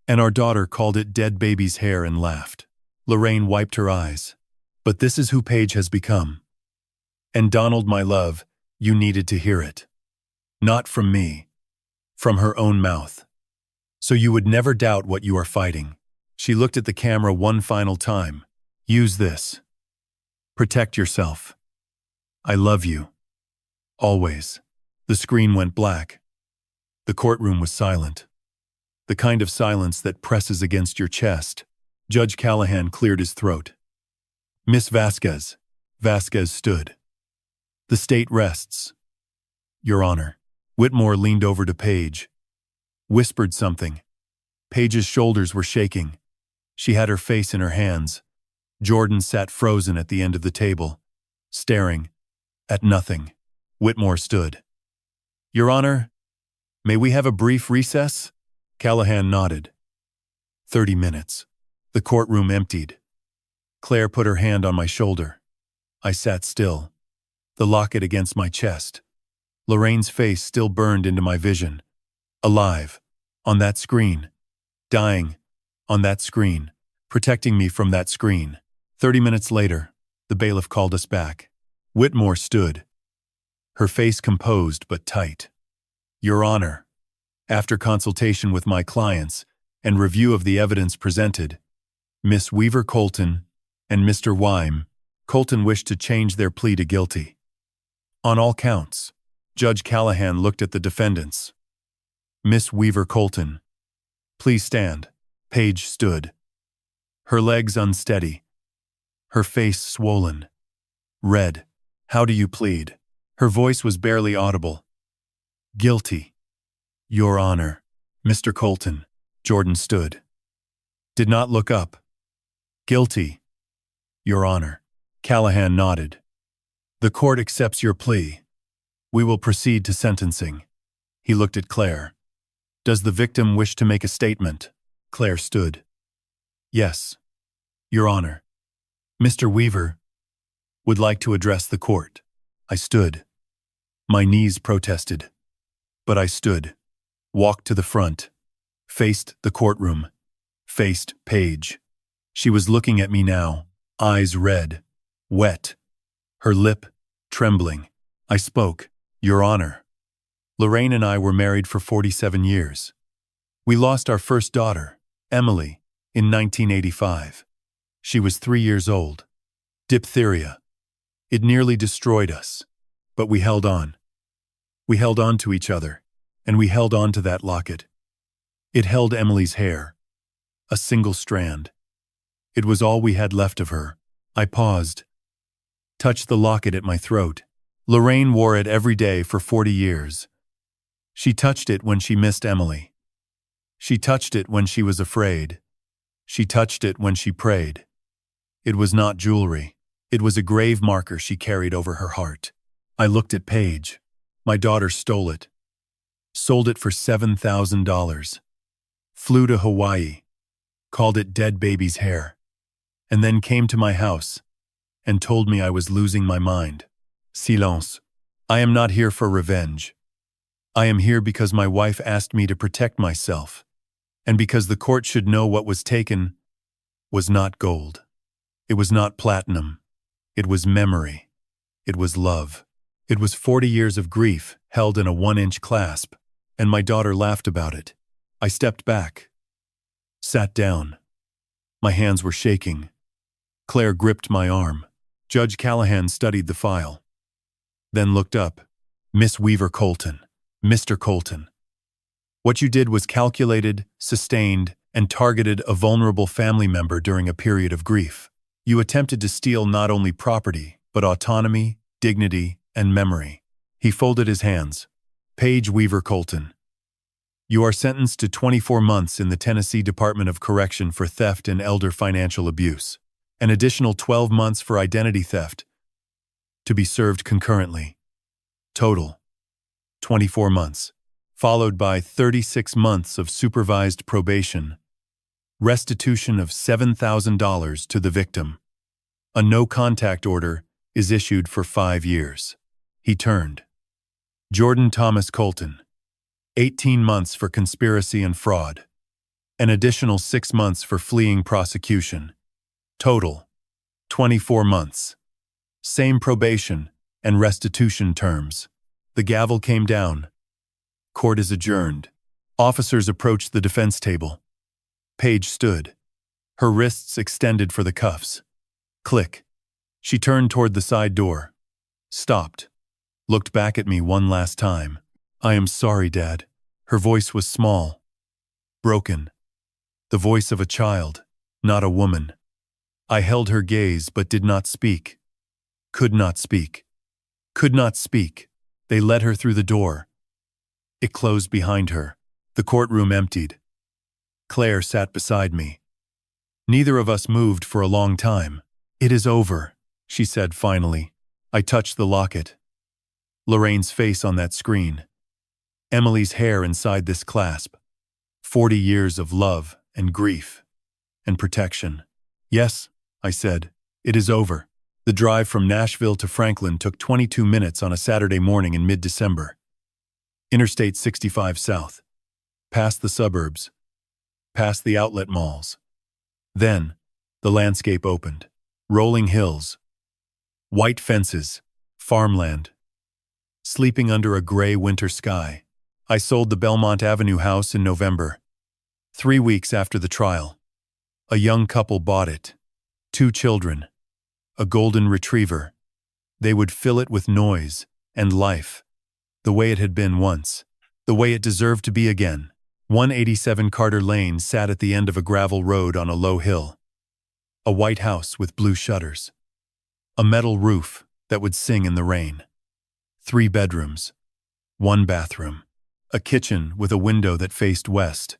And our daughter called it dead baby's hair and laughed. Lorraine wiped her eyes. But this is who Paige has become. And Donald, my love, you needed to hear it. Not from me. From her own mouth. So you would never doubt what you are fighting. She looked at the camera one final time. Use this. Protect yourself. I love you. Always. The screen went black. The courtroom was silent. The kind of silence that presses against your chest. Judge Callahan cleared his throat. Miss Vasquez. Vasquez stood. The state rests. Your Honor. Whitmore leaned over to Paige. Whispered something. Paige's shoulders were shaking. She had her face in her hands. Jordan sat frozen at the end of the table, staring at nothing. Whitmore stood. Your Honor, may we have a brief recess? Callahan nodded. 30 minutes. The courtroom emptied. Claire put her hand on my shoulder. I sat still, the locket against my chest. Lorraine's face still burned into my vision. Alive, on that screen. Dying, on that screen. Protecting me from that screen. 30 minutes later, the bailiff called us back. Whitmore stood. Her face composed but tight. Your Honor, after consultation with my clients and review of the evidence presented, Miss Weaver Colton and Mr. Wyme Colton wished to change their plea to guilty. On all counts, Judge Callahan looked at the defendants. Miss Weaver Colton, please stand. Paige stood. Her legs unsteady. Her face swollen. Red. How do you plead? Her voice was barely audible. Guilty. Your Honor. Mr. Colton. Jordan stood. Did not look up. Guilty. Your Honor. Callahan nodded. The court accepts your plea. We will proceed to sentencing. He looked at Claire. Does the victim wish to make a statement? Claire stood. Yes, Your Honor. Mr. Weaver would like to address the court. I stood. My knees protested. But I stood, walked to the front, faced the courtroom, faced Paige. She was looking at me now, eyes red, wet, her lip trembling. I spoke. Your Honor. Lorraine and I were married for 47 years. We lost our first daughter, Emily, in 1985. She was 3 years old. Diphtheria. It nearly destroyed us, but we held on. We held on to each other, and we held on to that locket. It held Emily's hair, a single strand. It was all we had left of her. I paused, touched the locket at my throat. Lorraine wore it every day for 40 years. She touched it when she missed Emily. She touched it when she was afraid. She touched it when she prayed. It was not jewelry. It was a grave marker she carried over her heart. I looked at Paige. My daughter stole it, sold it for $7,000, flew to Hawaii, called it dead baby's hair, and then came to my house and told me I was losing my mind. Silence. I am not here for revenge. I am here because my wife asked me to protect myself, and because the court should know what was taken was not gold. It was not platinum. It was memory. It was love. It was 40 years of grief held in a 1-inch clasp, and my daughter laughed about it. I stepped back, sat down. My hands were shaking. Claire gripped my arm. Judge Callahan studied the file, then looked up. Miss Weaver Colton, Mr. Colton. What you did was calculated, sustained, and targeted a vulnerable family member during a period of grief. You attempted to steal not only property, but autonomy, dignity, and memory. He folded his hands. Paige Weaver Colton. You are sentenced to 24 months in the Tennessee Department of Correction for theft and elder financial abuse. An additional 12 months for identity theft, to be served concurrently. Total, 24 months, followed by 36 months of supervised probation. Restitution of $7,000 to the victim. A no-contact order is issued for 5 years. He turned. Jordan Thomas Colton. 18 months for conspiracy and fraud. An additional 6 months for fleeing prosecution. Total, 24 months. Same probation and restitution terms. The gavel came down. Court is adjourned. Officers approached the defense table. Paige stood, her wrists extended for the cuffs. Click. She turned toward the side door. Stopped. Looked back at me one last time. I am sorry, Dad. Her voice was small. Broken. The voice of a child, not a woman. I held her gaze but did not speak. Could not speak. Could not speak. They led her through the door. It closed behind her. The courtroom emptied. Claire sat beside me. Neither of us moved for a long time. It is over, she said finally. I touched the locket. Lorraine's face on that screen. Emily's hair inside this clasp. 40 years of love and grief and protection. Yes, I said, it is over. The drive from Nashville to Franklin took 22 minutes on a Saturday morning in mid-December. Interstate 65 South. Past the suburbs. Past the outlet malls. Then, the landscape opened. Rolling hills. White fences. Farmland. Sleeping under a gray winter sky. I sold the Belmont Avenue house in November. 3 weeks after the trial. A young couple bought it. 2 children. A golden retriever. They would fill it with noise and life. The way it had been once. The way it deserved to be again. 187 Carter Lane sat at the end of a gravel road on a low hill. A white house with blue shutters. A metal roof that would sing in the rain. 3 bedrooms. 1 bathroom. A kitchen with a window that faced west.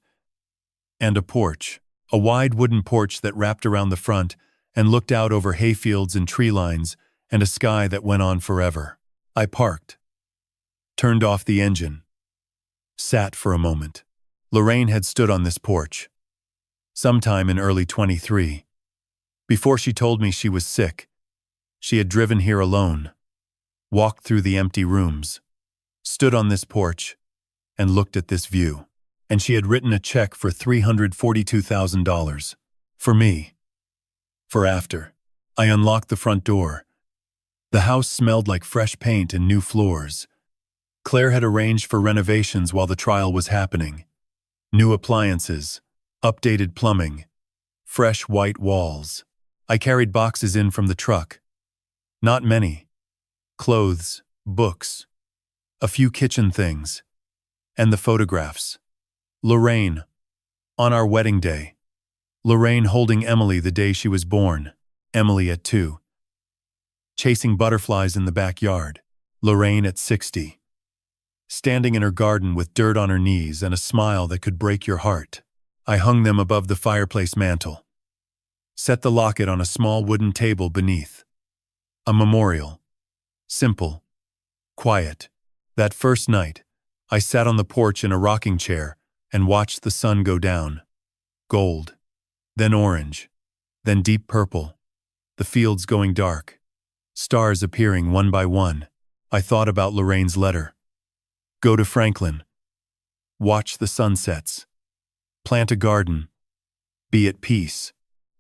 And a porch. A wide wooden porch that wrapped around the front and looked out over hayfields and tree lines and a sky that went on forever. I parked. Turned off the engine. Sat for a moment. Lorraine had stood on this porch. Sometime in early 23. Before she told me she was sick, she had driven here alone. Walked through the empty rooms. Stood on this porch and looked at this view. And she had written a check for $342,000. For me. For after. I unlocked the front door. The house smelled like fresh paint and new floors. Claire had arranged for renovations while the trial was happening. New appliances, updated plumbing, fresh white walls. I carried boxes in from the truck. Not many. Clothes, books, a few kitchen things, and the photographs. Lorraine, on our wedding day. Lorraine holding Emily the day she was born. Emily at 2. Chasing butterflies in the backyard. Lorraine at 60. Standing in her garden with dirt on her knees and a smile that could break your heart. I hung them above the fireplace mantel. Set the locket on a small wooden table beneath. A memorial. Simple. Quiet. That first night, I sat on the porch in a rocking chair and watched the sun go down. Gold, then orange, then deep purple, the fields going dark, stars appearing one by one. I thought about Lorraine's letter. Go to Franklin. Watch the sunsets. Plant a garden. Be at peace.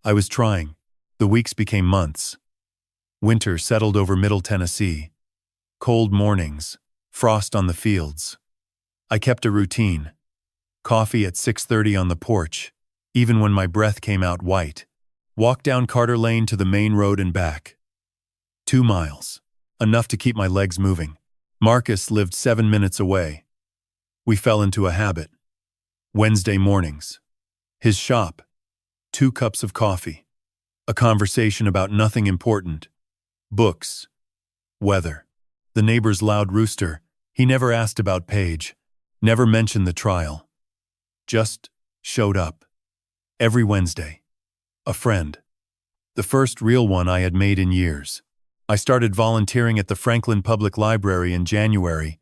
I was trying. The weeks became months. Winter settled over Middle Tennessee. Cold mornings, frost on the fields. I kept a routine. Coffee at 6:30 on the porch, even when my breath came out white. Walk down Carter Lane to the main road and back. 2 miles. Enough to keep my legs moving. Marcus lived 7 minutes away. We fell into a habit. Wednesday mornings. His shop. 2 cups of coffee. A conversation about nothing important. Books. Weather. The neighbor's loud rooster. He never asked about Paige. Never mentioned the trial. Just showed up. Every Wednesday. A friend. The first real one I had made in years. I started volunteering at the Franklin Public Library in January,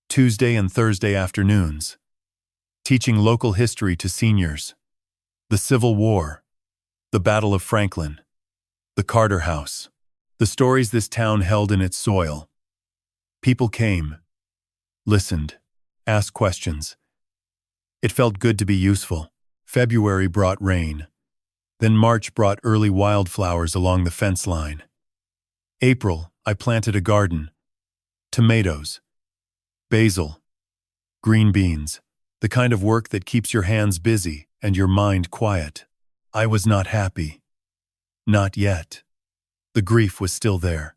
Tuesday and Thursday afternoons, teaching local history to seniors. The Civil War, the Battle of Franklin, the Carter House, the stories this town held in its soil. People came, listened, asked questions. It felt good to be useful. February brought rain. Then March brought early wildflowers along the fence line. April, I planted a garden. Tomatoes, basil, green beans, the kind of work that keeps your hands busy and your mind quiet. I was not happy. Not yet. The grief was still there.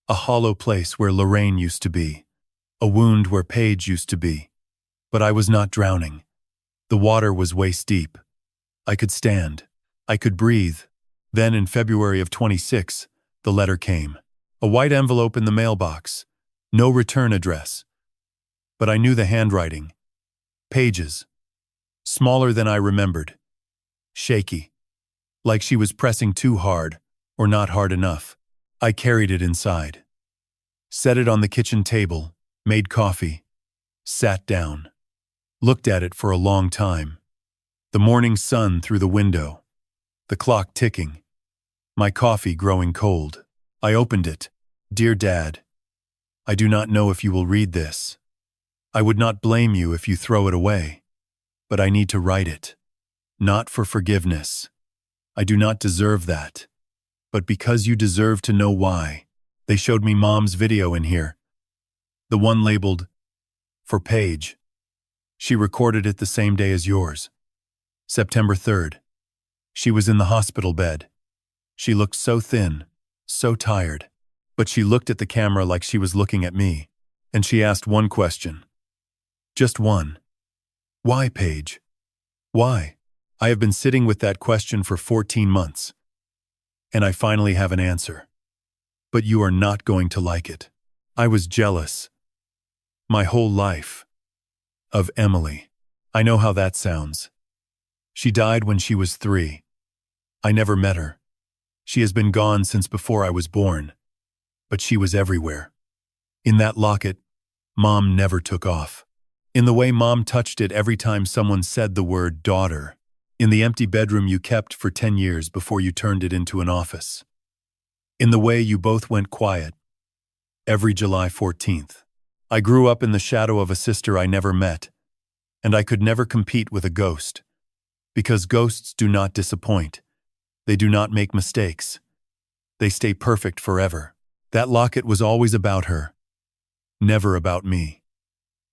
A hollow place where Lorraine used to be. A wound where Paige used to be. But I was not drowning. The water was waist deep. I could stand. I could breathe. Then in February of 26, the letter came. A white envelope in the mailbox. No return address. But I knew the handwriting. Pages. Smaller than I remembered. Shaky. Like she was pressing too hard, or not hard enough. I carried it inside. Set it on the kitchen table, made coffee, sat down. Looked at it for a long time. The morning sun through the window. The clock ticking. My coffee growing cold. I opened it. Dear Dad, I do not know if you will read this. I would not blame you if you throw it away. But I need to write it. Not for forgiveness. I do not deserve that. But because you deserve to know why. They showed me Mom's video in here. The one labeled, for Paige. She recorded it the same day as yours. September 3rd. She was in the hospital bed. She looked so thin, so tired. But she looked at the camera like she was looking at me. And she asked one question. Just one. Why, Paige? Why? I have been sitting with that question for 14 months. And I finally have an answer. But you are not going to like it. I was jealous. My whole life. Of Emily. I know how that sounds. She died when she was 3. I never met her. She has been gone since before I was born. But she was everywhere. In that locket, Mom never took off. In the way Mom touched it every time someone said the word daughter. In the empty bedroom you kept for 10 years before you turned it into an office. In the way you both went quiet. Every July 14th. I grew up in the shadow of a sister I never met. And I could never compete with a ghost. Because ghosts do not disappoint. They do not make mistakes. They stay perfect forever. That locket was always about her. Never about me.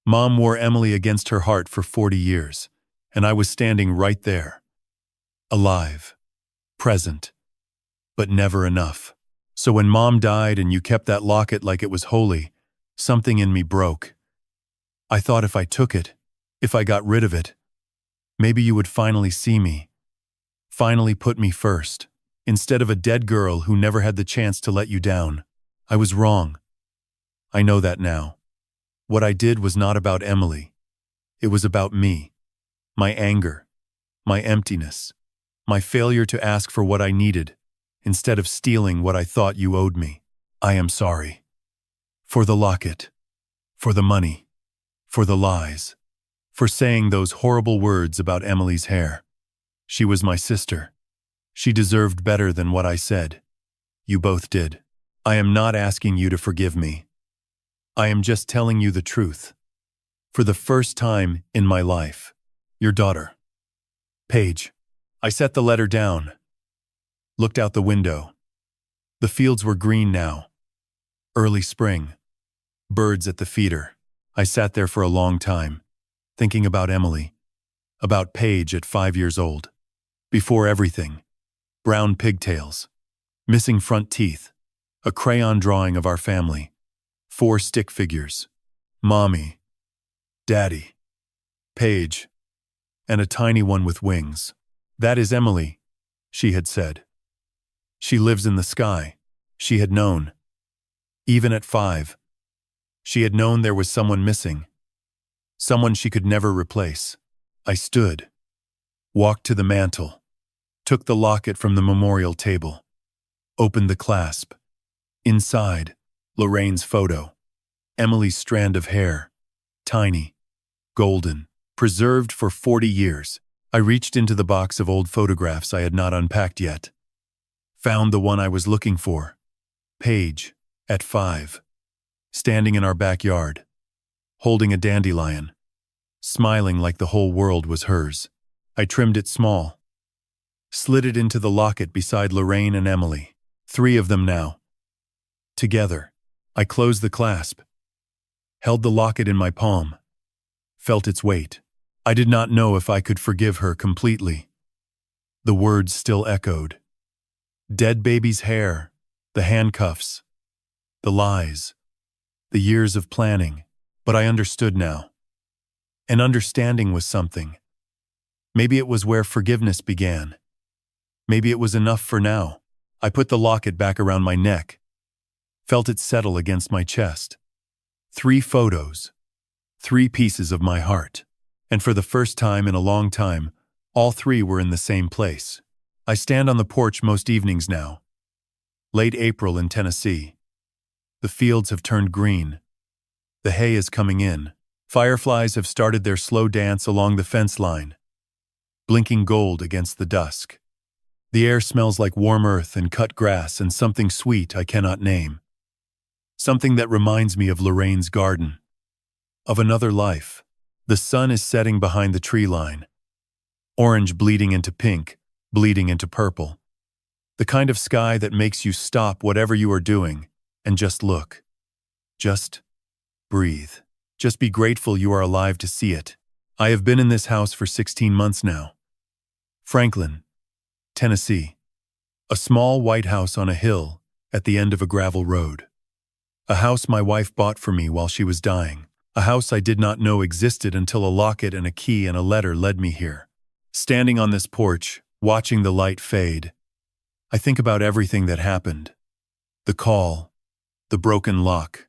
Mom wore Emily against her heart for 40 years. And I was standing right there. Alive. Present. But never enough. So when Mom died and you kept that locket like it was holy, something in me broke. I thought if I took it, if I got rid of it, maybe you would finally see me. Finally put me first, instead of a dead girl who never had the chance to let you down. I was wrong. I know that now. What I did was not about Emily. It was about me. My anger. My emptiness. My failure to ask for what I needed, instead of stealing what I thought you owed me. I am sorry. For the locket. For the money. For the lies. For saying those horrible words about Emily's hair. She was my sister. She deserved better than what I said. You both did. I am not asking you to forgive me. I am just telling you the truth. For the first time in my life. Your daughter. Paige. I set the letter down. Looked out the window. The fields were green now. Early spring. Birds at the feeder. I sat there for a long time, thinking about Emily. About Paige at 5 years old. Before everything. Brown pigtails. Missing front teeth. A crayon drawing of our family. 4 stick figures. Mommy. Daddy. Paige. And a tiny one with wings. That is Emily, she had said. She lives in the sky, she had known. Even at 5. She had known there was someone missing. Someone she could never replace. I stood. Walked to the mantel. Took the locket from the memorial table. Opened the clasp. Inside, Lorraine's photo. Emily's strand of hair. Tiny. Golden. Preserved for 40 years. I reached into the box of old photographs I had not unpacked yet. Found the one I was looking for. Paige, at 5. Standing in our backyard. Holding a dandelion. Smiling like the whole world was hers. I trimmed it small. Slid it into the locket beside Lorraine and Emily. 3 of them now. Together. I closed the clasp. Held the locket in my palm. Felt its weight. I did not know if I could forgive her completely. The words still echoed. Dead baby's hair, the handcuffs, the lies, the years of planning, but I understood now. And understanding was something. Maybe it was where forgiveness began. Maybe it was enough for now. I put the locket back around my neck. Felt it settle against my chest. 3 photos. 3 pieces of my heart. And for the first time in a long time, all 3 were in the same place. I stand on the porch most evenings now. Late April in Tennessee. The fields have turned green. The hay is coming in. Fireflies have started their slow dance along the fence line, blinking gold against the dusk. The air smells like warm earth and cut grass and something sweet I cannot name. Something that reminds me of Lorraine's garden. Of another life. The sun is setting behind the tree line. Orange bleeding into pink, bleeding into purple. The kind of sky that makes you stop whatever you are doing and just look. Just breathe. Just be grateful you are alive to see it. I have been in this house for 16 months now. Franklin, Tennessee. A small white house on a hill at the end of a gravel road. A house my wife bought for me while she was dying. A house I did not know existed until a locket and a key and a letter led me here. Standing on this porch, watching the light fade, I think about everything that happened. The call, the broken lock,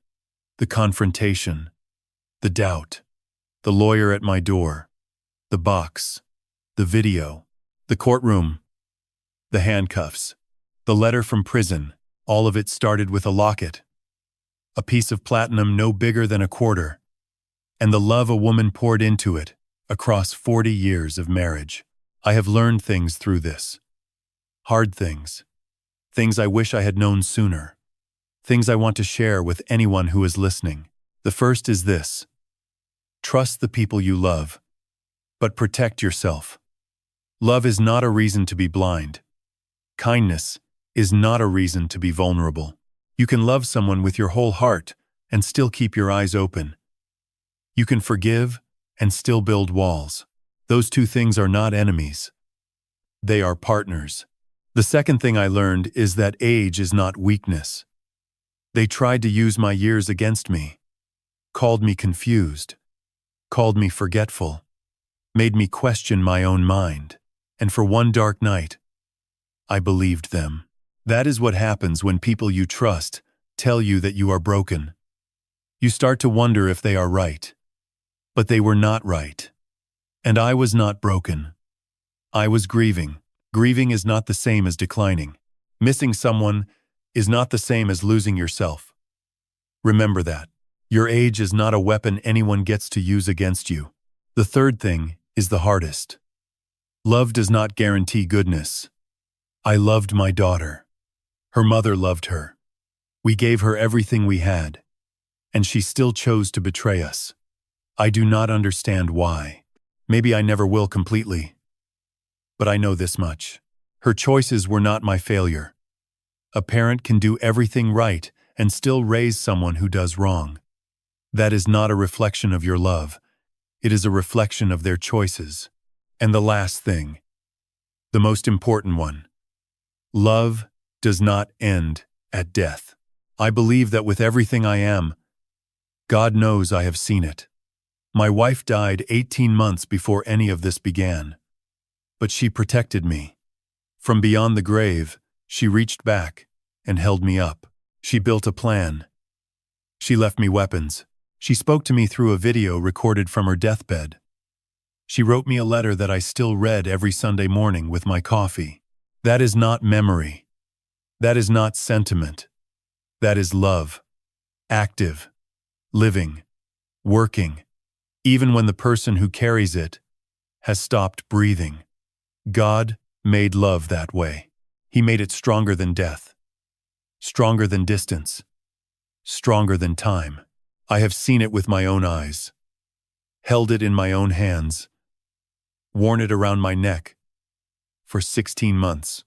the confrontation, the doubt, the lawyer at my door, the box, the video, the courtroom, the handcuffs, the letter from prison. All of it started with a locket. A piece of platinum no bigger than a quarter. And the love a woman poured into it, across 40 years of marriage. I have learned things through this. Hard things. Things I wish I had known sooner. Things I want to share with anyone who is listening. The first is this. Trust the people you love, but protect yourself. Love is not a reason to be blind. Kindness is not a reason to be vulnerable. You can love someone with your whole heart and still keep your eyes open. You can forgive and still build walls. Those 2 things are not enemies. They are partners. The second thing I learned is that age is not weakness. They tried to use my years against me. Called me confused. Called me forgetful. Made me question my own mind. And for one dark night, I believed them. That is what happens when people you trust tell you that you are broken. You start to wonder if they are right. But they were not right. And I was not broken. I was grieving. Grieving is not the same as declining. Missing someone is not the same as losing yourself. Remember that. Your age is not a weapon anyone gets to use against you. The third thing is the hardest. Love does not guarantee goodness. I loved my daughter. Her mother loved her. We gave her everything we had, and she still chose to betray us. I do not understand why. Maybe I never will completely. But I know this much. Her choices were not my failure. A parent can do everything right and still raise someone who does wrong. That is not a reflection of your love. It is a reflection of their choices. And the last thing, the most important one, love does not end at death. I believe that with everything I am, God knows I have seen it. My wife died 18 months before any of this began. But she protected me. From beyond the grave, she reached back and held me up. She built a plan. She left me weapons. She spoke to me through a video recorded from her deathbed. She wrote me a letter that I still read every Sunday morning with my coffee. That is not memory. That is not sentiment. That is love. Active. Living. Working. Even when the person who carries it has stopped breathing. God made love that way. He made it stronger than death. Stronger than distance. Stronger than time. I have seen it with my own eyes. Held it in my own hands. Worn it around my neck. For 16 months.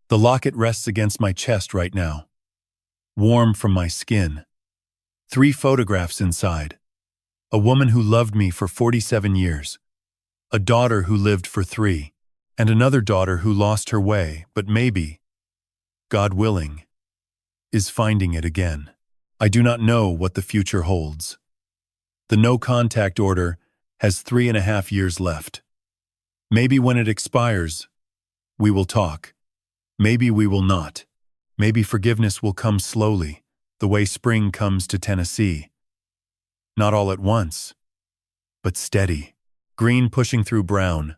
The locket rests against my chest right now. Warm from my skin. 3 photographs inside. A woman who loved me for 47 years. A daughter who lived for 3. And another daughter who lost her way, but maybe, God willing, is finding it again. I do not know what the future holds. The no-contact order has 3.5 years left. Maybe when it expires, we will talk. Maybe we will not. Maybe forgiveness will come slowly, the way spring comes to Tennessee. Not all at once, but steady. Green pushing through brown.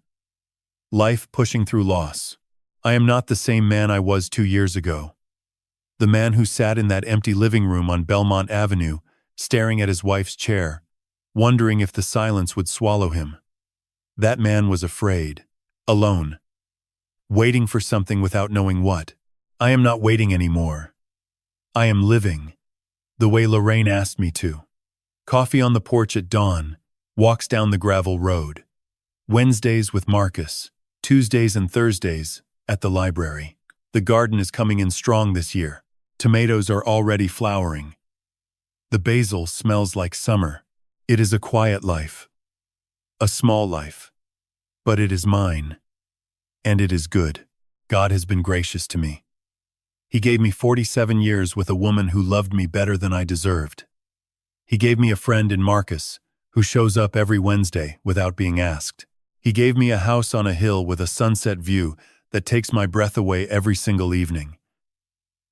Life pushing through loss. I am not the same man I was 2 years ago. The man who sat in that empty living room on Belmont Avenue, staring at his wife's chair, wondering if the silence would swallow him. That man was afraid, alone, waiting for something without knowing what. I am not waiting anymore. I am living, the way Lorraine asked me to. Coffee on the porch at dawn, walks down the gravel road. Wednesdays with Marcus. Tuesdays and Thursdays at the library. The garden is coming in strong this year. Tomatoes are already flowering. The basil smells like summer. It is a quiet life. A small life. But it is mine. And it is good. God has been gracious to me. He gave me 47 years with a woman who loved me better than I deserved. He gave me a friend in Marcus, who shows up every Wednesday without being asked. He gave me a house on a hill with a sunset view that takes my breath away every single evening.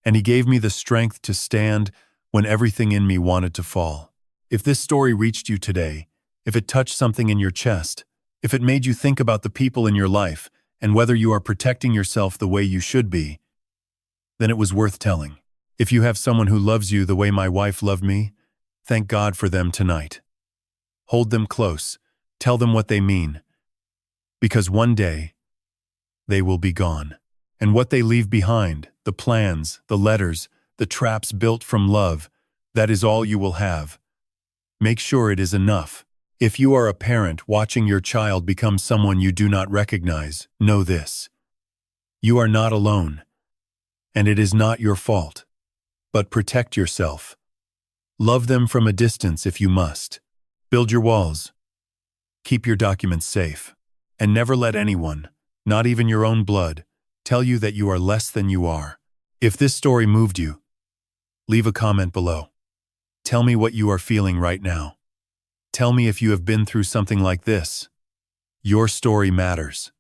And he gave me the strength to stand when everything in me wanted to fall. If this story reached you today, if it touched something in your chest, if it made you think about the people in your life and whether you are protecting yourself the way you should be, then it was worth telling. If you have someone who loves you the way my wife loved me, thank God for them tonight. Hold them close. Tell them what they mean. Because one day, they will be gone. And what they leave behind, the plans, the letters, the traps built from love, that is all you will have. Make sure it is enough. If you are a parent watching your child become someone you do not recognize, know this. You are not alone. And it is not your fault. But protect yourself. Love them from a distance if you must. Build your walls. Keep your documents safe. And never let anyone, not even your own blood, tell you that you are less than you are. If this story moved you, leave a comment below. Tell me what you are feeling right now. Tell me if you have been through something like this. Your story matters.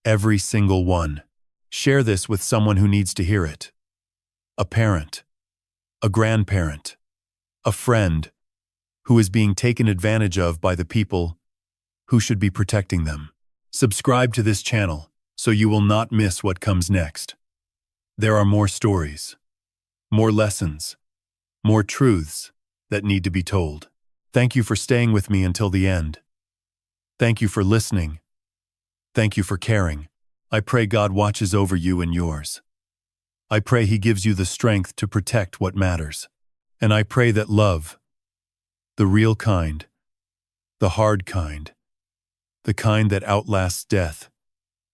Every single one. Share this with someone who needs to hear it. A parent. A grandparent. A friend who is being taken advantage of by the people who should be protecting them. Subscribe to this channel so you will not miss what comes next. There are more stories, more lessons, more truths, that need to be told. Thank you for staying with me until the end. Thank you for listening. Thank you for caring. I pray God watches over you and yours. I pray He gives you the strength to protect what matters. And I pray that love, the real kind, the hard kind, the kind that outlasts death,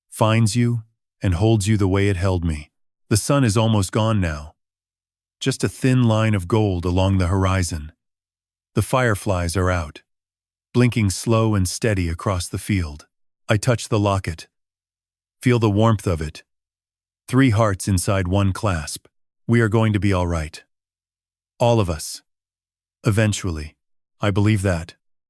finds you and holds you the way it held me. The sun is almost gone now. Just a thin line of gold along the horizon. The fireflies are out, blinking slow and steady across the field. I touch the locket. Feel the warmth of it. 3 hearts inside one clasp. We are going to be all right. All of us. Eventually. I believe that.